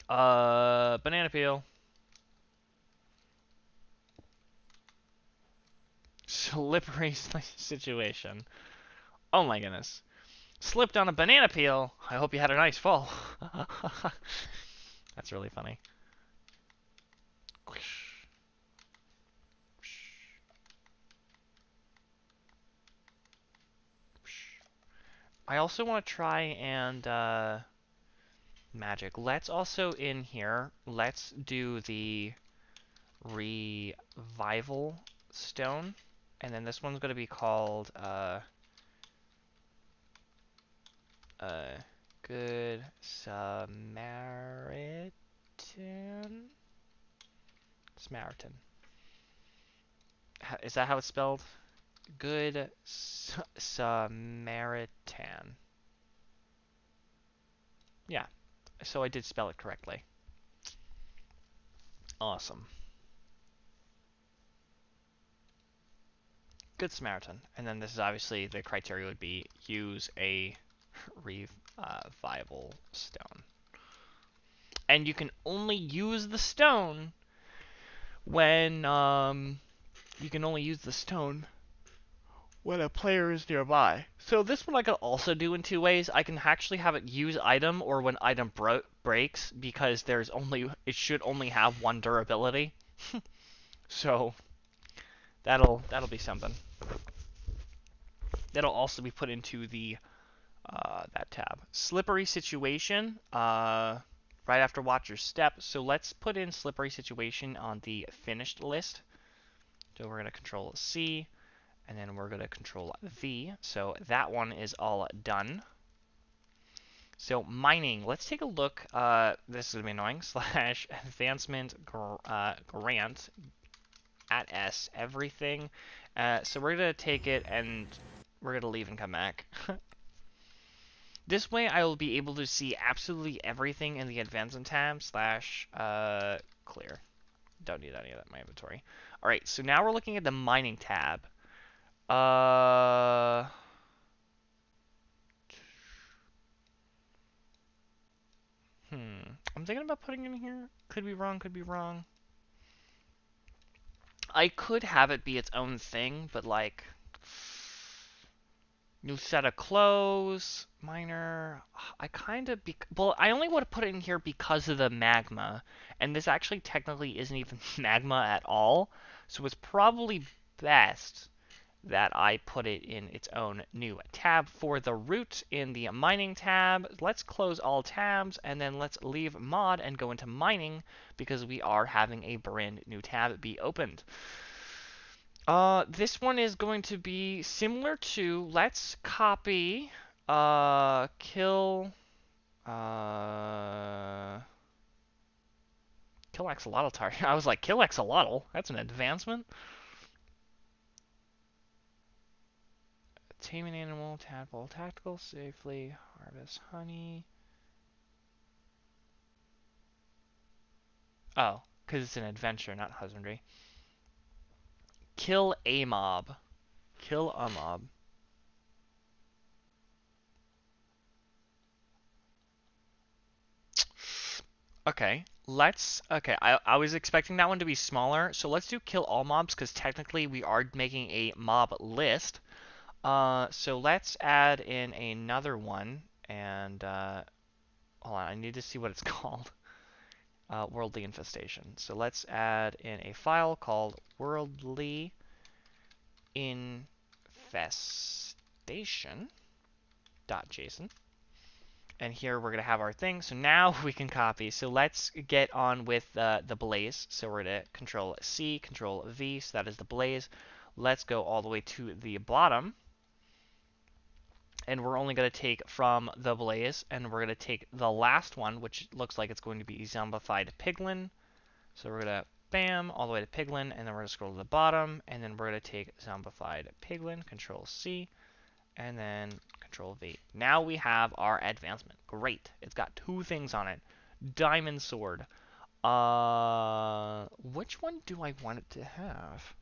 Banana peel. Slippery situation. Oh my goodness. Slipped on a banana peel. I hope you had a nice fall. That's really funny. I also want to try and magic. Let's also in here, let's do the revival stone. And then this one's going to be called Good Samaritan. Samaritan. Is that how it's spelled? Good Samaritan. Yeah, so I did spell it correctly. Awesome. Good Samaritan. And then this is obviously the criteria would be use a revival stone. And you can only use the stone when when a player is nearby. So this one I could also do in two ways. I can actually have it use item or when item breaks because it should only have one durability. So that'll be something. That'll also be put into the that tab. Slippery situation, right after watch your step. So let's put in slippery situation on the finished list. So we're going to control C, and then we're going to control V. So that one is all done. So mining, let's take a look. This is going to be annoying. Slash advancement grant at S, everything. So we're going to take it and we're going to leave and come back. This way I will be able to see absolutely everything in the advancement tab slash clear. Don't need any of that in my inventory. Alright, so now we're looking at the mining tab. I'm thinking about putting it in here. Could be wrong, could be wrong. I could have it be its own thing, but like new set of clothes, miner. I kind of well, I only want to put it in here because of the magma, and this actually technically isn't even magma at all. So it's probably best that I put it in its own new tab. For the root in the mining tab, let's close all tabs and then let's leave mod and go into mining because we are having a brand new tab be opened. This one is going to be similar to, let's copy, kill axolotl target. I was like, kill axolotl? That's an advancement? Tame an animal, tadpole, tactical, safely, harvest honey. Oh, because it's an adventure, not husbandry. Kill a mob. Kill a mob. Okay, okay, I was expecting that one to be smaller, so let's do kill all mobs, because technically we are making a mob list. So let's add in another one, and, hold on, I need to see what it's called. Worldly infestation. So let's add in a file called worldly infestation.json. And here we're going to have our thing. So now we can copy. So let's get on with the blaze. So we're going to control C, control V. So that is the blaze. Let's go all the way to the bottom. And we're only going to take from the blaze. And we're going to take the last one, which looks like it's going to be zombified piglin. So we're going to bam, all the way to piglin. And then we're going to scroll to the bottom. And then we're going to take zombified piglin, control C. And then control V. Now we have our advancement. Great. It's got two things on it. Diamond sword. Which one do I want it to have?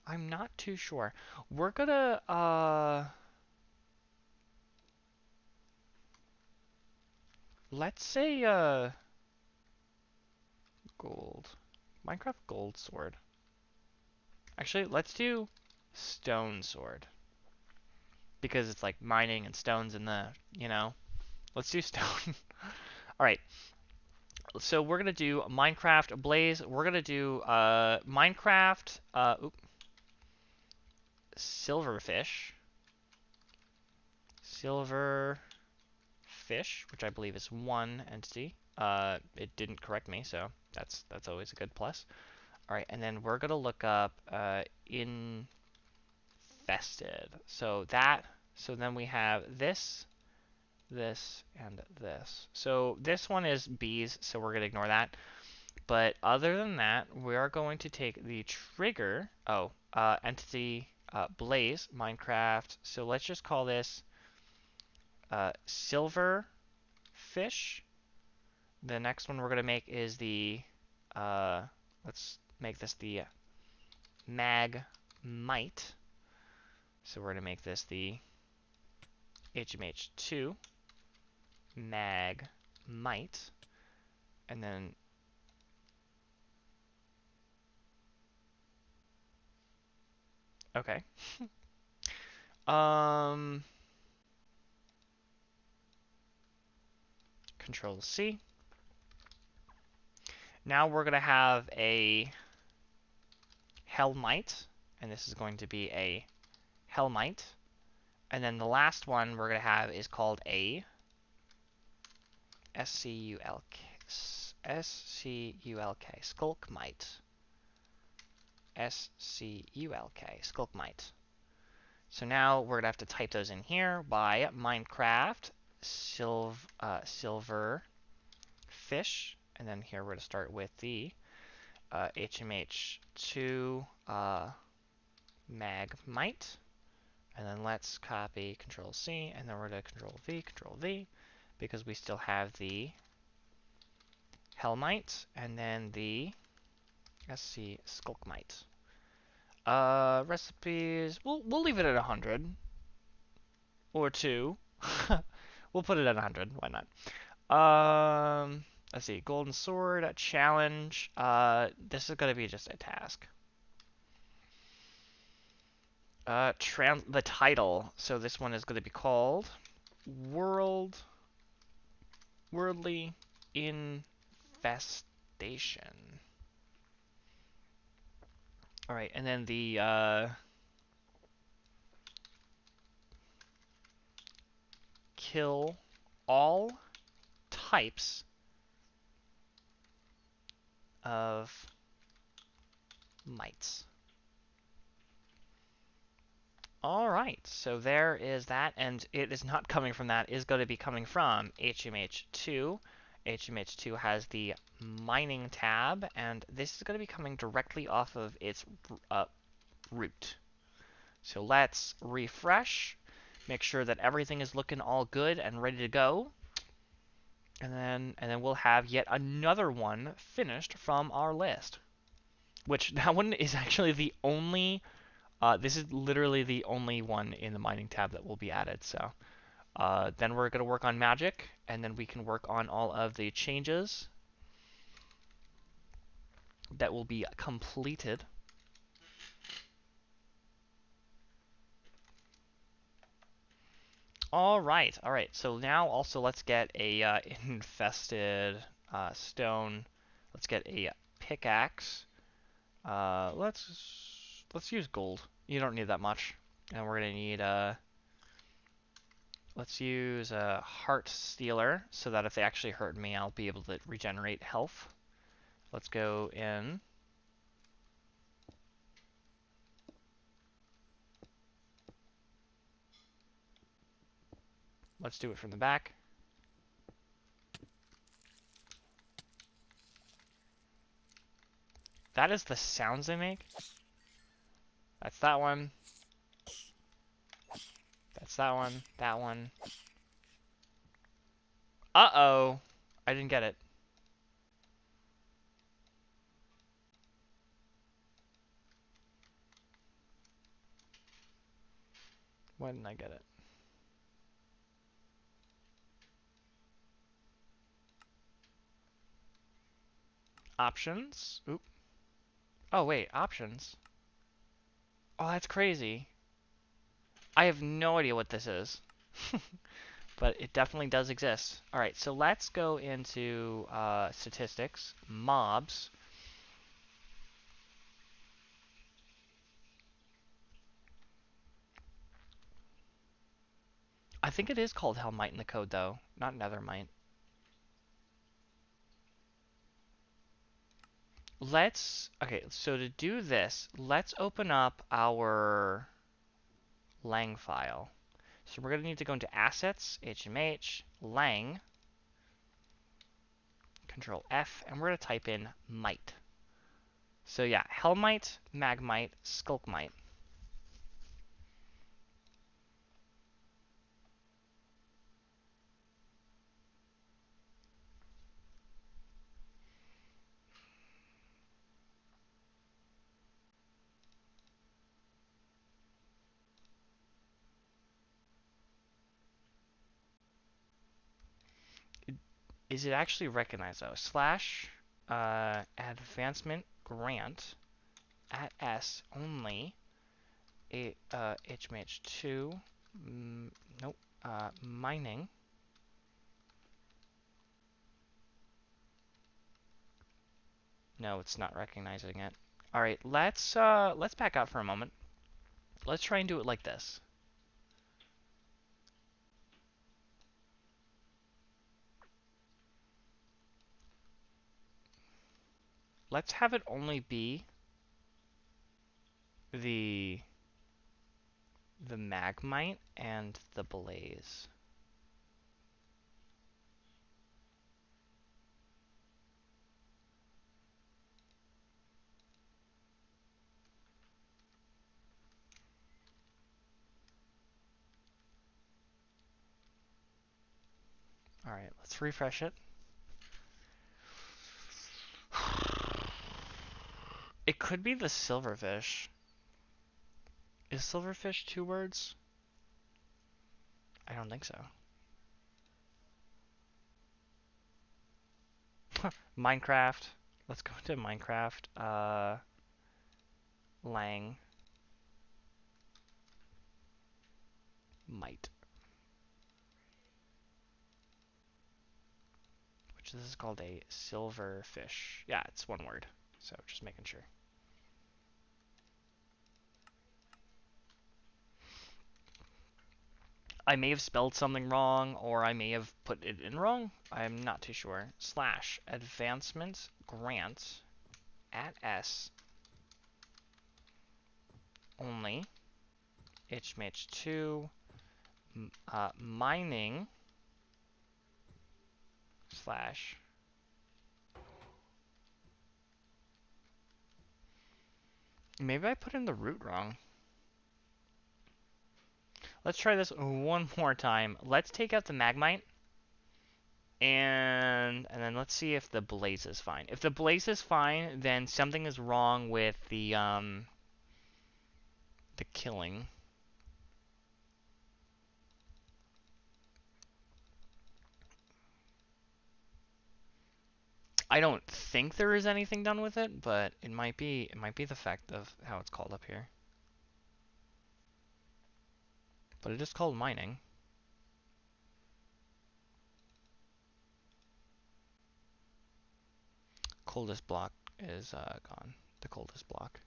I'm not too sure. We're gonna, let's say, gold. Minecraft gold sword. Actually, let's do stone sword. Because it's like mining and stones in the, you know. Let's do stone. Alright. So we're going to do Minecraft Blaze. We're going to do Minecraft Silverfish. Silverfish, which I believe is one entity. It didn't correct me, so that's always a good plus. All right, and then we're going to look up infested. So then we have this, and this. So this one is bees, so we're going to ignore that. But other than that, we are going to take the trigger, entity blaze, Minecraft. So let's just call this silver fish. The next one we're going to make is the, let's make this the magmite. So we're going to make this the HMH2 magmite. And then okay. Control C. Now we're going to have a Helmite, and this is going to be a Helmite. And then the last one we're going to have is called a S-C-U-L-K, S-C-U-L-K, Skulkmite. S-C-U-L-K, Skulkmite. So now we're going to have to type those in here by Minecraft silver fish. And then here we're going to start with the HMH2 Magmite. And then let's copy Control C, and then we're going to Control V, because we still have the Helmite, and then the SC Skulkmite. Recipes, we'll leave it at 100. Or 2. We'll put it at 100, why not? Let's see, Golden Sword, challenge. This is going to be just a task. The title, so this one is going to be called Worldly Infestation. Alright, and then the kill all types of mites. Alright, so there is that, and it is not coming from that, it is going to be coming from HMH2. HMH2 has the mining tab, and this is going to be coming directly off of its root. So let's refresh, make sure that everything is looking all good and ready to go. And then we'll have yet another one finished from our list. Which that one is actually the only this is literally the only one in the mining tab that will be added. So then we're going to work on magic, and then we can work on all of the changes that will be completed. All right. So now also let's get a infested stone. Let's get a pickaxe. Let's use gold. You don't need that much, and we're gonna need let's use a heart stealer so that if they actually hurt me, I'll be able to regenerate health. Let's go in. Let's do it from the back. That is the sounds they make. That's that one. That's that one. That one. Uh-oh. I didn't get it. Why didn't I get it? Options. Oop. Oh, wait. Options. Oh, that's crazy. I have no idea what this is. But it definitely does exist. Alright, so let's go into statistics, mobs. I think it is called Helmite in the code, though, not Nethermite. Okay, so to do this, let's open up our lang file. So we're going to need to go into Assets, HMH, lang, Control F, and we're going to type in mite. So yeah, Helmite, Magmite, Skulkmite. Is it actually recognized though? Slash advancement grant at S only HMH2 nope mining No, it's not recognizing it. All right, let's back out for a moment. Let's try and do it like this. Let's have it only be the Magmite and the Blaze. All right, let's refresh it. It could be the silverfish. Is silverfish 2 words? I don't think so. Minecraft. Let's go to Minecraft. Lang. Might. Which this is called a silverfish. Yeah, it's 1 word. So just making sure. I may have spelled something wrong, or I may have put it in wrong. I'm not too sure. Slash advancement grant at s only HMH2 mining slash. Maybe I put in the root wrong. Let's try this 1 more time. Let's take out the Magmite. And then let's see if the Blaze is fine. If the Blaze is fine, then something is wrong with the killing. I don't think there is anything done with it, but it might be the fact of how it's called up here. But it is called mining. Coldest block is gone. The coldest block.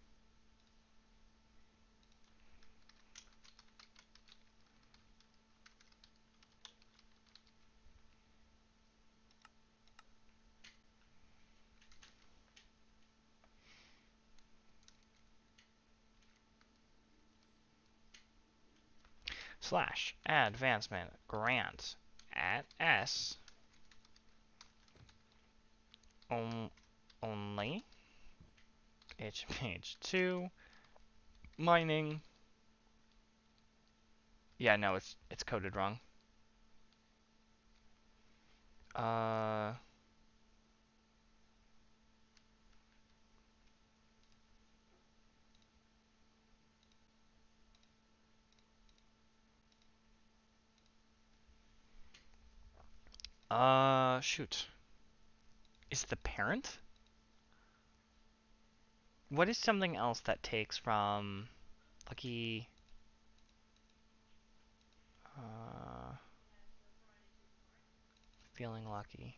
Slash advancement grant at s only HMH2 mining. Yeah, no, it's coded wrong. Shoot. Is the parent? What is something else that takes from lucky? Feeling lucky.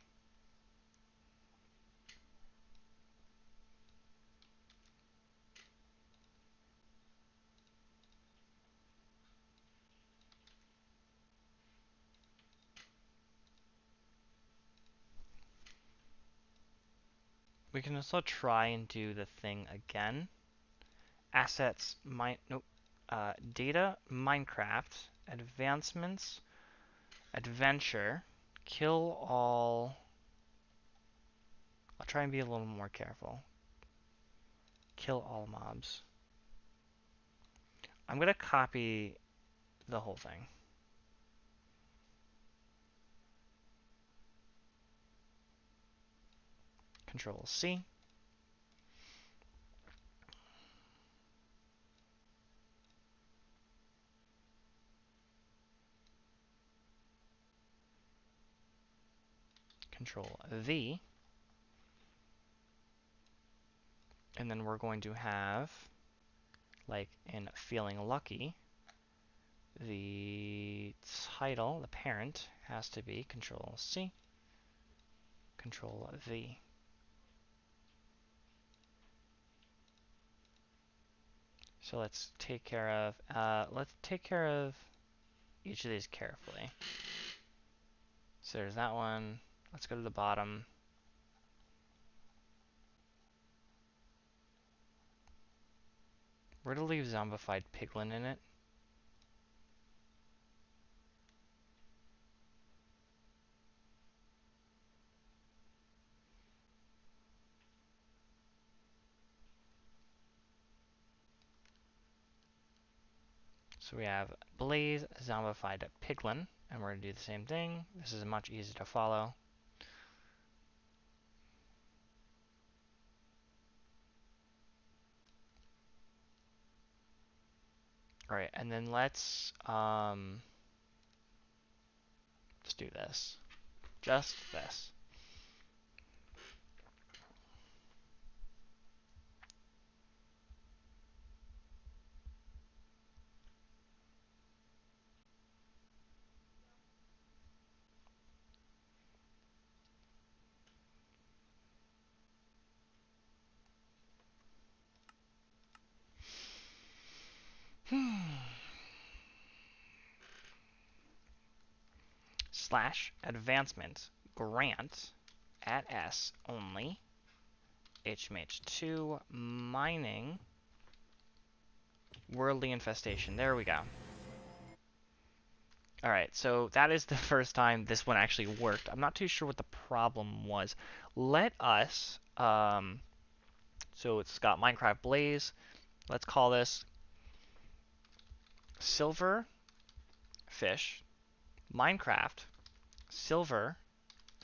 We can also try and do the thing again. Assets, data, Minecraft, advancements, adventure, kill all. I'll try and be a little more careful. Kill all mobs. I'm gonna copy the whole thing. Control C. Control V. And then we're going to have, like in Feeling Lucky, the title, the parent, has to be Control C, Control V. So let's take care of each of these carefully. So there's that one. Let's go to the bottom. We're gonna leave zombified piglin in it. So we have blaze zombified piglin, and we're gonna do the same thing. This is much easier to follow. Alright, and then let's do this. Just this. Slash advancement grant at S only HMH2 mining worldly infestation. There we go. Alright, so that is the first time this one actually worked. I'm not too sure what the problem was. Let us, so it's got Minecraft Blaze. Let's call this Silver Fish Minecraft Silver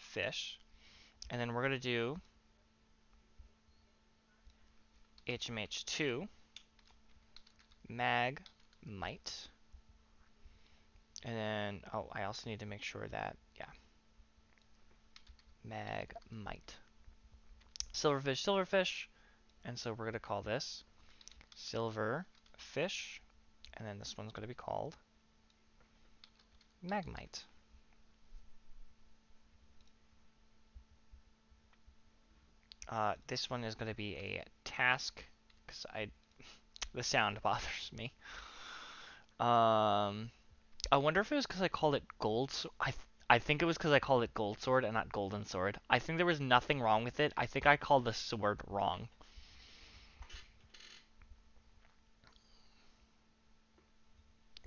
Fish. And then we're going to do HMH2 Magmite. And then, oh, I also need to make sure that, yeah, Magmite. Silverfish, silverfish. And so we're going to call this Silverfish. And then this one's going to be called Magmite. This one is going to be a task, because the sound bothers me. I wonder if it was because I called it gold. I think it was because I called it gold sword and not golden sword. I think there was nothing wrong with it. I think I called the sword wrong.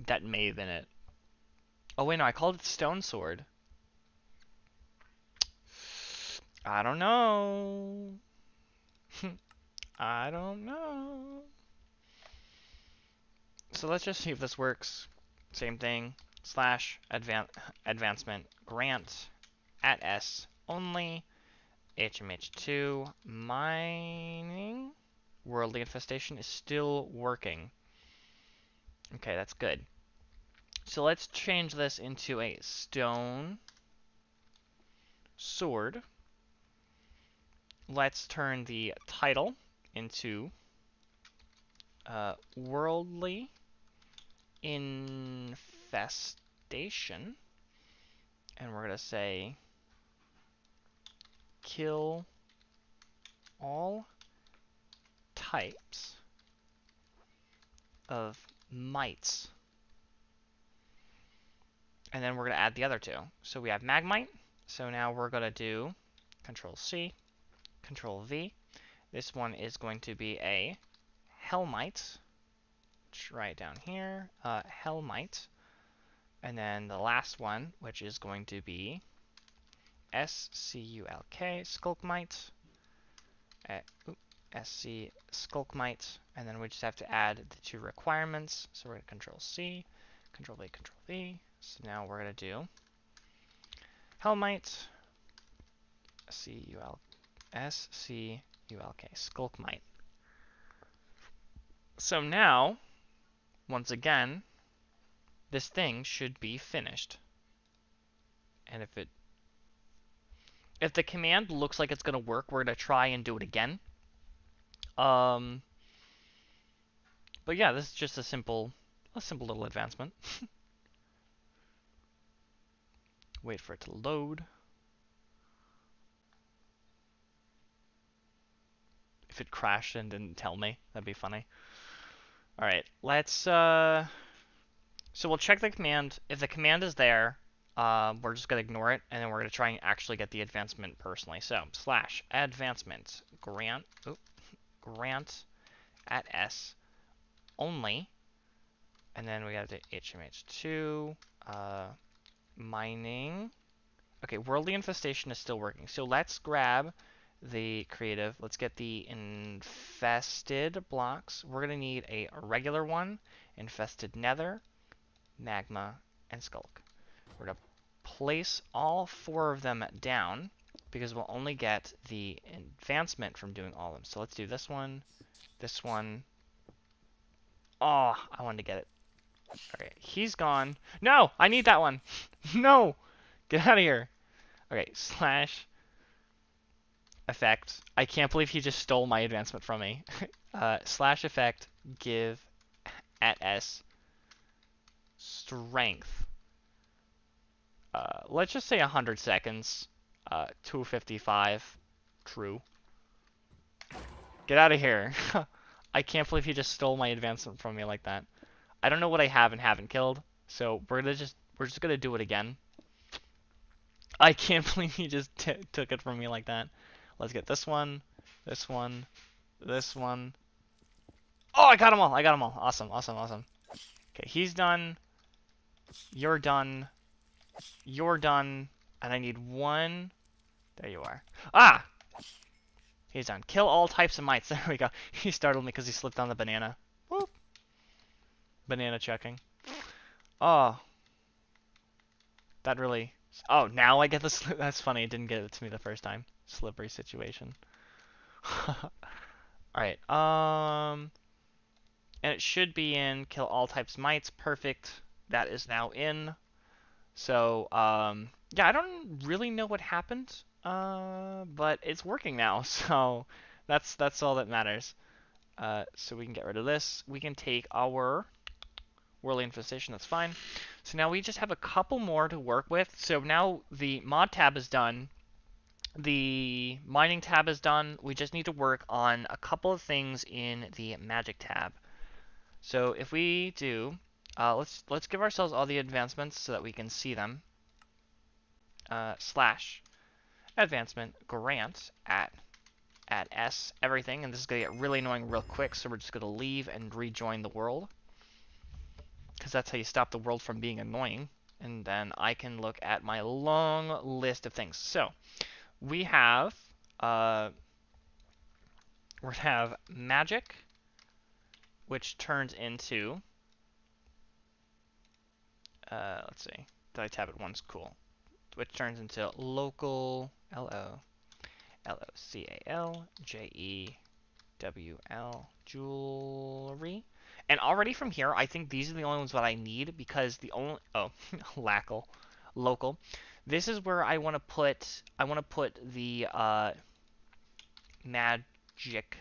That may have been it. Oh wait, no, I called it stone sword. I don't know. I don't know. So let's just see if this works. Same thing. Slash advancement grant at S only HMH2 mining worldly infestation is still working. Okay, that's good. So let's change this into a stone sword. Let's turn the title into worldly infestation. And we're going to say kill all types of mites. And then we're going to add the other two. So we have Magmite. So now we're going to do Control C, Control V. This one is going to be a Hellmite. Right down here, Hellmite. And then the last one, which is going to be SCULK, Skulkmite. SC Skulkmite. And then we just have to add the two requirements. So we're going to Control C, Control V, Control V. So now we're going to do Hellmite, SCULK, Skulkmite. So now, once again, this thing should be finished. And if the command looks like it's going to work, we're going to try and do it again. But yeah, this is just a simple little advancement. Wait for it to load. If it crashed and didn't tell me, that'd be funny. All right, so we'll check the command. If the command is there, we're just gonna ignore it, and then we're gonna try and actually get the advancement personally. So slash advancement grant at s only, and then we got to HMH2 mining. Okay, worldly infestation is still working. So let's grab the creative. Let's get the infested blocks. We're gonna need a regular one, infested nether, magma, and skulk. We're going to place all 4 of them down because we'll only get the advancement from doing all of them. So let's do this one, this one. Oh, I wanted to get it. Okay, he's gone. No, I need that one. No, get out of here. Okay, slash effect. I can't believe he just stole my advancement from me. Slash effect give at s strength. Let's just say 100 seconds. 255. True. Get out of here. I can't believe he just stole my advancement from me like that. I don't know what I have and haven't killed, so we're just gonna do it again. I can't believe he just took it from me like that. Let's get this one, this one, this one. Oh, I got them all. I got them all. Awesome, awesome, awesome. Okay, he's done. You're done. You're done. And I need one. There you are. Ah! He's done. Kill all types of mites. There we go. He startled me because he slipped on the banana. Whoop. Banana checking. Oh. That really... Oh, now I get the slip. That's funny. It didn't get it to me the first time. Slippery situation. Alright. And it should be in kill all types of mites. Perfect. That is now in. So, yeah, I don't really know what happened. But it's working now. So, that's all that matters. So we can get rid of this. We can take our Whirly Infestation, that's fine. So now we just have a couple more to work with. So now the mod tab is done. The mining tab is done. We just need to work on a couple of things in the magic tab. So if we do, let's give ourselves all the advancements so that we can see them. Slash advancement grant at S everything, and this is going to get really annoying real quick, so we're just going to leave and rejoin the world, because that's how you stop the world from being annoying. And then I can look at my long list of things. So we have magic, which turns into let's see, did I tab it once? Cool. Which turns into local LOCALJEWL jewelry. And already from here, I think these are the only ones that I need, because the only local. This is where I want to put the magic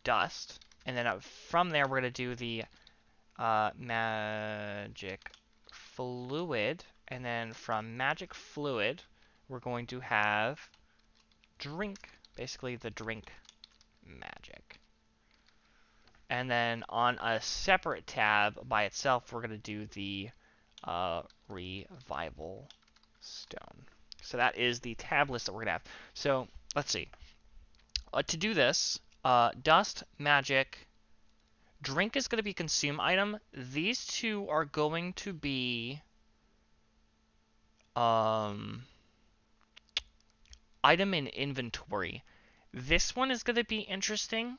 dust, and then from there we're going to do the magic fluid, and then from magic fluid we're going to have drink, basically the drink magic. And then on a separate tab by itself, we're going to do the revival stone. So that is the tab list that we're going to have. So let's see. To do this, dust, magic, drink is going to be consume item. These two are going to be item in inventory. This one is going to be interesting.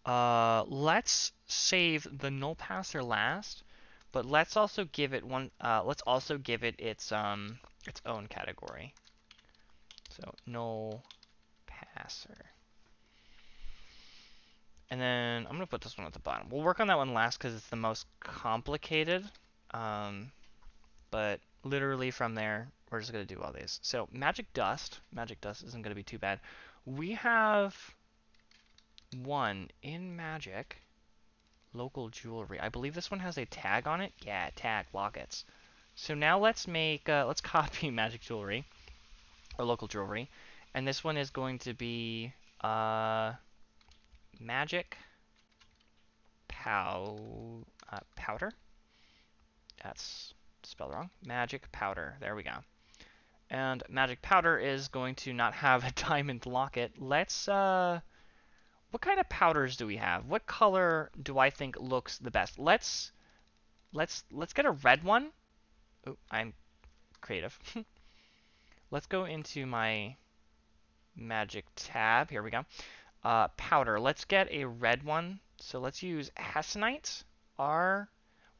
Let's save the null passer last, but let's also give it one. Let's also give it its own category. So null passer, and then I'm gonna put this one at the bottom. We'll work on that one last because it's the most complicated. But literally from there, we're just gonna do all these. So magic dust isn't gonna be too bad. We have one in magic. Local jewelry. I believe this one has a tag on it. Yeah, tag lockets. So now let's make let's copy magic jewelry or local jewelry, and this one is going to be magic powder. That's spelled wrong. Magic powder. There we go. And magic powder is going to not have a diamond locket. Let's what kind of powders do we have? What color do I think looks the best? Let's get a red one. Oh, I'm creative. Let's go into my magic tab. Here we go. Powder. Let's get a red one. So let's use hessonite. We're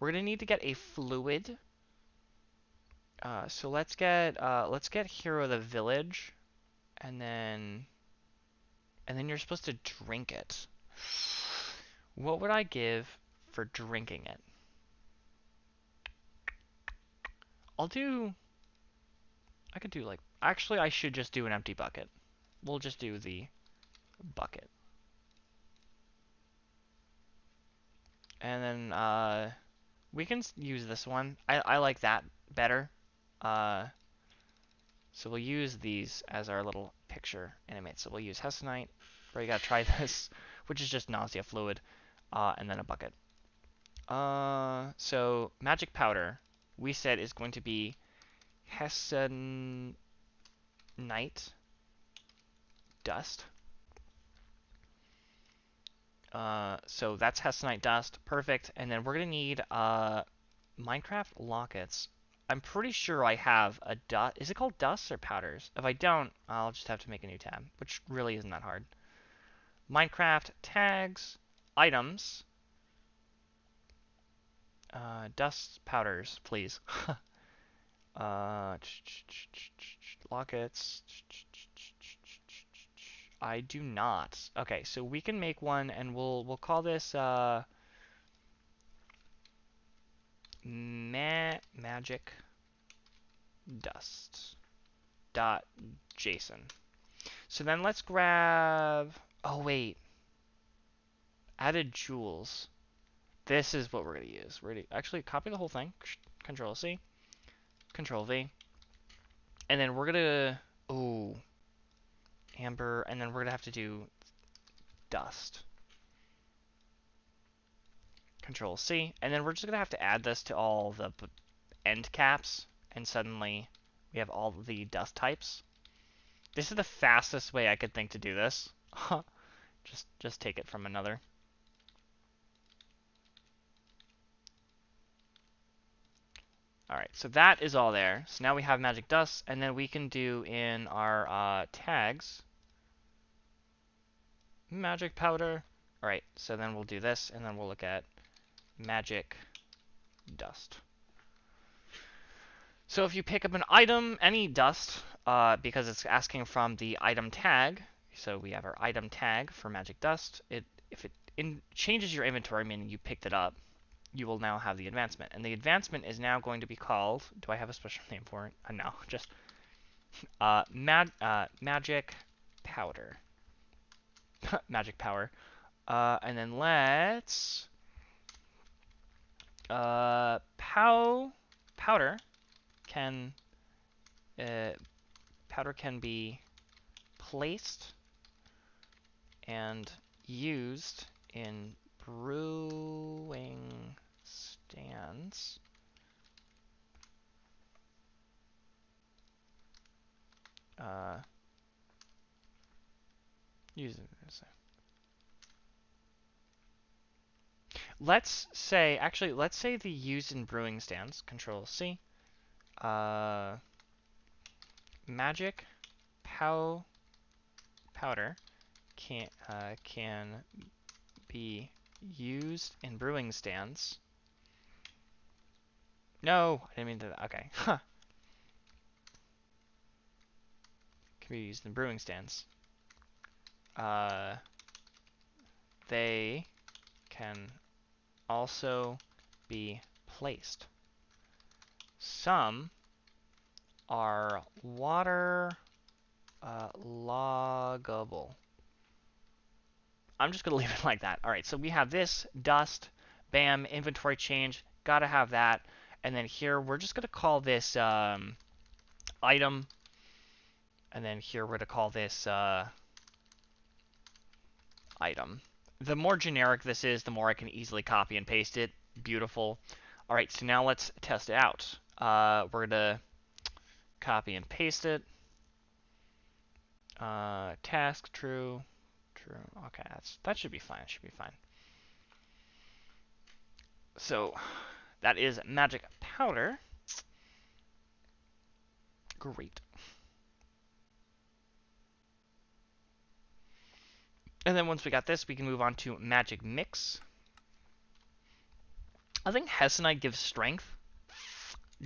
gonna need to get a fluid. So let's get Hero of the Village, and then you're supposed to drink it. What would I give for drinking it? I could do like, actually I should just do an empty bucket. We'll just do the bucket. And then we can use this one. I like that better. Uh, so we'll use these as our little picture animate. So we'll use hessonite, but you gotta try this, which is just nausea fluid, and then a bucket. So magic powder, we said is going to be hessonite dust. So that's hessonite dust, perfect. And then we're gonna need Minecraft lockets. I'm pretty sure I have a dust. Is it called dust or powders? If I don't, I'll just have to make a new tab, which really isn't that hard. Minecraft tags, items, dust powders, please. Lockets. I do not. Okay, so we can make one, and we'll call this magic dust dot JSON. So then let's grab. Oh wait, added jewels. This is what we're gonna use. We're gonna actually copy the whole thing. Control C, Control V, and then we're gonna amber, and then we're gonna have to do dust. Control C, and then we're just gonna have to add this to all the end caps, and suddenly we have all the dust types. This is the fastest way I could think to do this. just take it from another. Alright, so that is all there. So now we have magic dust, and then we can do in our tags magic powder. Alright, so then we'll do this, and then we'll look at magic dust. So if you pick up an item, any dust, because it's asking from the item tag, so we have our item tag for magic dust. If it changes your inventory, meaning you picked it up, you will now have the advancement. And the advancement is now going to be called, do I have a special name for it? No, just magic powder. Magic power. And then let's powder can be placed and used in brewing stands. Let's say the used in brewing stands. Control C. Magic powder can be used in brewing stands. No, I didn't mean to. Okay. Huh. Can be used in brewing stands. They can also be placed. Some are water loggable. I'm just going to leave it like that. All right, so we have this, dust, bam, inventory change. Got to have that. And then here, we're just going to call this item. And then here, we're going to call this item. the more generic this is, the more I can easily copy and paste it. Beautiful. All right, so now let's test it out. We're gonna copy and paste it. Task true, true. Okay, that should be fine. Should be fine. So that is magic powder. Great. And then once we got this, we can move on to magic mix. I think Hessenite gives strength.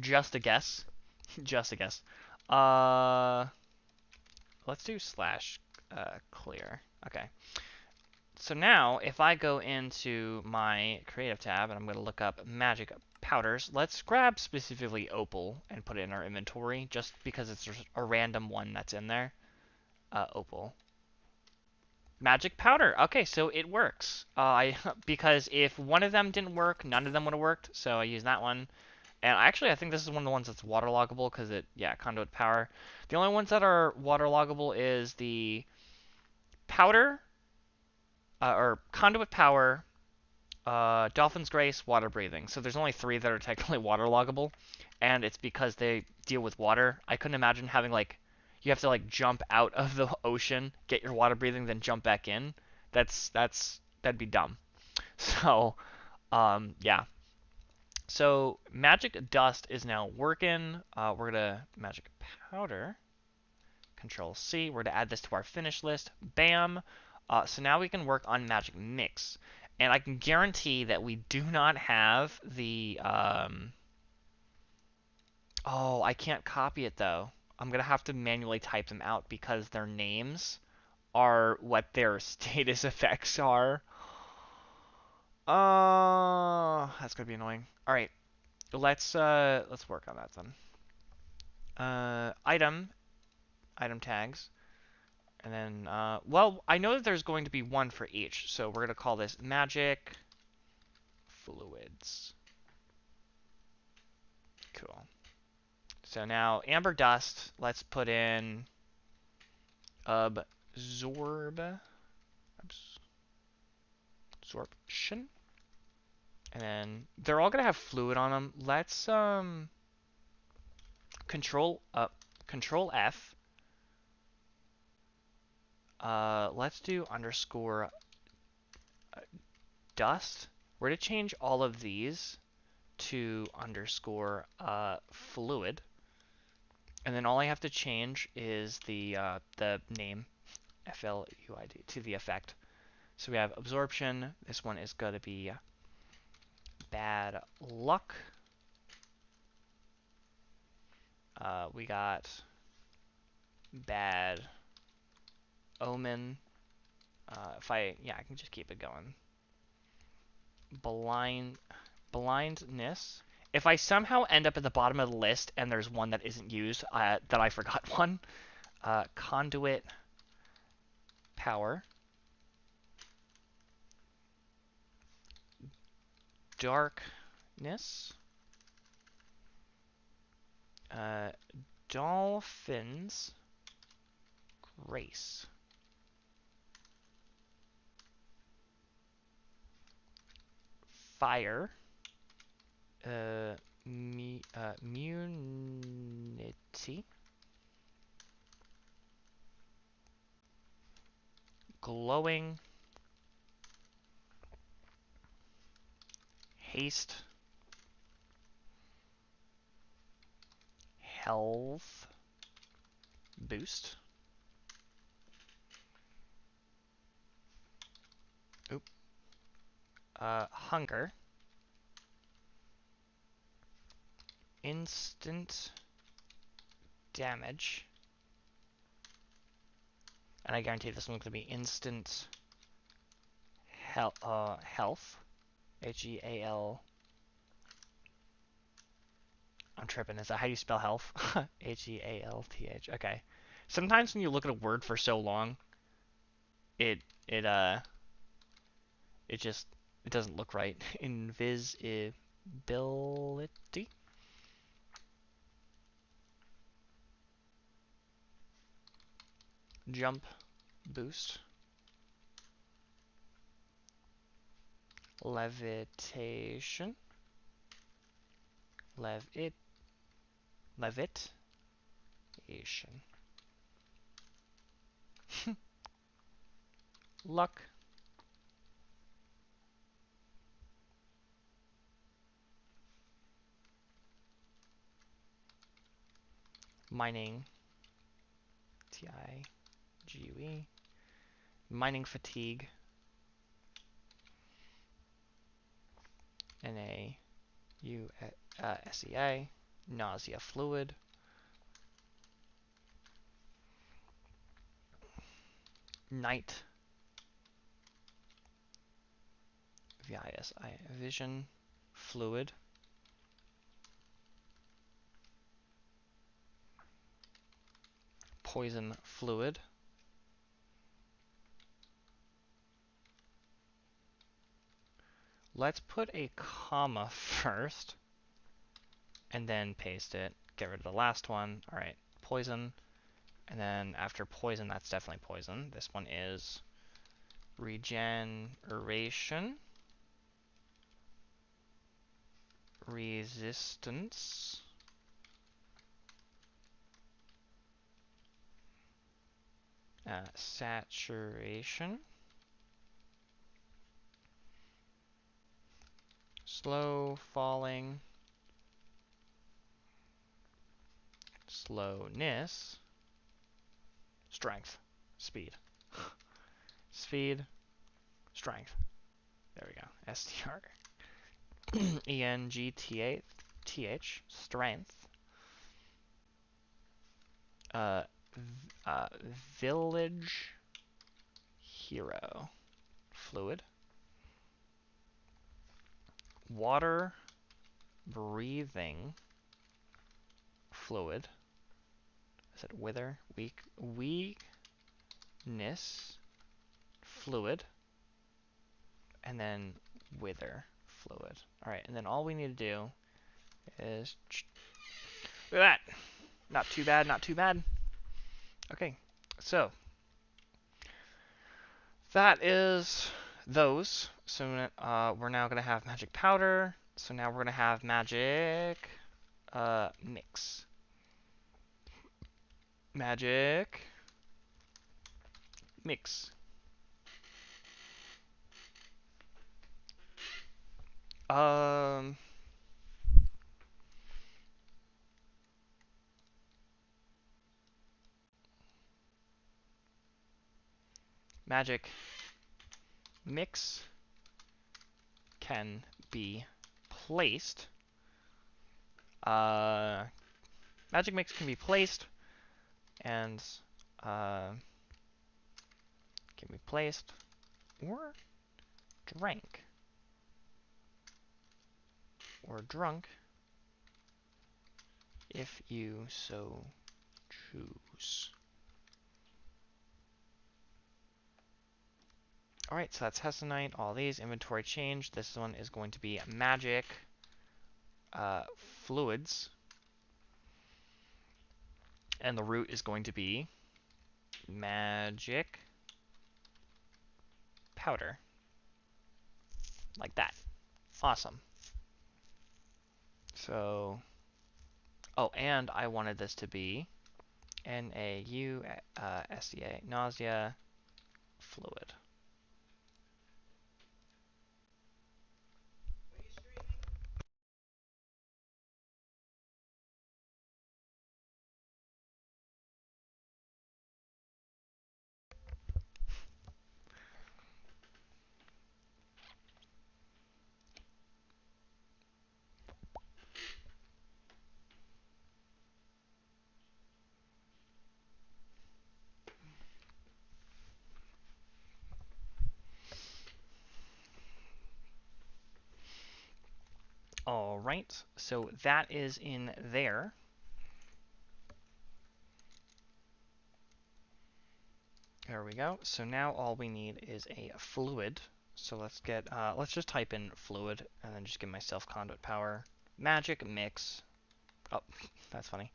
Just a guess. Just a guess. Uh, let's do slash clear. Okay. So now, if I go into my creative tab and I'm going to look up magic powders, let's grab specifically opal and put it in our inventory, just because it's a random one that's in there. Opal. Magic powder. Okay, so it works. Because if one of them didn't work, none of them would have worked. So I use that one. And actually, I think this is one of the ones that's waterloggable because conduit power. The only ones that are waterloggable is the powder, or conduit power, Dolphin's Grace, water breathing. So there's only 3 that are technically waterloggable, and it's because they deal with water. I couldn't imagine having you have to jump out of the ocean, get your water breathing, then jump back in. That'd be dumb. So, yeah. So magic dust is now working. We're gonna magic powder. Control C. We're gonna add this to our finish list. Bam. So now we can work on magic mix, and I can guarantee that we do not have the. Oh, I can't copy it though. I'm gonna have to manually type them out because their names are what their status effects are. That's gonna be annoying. All right, let's work on that then. Item tags, and then well, I know that there's going to be one for each, so we're gonna call this magic fluids. Cool. So now amber dust. Let's put in absorb absorption, and then they're all gonna have fluid on them. Let's control F. Let's do underscore dust. We're gonna change all of these to underscore fluid, and then all I have to change is the name FLUID to the effect. So we have absorption. This one is gonna be bad luck. We got bad omen. I can just keep it going. Blindness. If I somehow end up at the bottom of the list and there's one that isn't used, that I forgot one. Conduit power. Darkness. Dolphins. Grace. Fire. Immunity. Glowing. Haste. Health. Boost. Oop. Hunger. Instant damage. And I guarantee this one's going to be instant health. Heal. I'm tripping. Is that how you spell health? Health. Okay. Sometimes when you look at a word for so long, it it uh it just it doesn't look right. Invisibility. Jump boost. levitation, levit, levitation, luck, mining, TIGUE, mining fatigue, NAUSEA, nausea fluid, night, VISI, vision, fluid, poison fluid, let's put a comma first, and then paste it, get rid of the last one, alright, poison, and then after poison, that's definitely poison, this one is regeneration, resistance, saturation, slow falling, slowness, strength, speed, speed, strength. There we go. STR. ENGTH, strength. Uh, village hero, fluid. Water breathing, fluid. Is it wither? Weakness, fluid. And then wither, fluid. Alright, and then all we need to do is... Look at that! Not too bad, not too bad. Okay, so that is those. So we're now going to have magic powder. So now we're going to have magic mix. Magic mix. Um, magic mix can be placed. Magic mix can be placed and can be placed or drank or drunk if you so choose. Alright, so that's Hessonite, all these, inventory change. This one is going to be magic fluids. And the root is going to be magic powder. Like that. Awesome. So, oh, and I wanted this to be NAUSEA, nausea fluid. Alright, so that is in there. There we go. So now all we need is a fluid. So let's just type in fluid and then just give myself conduit power. Magic mix. Oh, that's funny.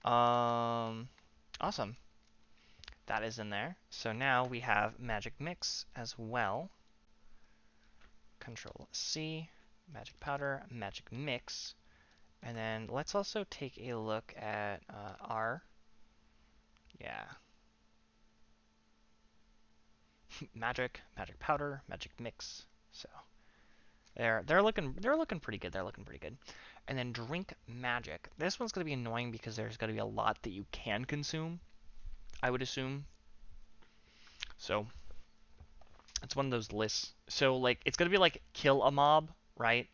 Awesome. That is in there. So now we have magic mix as well. Control C, magic powder, magic mix, and then let's also take a look at R. Yeah, magic powder, magic mix. So they're looking pretty good. They're looking pretty good. And then drink magic. This one's gonna be annoying because there's gonna be a lot that you can consume, I would assume. So it's one of those lists. So like it's gonna be like kill a mob, right?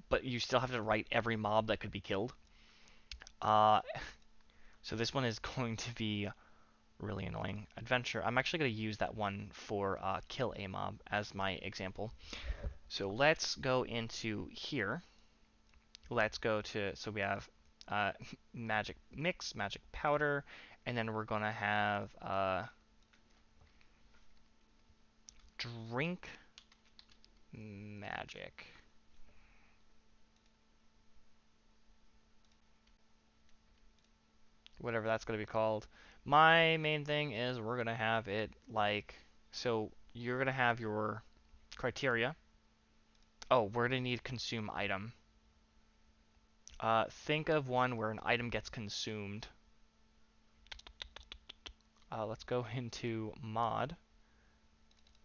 But you still have to write every mob that could be killed. Uh, so this one is going to be really annoying. Adventure. I'm actually going to use that one for kill a mob as my example. So let's go into here. Let's go to, so we have uh, magic mix, magic powder, and then we're going to have drink magic. Whatever that's going to be called. My main thing is we're going to have it like, so you're going to have your criteria. Oh, we're going to need consume item. Think of one where an item gets consumed. Let's go into mod,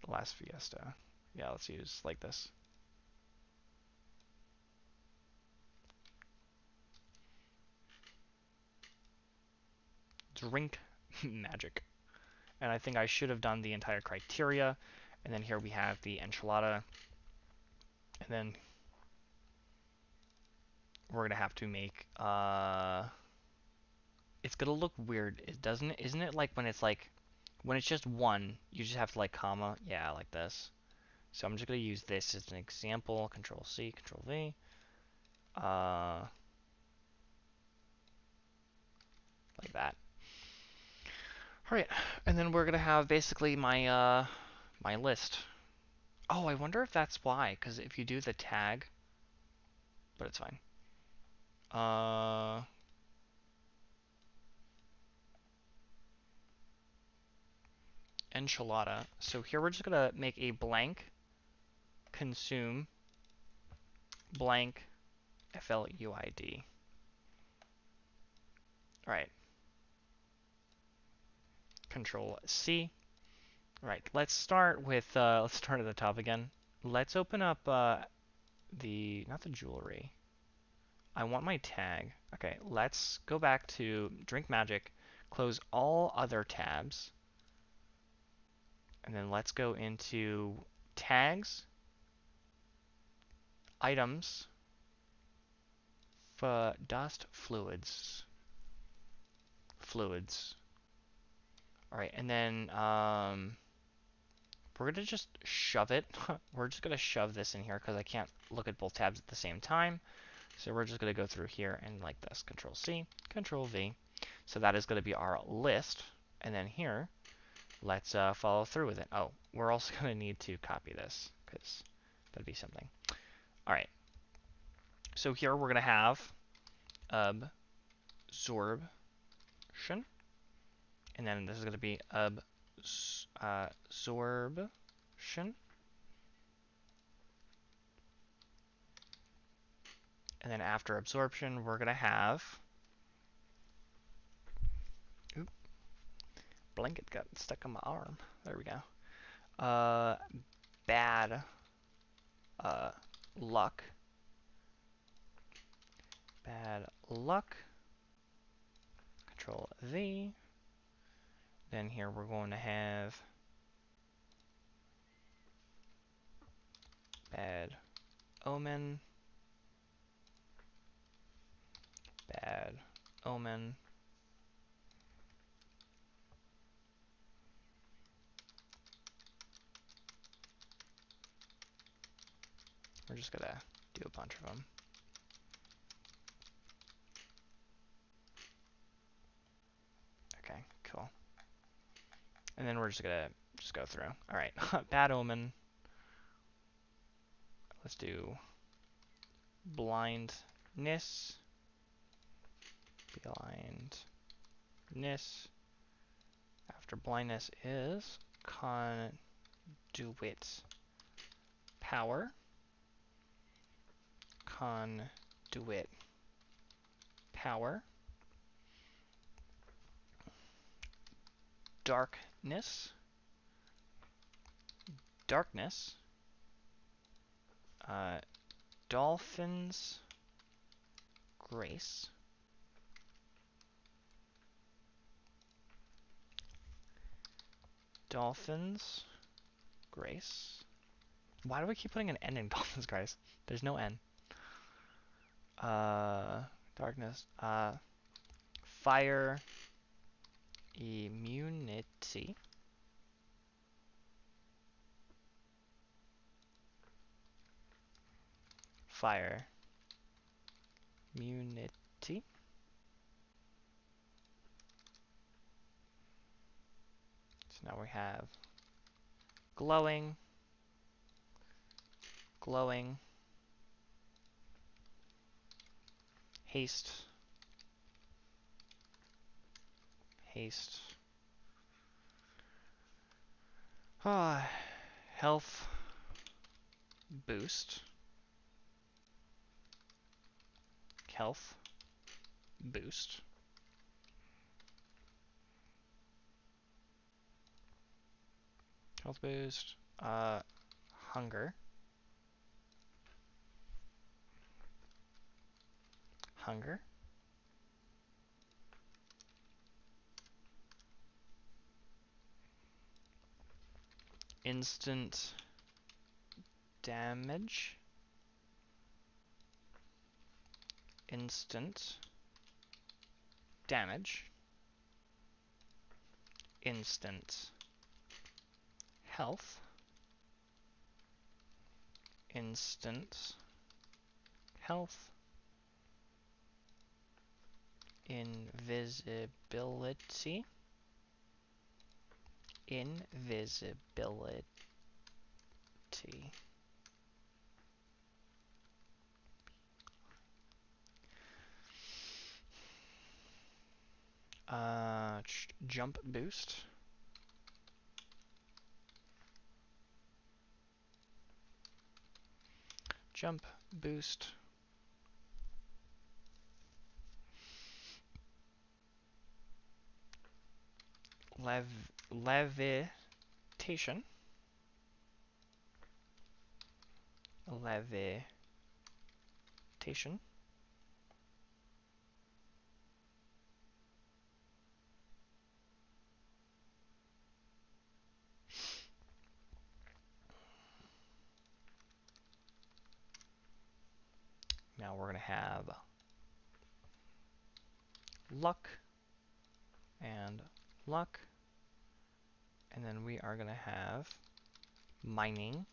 last Fiesta. Yeah, let's use like this. Drink magic. And I think I should have done the entire criteria. And then here we have the enchilada. And then we're going to have to make, it's going to look weird. Isn't it like when it's just one, you just have to like comma? Yeah, like this. So I'm just going to use this as an example. Control C, Control V. Like that. Alright, and then we're gonna have basically my list. Oh, I wonder if that's why, because if you do the tag, but it's fine. Enchilada. So here we're just gonna make a blank consume blank FLUID. Alright, Control C. Alright, let's start let's start at the top again. Let's open up not the jewelry. I want my tag. Okay, let's go back to Drink Magic, close all other tabs, and then let's go into tags, items, dust, fluids. All right, and then we're gonna just shove it. We're just gonna shove this in here because I can't look at both tabs at the same time. So we're just gonna go through here and like this, Control C, Control V. So that is gonna be our list, and then here, let's follow through with it. Oh, we're also gonna need to copy this because that'd be something. All right. So here we're gonna have absorption, and then this is gonna be absorption, and then after absorption, we're gonna have. Oop, blanket got stuck on my arm. There we go. Bad luck. Bad luck. Control V. Then here we're going to have bad omen. Bad omen. We're just gonna do a bunch of them. Okay, cool. And then we're just gonna go through. All right, bad omen. Let's do blindness. Blindness. After blindness is conduit power. conduit power, darkness, darkness, uh, dolphins, grace, dolphins, grace. Why do we keep putting an N in dolphins, grace? There's no N. Darkness, fire, immunity, fire, immunity. So now we have glowing, glowing, haste, haste, health boost, health boost, health boost, hunger, hunger, instant damage, instant damage, instant health, instant health, invisibility, invisibility, jump boost, jump boost, levitation, levitation, now we're going to have luck and luck, and then we are going to have mining,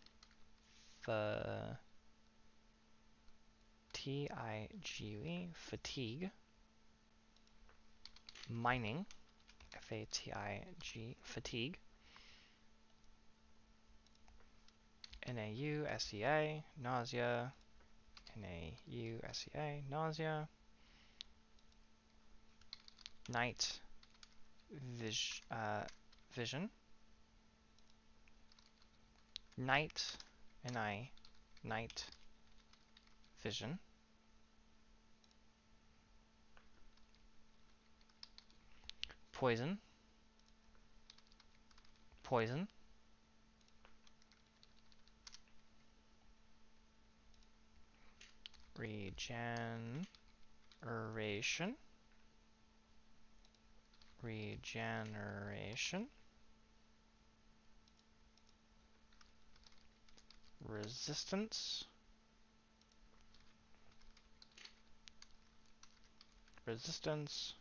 T-I-G-U-E, fatigue, mining, F-A-T-I-G, fatigue, N-A-U-S-E-A, nausea, N-A-U-S-E-A, nausea, night, vision, night, N-I, night, vision, poison, poison, regeneration, regeneration, resistance, resistance,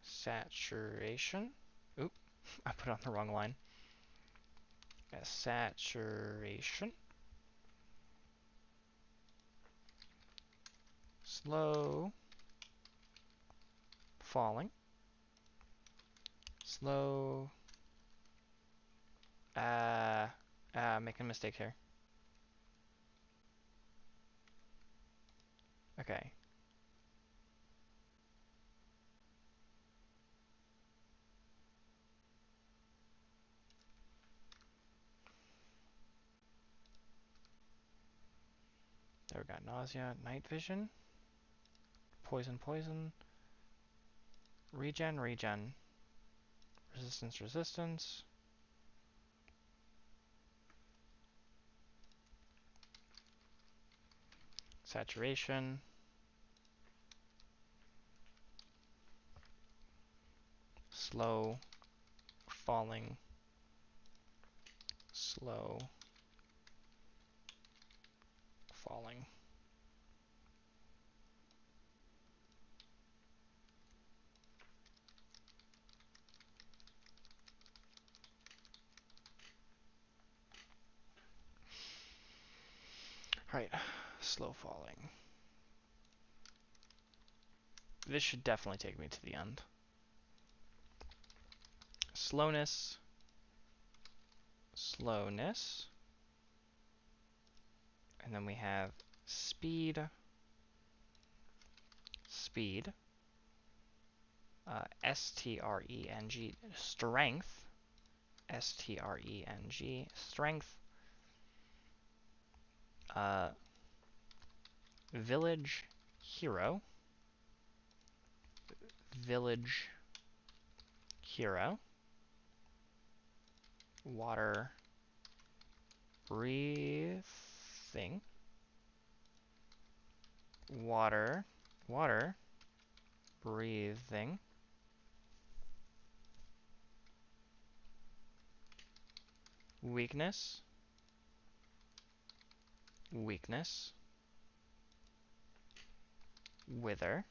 saturation. Oop, I put it on the wrong line. Saturation, slow, falling, slow, making a mistake here. Okay. There we go. Nausea, night vision, poison, poison, regen, regen, resistance, resistance, saturation, slow, falling, slow, falling. Alright, slow falling. This should definitely take me to the end. Slowness, slowness, and then we have speed, speed, streng, strength, streng, strength, uh, village, hero, village, hero, water, breathing, water, water, breathing, weakness, weakness, wither,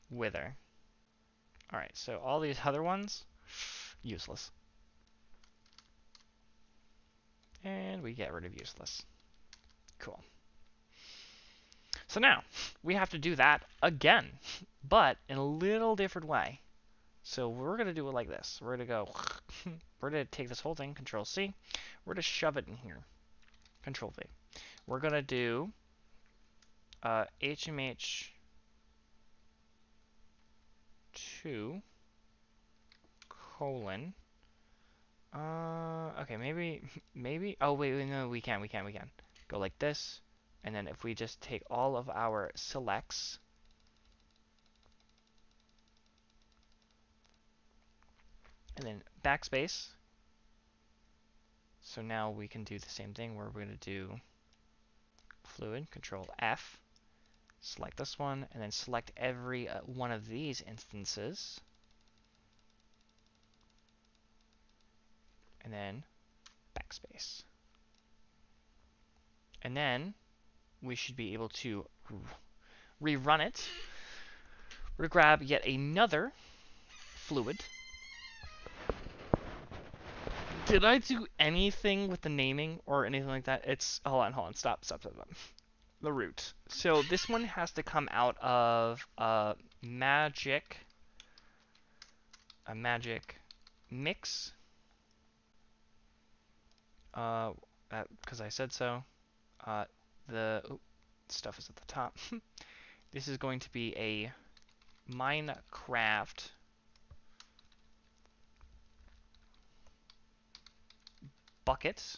wither. Alright, so all these other ones, useless. And we get rid of useless. Cool. So now, we have to do that again, but in a little different way. So we're going to do it like this. We're going to go, we're going to take this whole thing, Control C. We're going to shove it in here, Control V. We're going to do HMH2 colon. Okay, maybe. Oh, wait, no, we can. Go like this, and then if we just take all of our selects, and then backspace. So now we can do the same thing where we're going to do fluid, Control F, select this one, and then select every one of these instances, and then backspace. And then we should be able to rerun it. We're going to grab yet another fluid. Did I do anything with the naming or anything like that? It's, hold on, stop. The root. So this one has to come out of a magic mix. Because I said so. The stuff is at the top. This is going to be a Minecraft bucket.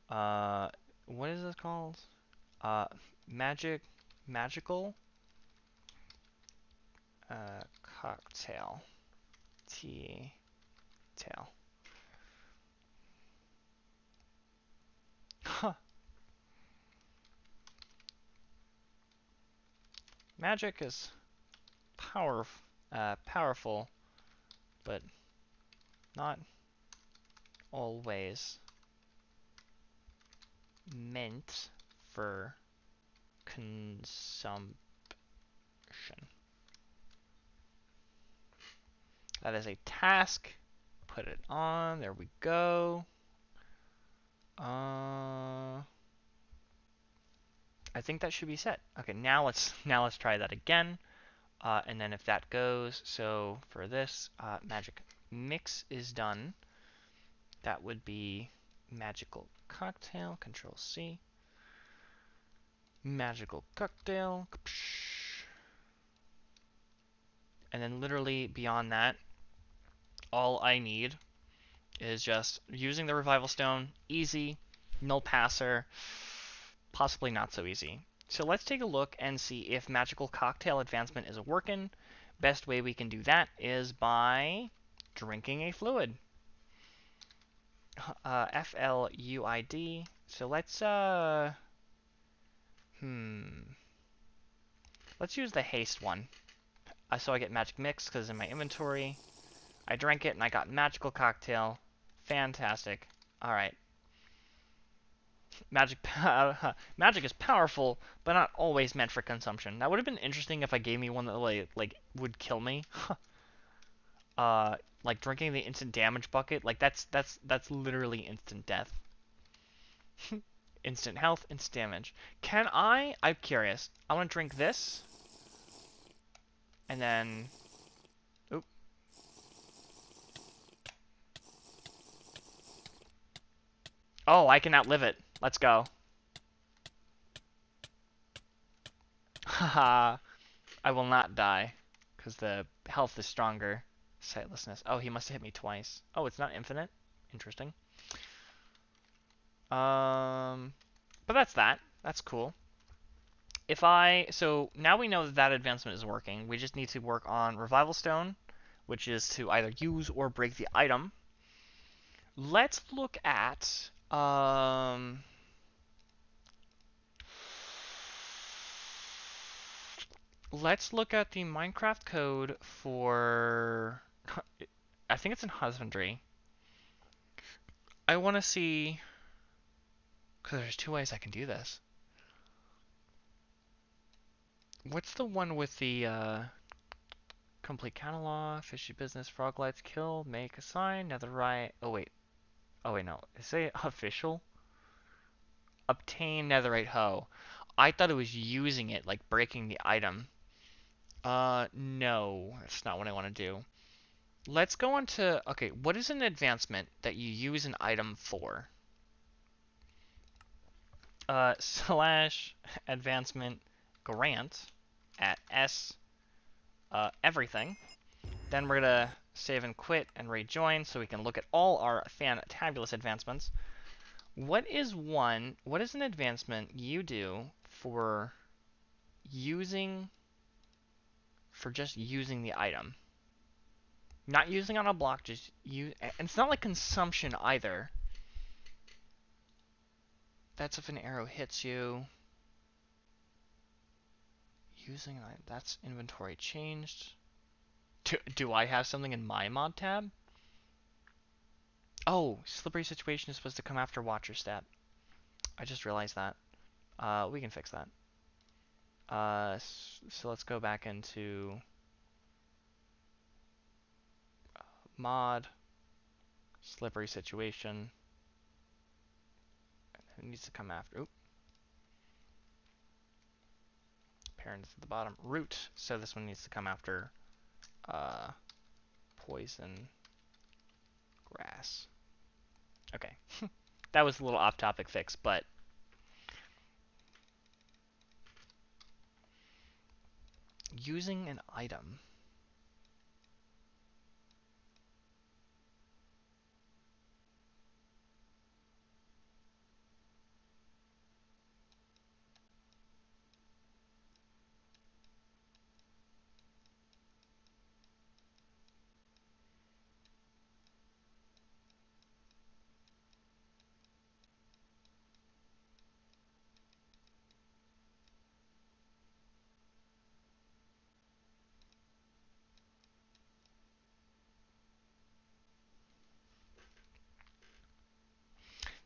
What is this called? Magical cocktail. Tea tail. Huh. Magic is powerful, but not always meant for consumption. That is a task. Put it on. There we go. I think that should be set. Okay, now let's try that again. And then if that goes, so for this, magic mix is done. That would be magical cocktail, Control C. Magical cocktail. And then literally beyond that, all I need is just using the revival stone, easy, Null passer, possibly not so easy. So let's take a look and see if magical cocktail advancement is working. Best way we can do that is by drinking a fluid. FLUID. So let's use the haste one. So I get magic mix because in my inventory. I drank it and I got magical cocktail. Fantastic. All right. Magic is powerful, but not always meant for consumption. That would have been interesting if I gave me one that like would kill me. uh, like drinking the instant damage bucket. Like that's literally instant death. Instant health, instant damage. Can I? I'm curious. I want to drink this, and then. Oop. Oh, I can outlive it. Let's go. Haha. I will not die, because the health is stronger. Sightlessness. Oh, he must have hit me twice. Oh, it's not infinite. Interesting. But that's that. That's cool. So now we know that that advancement is working. We just need to work on Revival Stone, which is to either use or break the item. Let's look at, let's look at the Minecraft code for, I think it's in husbandry. I want to see, because there's two ways I can do this. What's the one with the complete catalog, fishy business, frog lights, kill, make, assign, netherite? Oh wait, no. Say official. Obtain netherite hoe. I thought it was using it, like breaking the item. No, that's not what I want to do. Let's go on to, okay, what is an advancement that you use an item for? Slash advancement grant at S everything. Then we're going to save and quit and rejoin so we can look at all our fantabulous advancements. What is an advancement you do for just using the item? Not using on a block, just use, and it's not like consumption either. That's if an arrow hits you. That's inventory changed. Do I have something in my mod tab? Oh, slippery situation is supposed to come after watcher stat. I just realized that. We can fix that. So let's go back into mod, slippery situation. It needs to come after. Oop. Parent is at the bottom. Root. So this one needs to come after poison grass. Okay. That was a little off-topic fix, but using an item.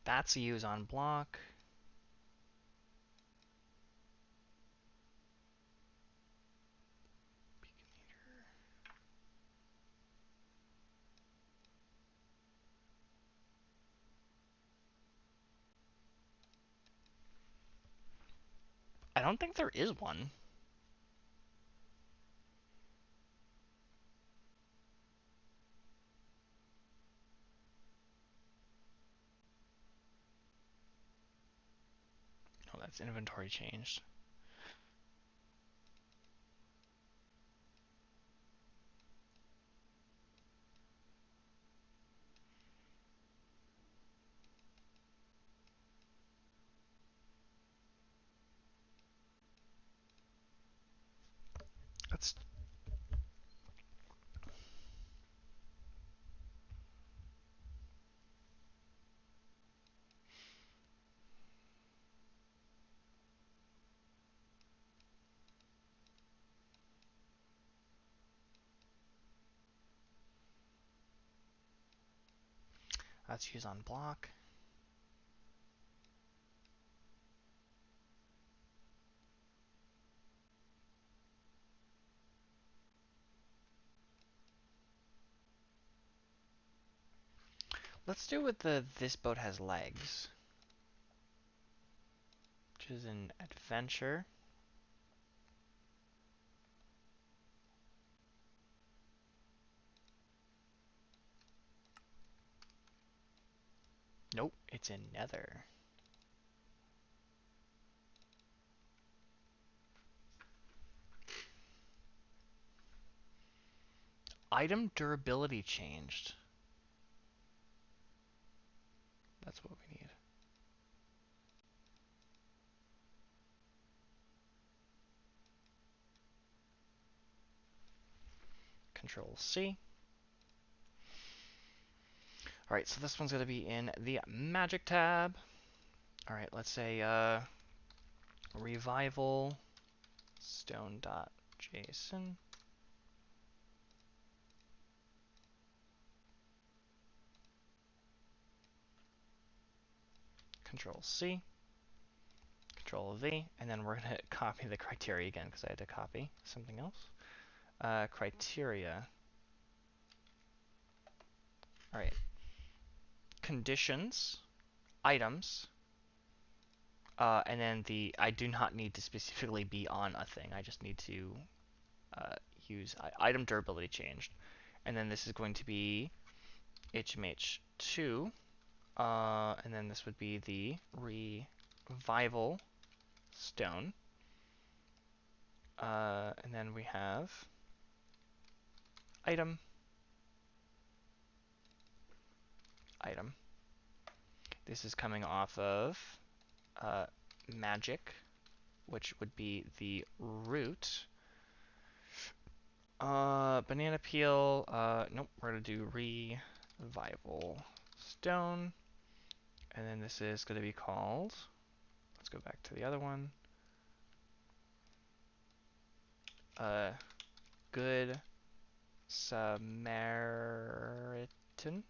That's a use on block. I don't think there is one. Oh, that's inventory changed. Let's use on block. Let's do with the this boat has legs, which is an adventure. Nope, it's in nether. Item durability changed. That's what we need. Control C. Alright, so this one's going to be in the magic tab. Alright, let's say revival stone.json. Control C. Control V. And then we're going to copy the criteria again because I had to copy something else. Criteria. Alright. Conditions. Items. And then I do not need to specifically be on a thing. I just need to use item durability changed. And then this is going to be HMH2. And then this would be the revival stone. And then we have item. This is coming off of magic, which would be the root. Banana peel. Nope, we're going to do revival stone. And then this is going to be called, let's go back to the other one. Good Samaritan.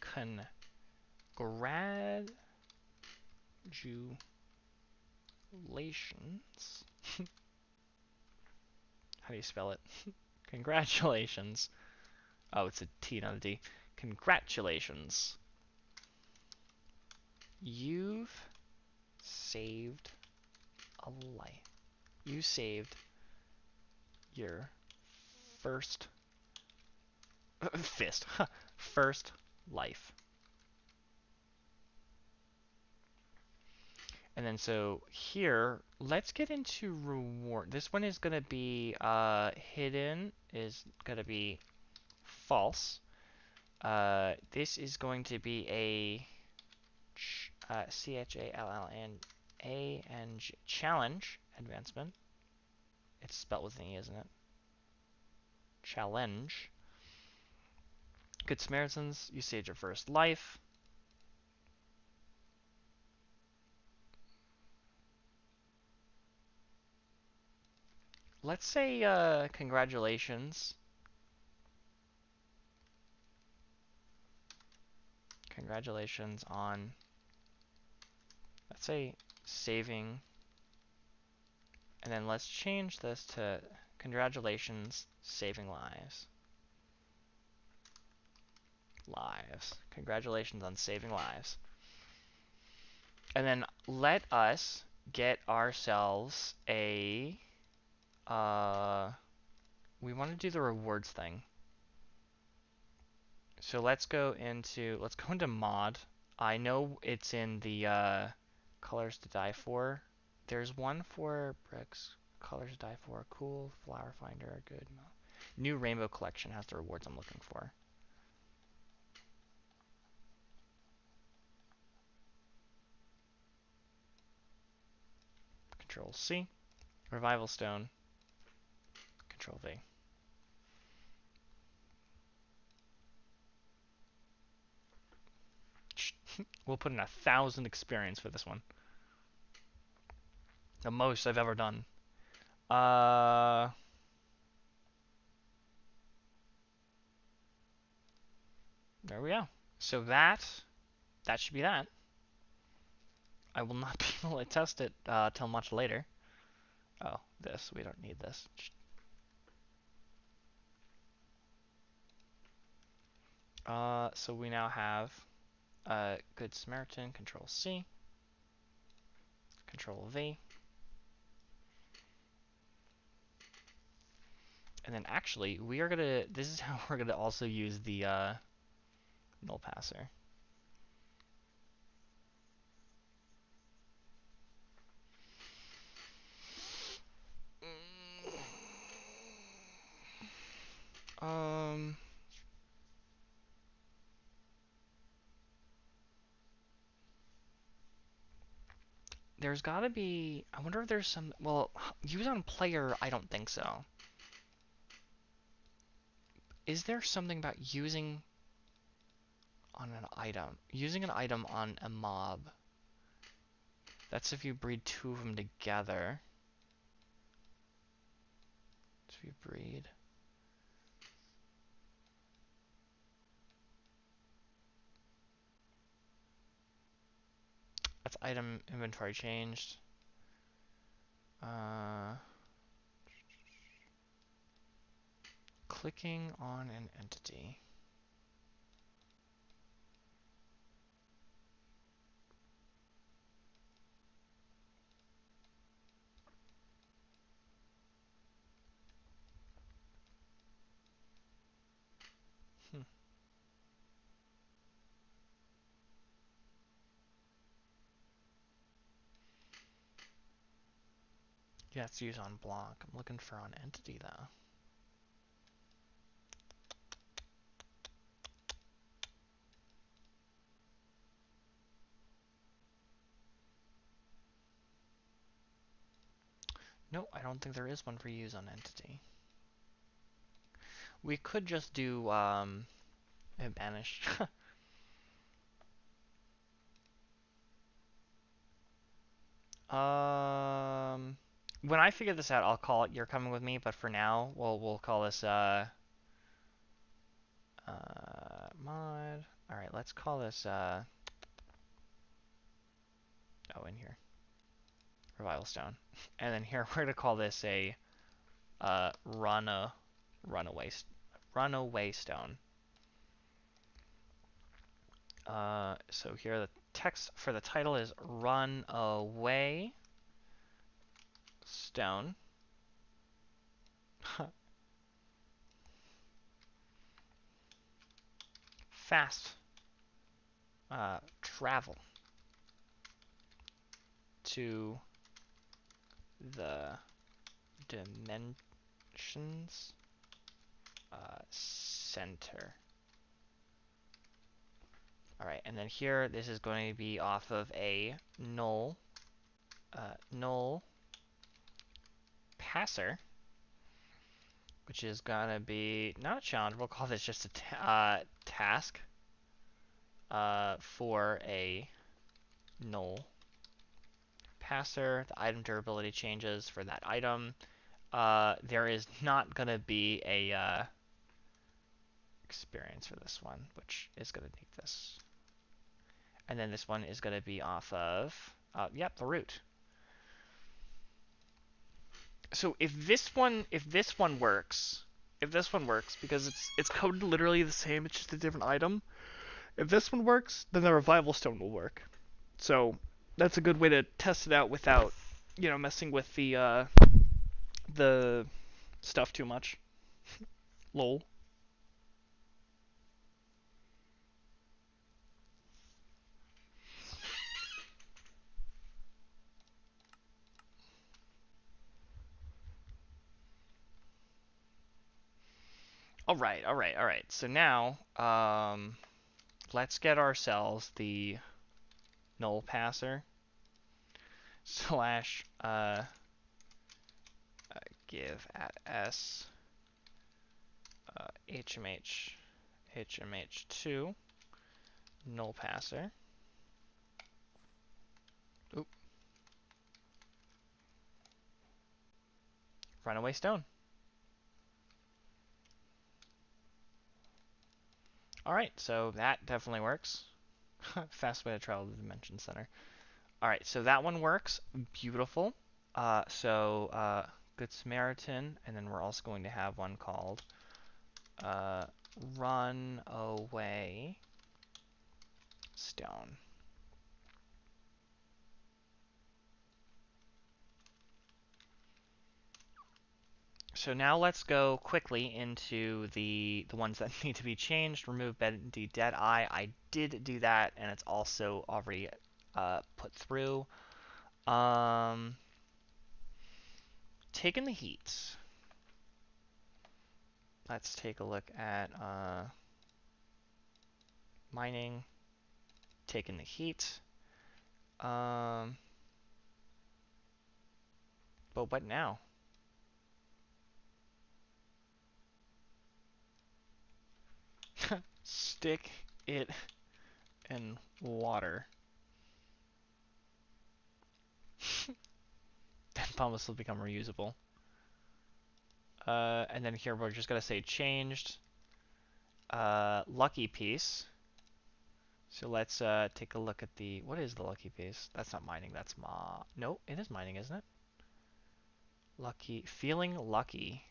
Congratulations. How do you spell it? Congratulations. Oh, it's a T, not a D. Congratulations. You've saved a life. You saved your first first life. And then so here, let's get into reward. This one is going to be hidden, is going to be false. This is going to be a CHALLNANG challenge advancement. It's spelled with an E, isn't it? Challenge. Good Samaritans, you saved your first life. Let's say congratulations. Congratulations on, let's say, saving. And then let's change this to congratulations, saving lives. Congratulations on saving lives. And then let us get ourselves a, we want to do the rewards thing. So let's go into mod. I know it's in the colors to die for. There's one for bricks, colors to die for, cool, flower finder, good. New rainbow collection has the rewards I'm looking for. Control C, Revival Stone, Control V. We'll put in 1,000 experience for this one. The most I've ever done. There we go. So that should be that. I will not be able to test it till much later. Oh, this. We don't need this. So we now have Good Samaritan, Control C, Control V. And then actually, we are gonna, this is how we're gonna also use the null passer. Um, there's gotta be, I wonder if there's some, well, use on player, I don't think so. Is there something about using on an item? Using an item on a mob. That's if you breed two of them together. If you breed. That's item inventory changed. Clicking on an entity. Yeah, it's used on block. I'm looking for on entity though. No, I don't think there is one for use on entity. We could just do banish. When I figure this out, I'll call it You're Coming With Me, but for now, we'll call this mod. All right, let's call this oh, in here, Revival Stone. And then here we're gonna call this a runaway stone. So here the text for the title is Runaway Stone. Fast travel to the dimensions center. Alright, and then here this is going to be off of a null passer, which is gonna be not a challenge. We'll call this just a task for a null passer. The item durability changes for that item. There is not gonna be a experience for this one, which is gonna need this. And then this one is gonna be off of yep, the root. So if this one works, because it's coded literally the same, it's just a different item. If this one works, then the revival stone will work. So that's a good way to test it out without, messing with the stuff too much. Lol. All right, all right, all right. So now, let's get ourselves the null passer. slash give at s hmh2 null passer. Oop, runaway stone. All right, so that definitely works. Fast way to travel to the dimension center. All right, so that one works. Beautiful. Good Samaritan, and then we're also going to have one called uh, run away stone. So now let's go quickly into the ones that need to be changed. Remove bendy dead eye. I did do that, and it's also already put through. Taking the heat. Let's take a look at mining. Taking the heat. But what now? Stick it in water. Then pumice will become reusable. And then here we're just gonna say changed. Lucky piece. So let's take a look at the, what is the lucky piece? That's not mining, that's no, it is mining, isn't it? Lucky, feeling lucky.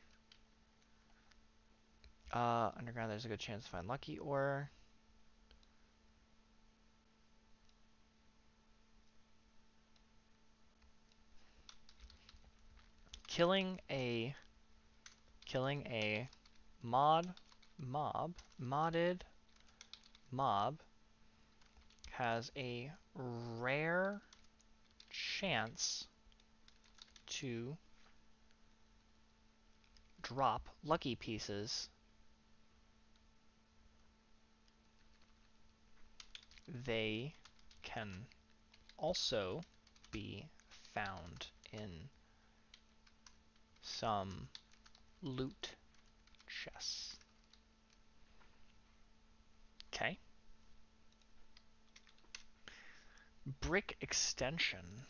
Underground, there's a good chance to find lucky ore. Killing a modded mob has a rare chance to drop lucky pieces. They can also be found in some loot chests. Okay. Brick extension.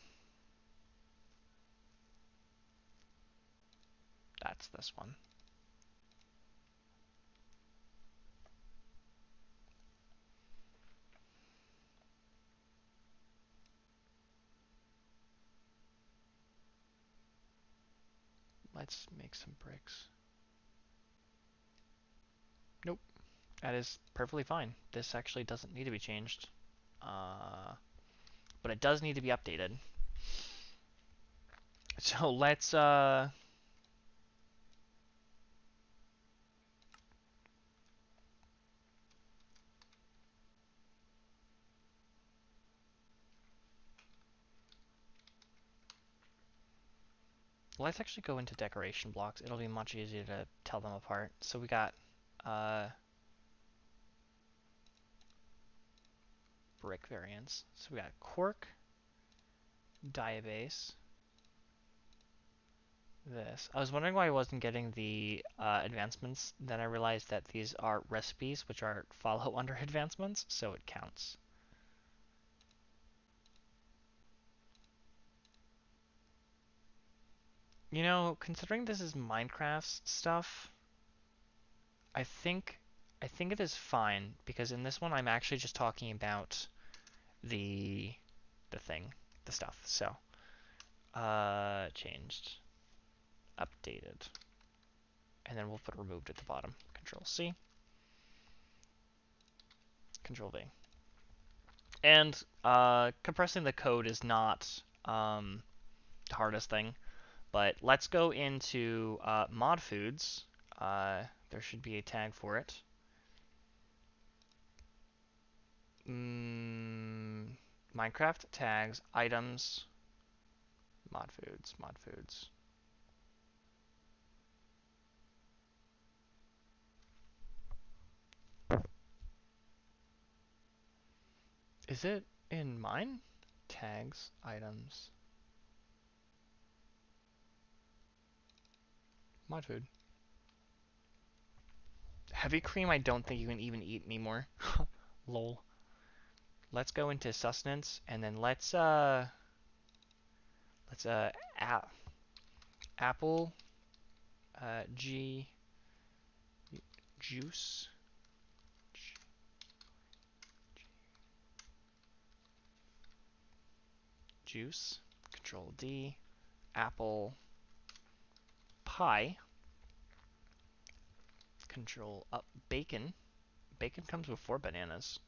That's this one. Let's make some bricks. Nope. That is perfectly fine. This actually doesn't need to be changed. But it does need to be updated. So let's actually go into decoration blocks. It'll be much easier to tell them apart. So we got brick variants. So we got cork, diabase, this. I was wondering why I wasn't getting the advancements. Then I realized that these are recipes, which are follow under advancements, so it counts. You know, considering this is Minecraft stuff, I think I think it is fine because in this one I'm actually just talking about the the thing, the stuff. So, changed, updated, and then we'll put removed at the bottom. Control C, Control V. And compressing the code is not the hardest thing, but let's go into mod foods. There should be a tag for it. Minecraft tags, items, mod foods, mod foods. Is it in mine? Tags, items. mod food. Heavy cream I don't think you can even eat anymore. Lol. Let's go into sustenance and then let's a apple G juice juice control D apple pie control up bacon. Bacon comes with 4 bananas.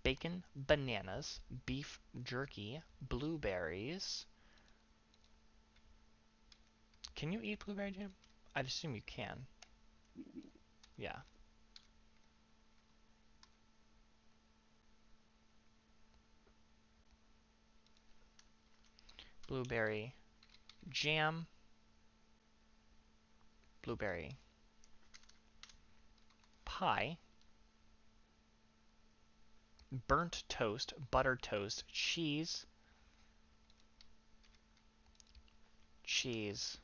Bacon, bananas, beef jerky, blueberries. Can you eat blueberry jam? I'd assume you can. Yeah. Blueberry jam, blueberry pie, burnt toast, buttered toast, cheese, cheese,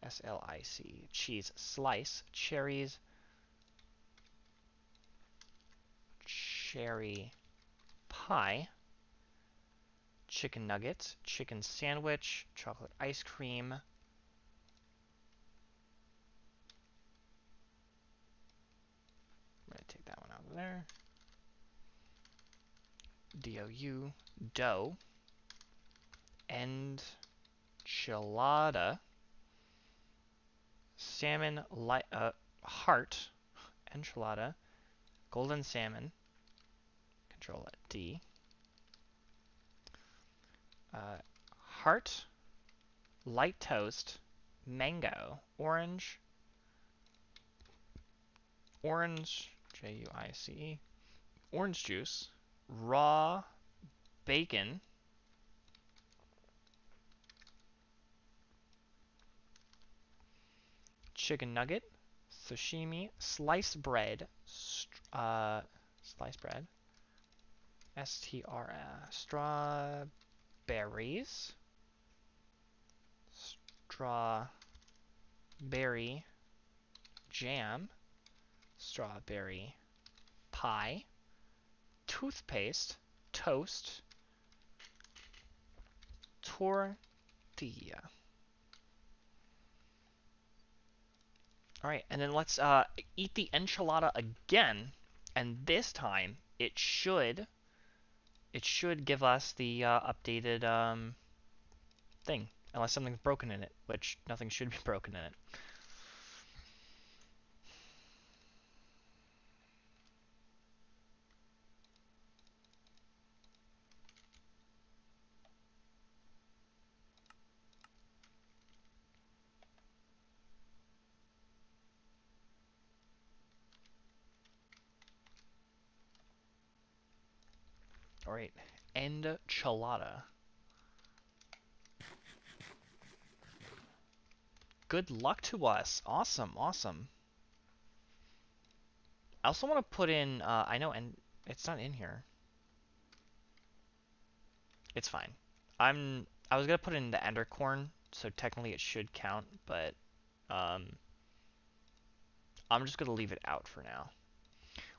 SLIC, cheese slice, cherries, cherry pie, chicken nuggets, chicken sandwich, chocolate ice cream. I'm going to take that one out of there. DOU, dough, enchilada, salmon, heart, enchilada, golden salmon, control D, heart, light toast, mango, orange, Juice, orange juice, raw bacon, chicken nugget, sashimi, sliced bread, sliced bread, strawberries, strawberry jam, strawberry pie, toothpaste, toast, tortilla. All right, and then let's eat the enchilada again, and this time it should give us the updated thing, unless something's broken in it, which nothing should be broken in it. All right, enchilada. Good luck to us. Awesome, awesome. I also want to put in, I know, and it's not in here. It's fine. I was gonna put in the endercorn, so technically it should count, but um, I'm just gonna leave it out for now.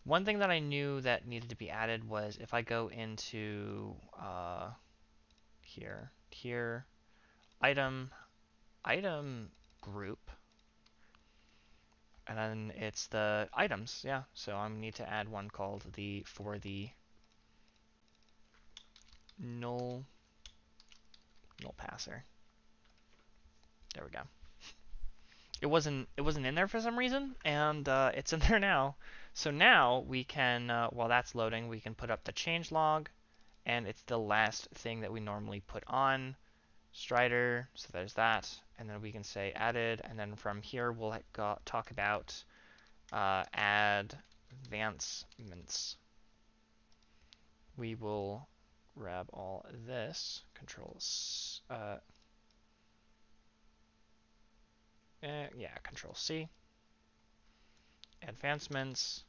One thing that I knew that needed to be added was if I go into here, item group, and then it's the items, yeah. So I need to add one called for the null passer. There we go. It wasn't in there for some reason, and it's in there now. So now we can, while that's loading, we can put up the change log, and it's the last thing that we normally put on Strider. So there's that, and then we can say added, and then from here we'll talk about add advancements. We will grab all this, Control C, advancements,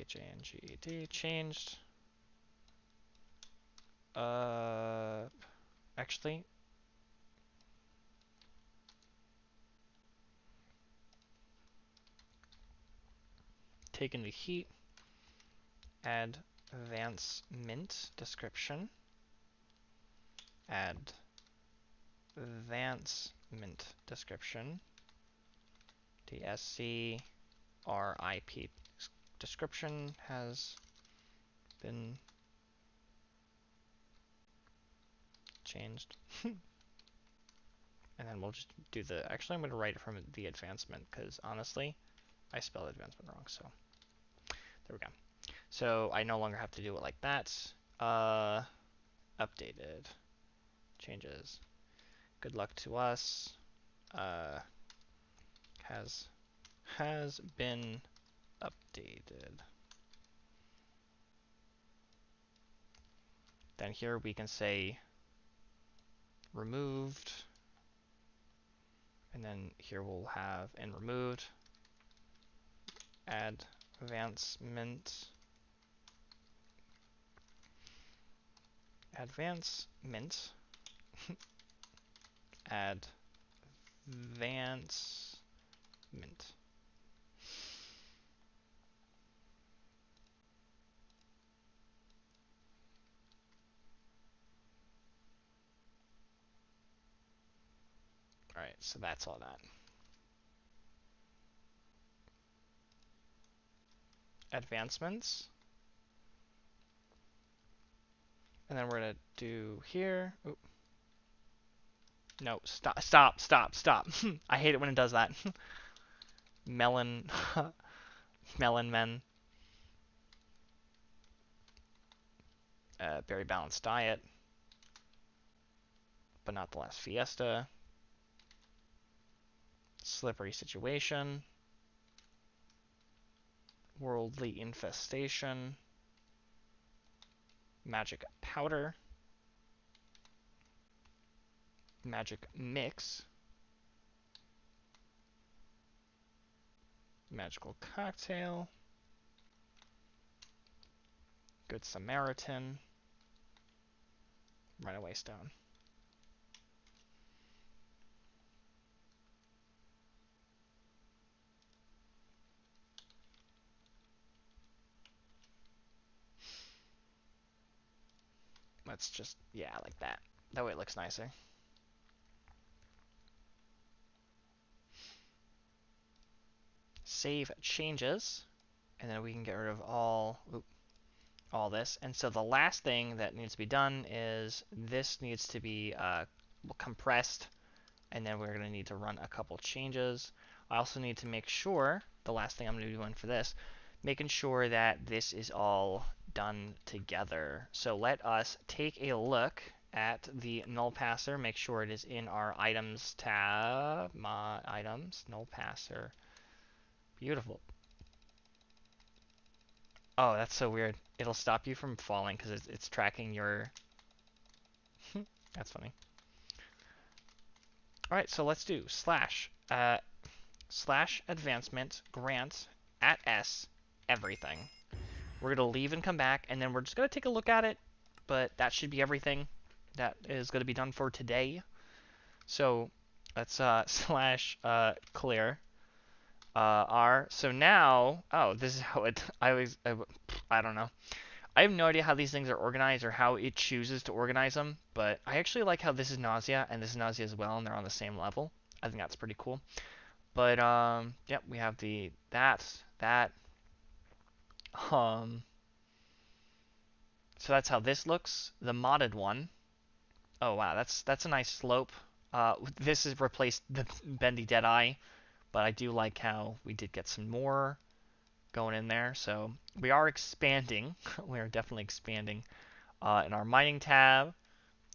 changed, changed, actually, take into heat, add advancement description, add advancement description, DSC RIP description has been changed. And then we'll just do the, actually I'm going to write it from the advancement because honestly, I spelled advancement wrong, so there we go. So I no longer have to do it like that. Updated changes. Good luck to us. Uh, has been updated. Then here we can say removed, and then here we'll have and removed, add advancement, advancement, add advancement. All right, so that's all that. Advancements. And then we're going to do here. Oop. No, stop, stop, stop, stop. I hate it when it does that. Melon, melon men. Very balanced diet, but not the last fiesta. Slippery situation. Worldly infestation. Magic powder. Magic mix. Magical cocktail. Good Samaritan. Runaway stone. Let's just, yeah, like that. That way it looks nicer. Save changes. And then we can get rid of all this. And so the last thing that needs to be done is this needs to be compressed, and then we're going to need to run a couple changes. I also need to make sure, the last thing I'm going to be doing for this, making sure that this is all done together. So let us take a look at the null passer, make sure it is in our items tab, my items, null passer. Beautiful. Oh, that's so weird. It'll stop you from falling because it's tracking your... That's funny. All right, so let's do slash advancement grant at s everything. We're going to leave and come back, and then we're just going to take a look at it, but that should be everything that is going to be done for today. So let's slash clear r. So now, oh, this is how it, I don't know. I have no idea how these things are organized or how it chooses to organize them, but I actually like how this is nausea and this is nausea as well, and they're on the same level. I think that's pretty cool. But yep, we have that. So that's how this looks. The modded one. Oh wow, that's a nice slope. This has replaced the bendy dead eye, but I do like how we did get some more going in there. So we are expanding. We are definitely expanding. In our mining tab,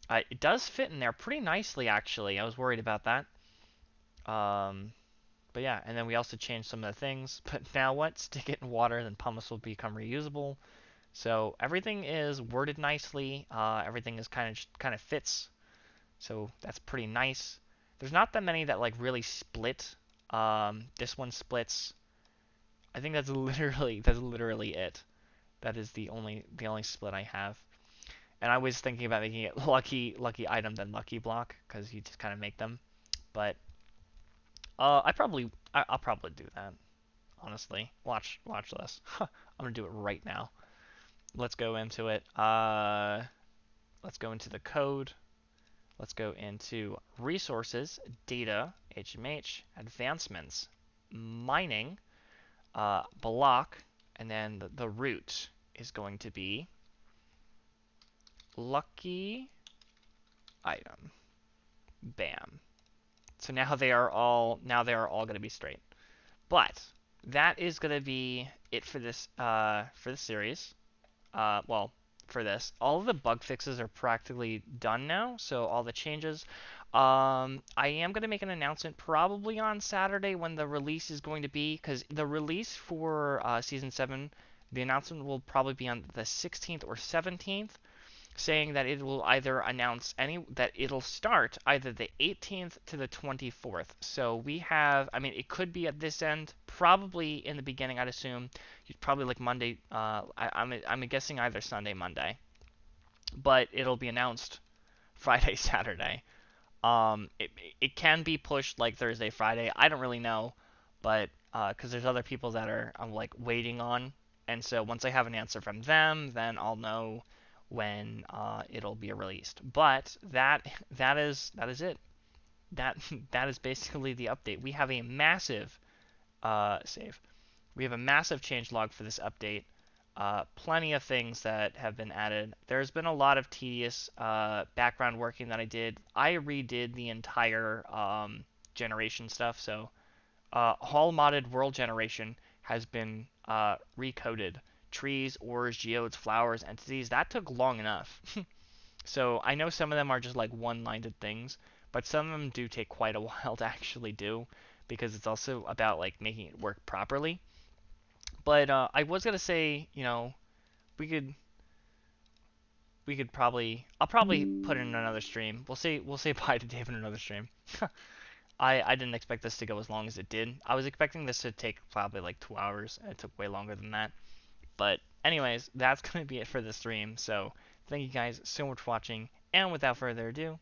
it does fit in there pretty nicely actually. I was worried about that. But yeah, and then we also changed some of the things. But now what? Stick it in water, then pumice will become reusable. So everything is worded nicely. Everything is kind of fits. So that's pretty nice. There's not that many that like really split. This one splits. I think that's literally it. That is the only split I have. And I was thinking about making it lucky item then lucky block because you just kind of make them. But I'll probably do that. Honestly, watch this. I'm gonna do it right now. Let's go into it. Let's go into the code. Let's go into resources, data, HMH, advancements, mining, block, and then the root is going to be lucky item. Bam. So now they are all going to be straight. But that is going to be it for this series. Well, for this, all of the bug fixes are practically done now. So all the changes. I am going to make an announcement probably on Saturday when the release is going to be, because the release for season 7, the announcement will probably be on the 16th or 17th, saying that it will either announce that it'll start either the 18th to the 24th. So we have, I mean, it could be at this end, probably in the beginning. I'd assume probably like Monday. I'm guessing either Sunday, Monday, but it'll be announced Friday, Saturday. It can be pushed like Thursday, Friday. I don't really know, but because there's other people that I'm like waiting on, and so once I have an answer from them, then I'll know when it'll be released. But that is it. That that is basically the update. We have a massive save. We have a massive change log for this update. Plenty of things that have been added. There's been a lot of tedious background working that I did. I redid the entire generation stuff. So all modded world generation has been recoded. Trees, ores, geodes, flowers, entities. That took long enough. So I know some of them are just like one-lined things, but some of them do take quite a while to actually do because it's also about like making it work properly. But I was gonna say, we could I'll probably put in another stream. We'll say bye to Dave in another stream. I didn't expect this to go as long as it did. I was expecting this to take probably like 2 hours, and it took way longer than that. But anyways, that's gonna be it for the stream. So thank you guys so much for watching, and without further ado,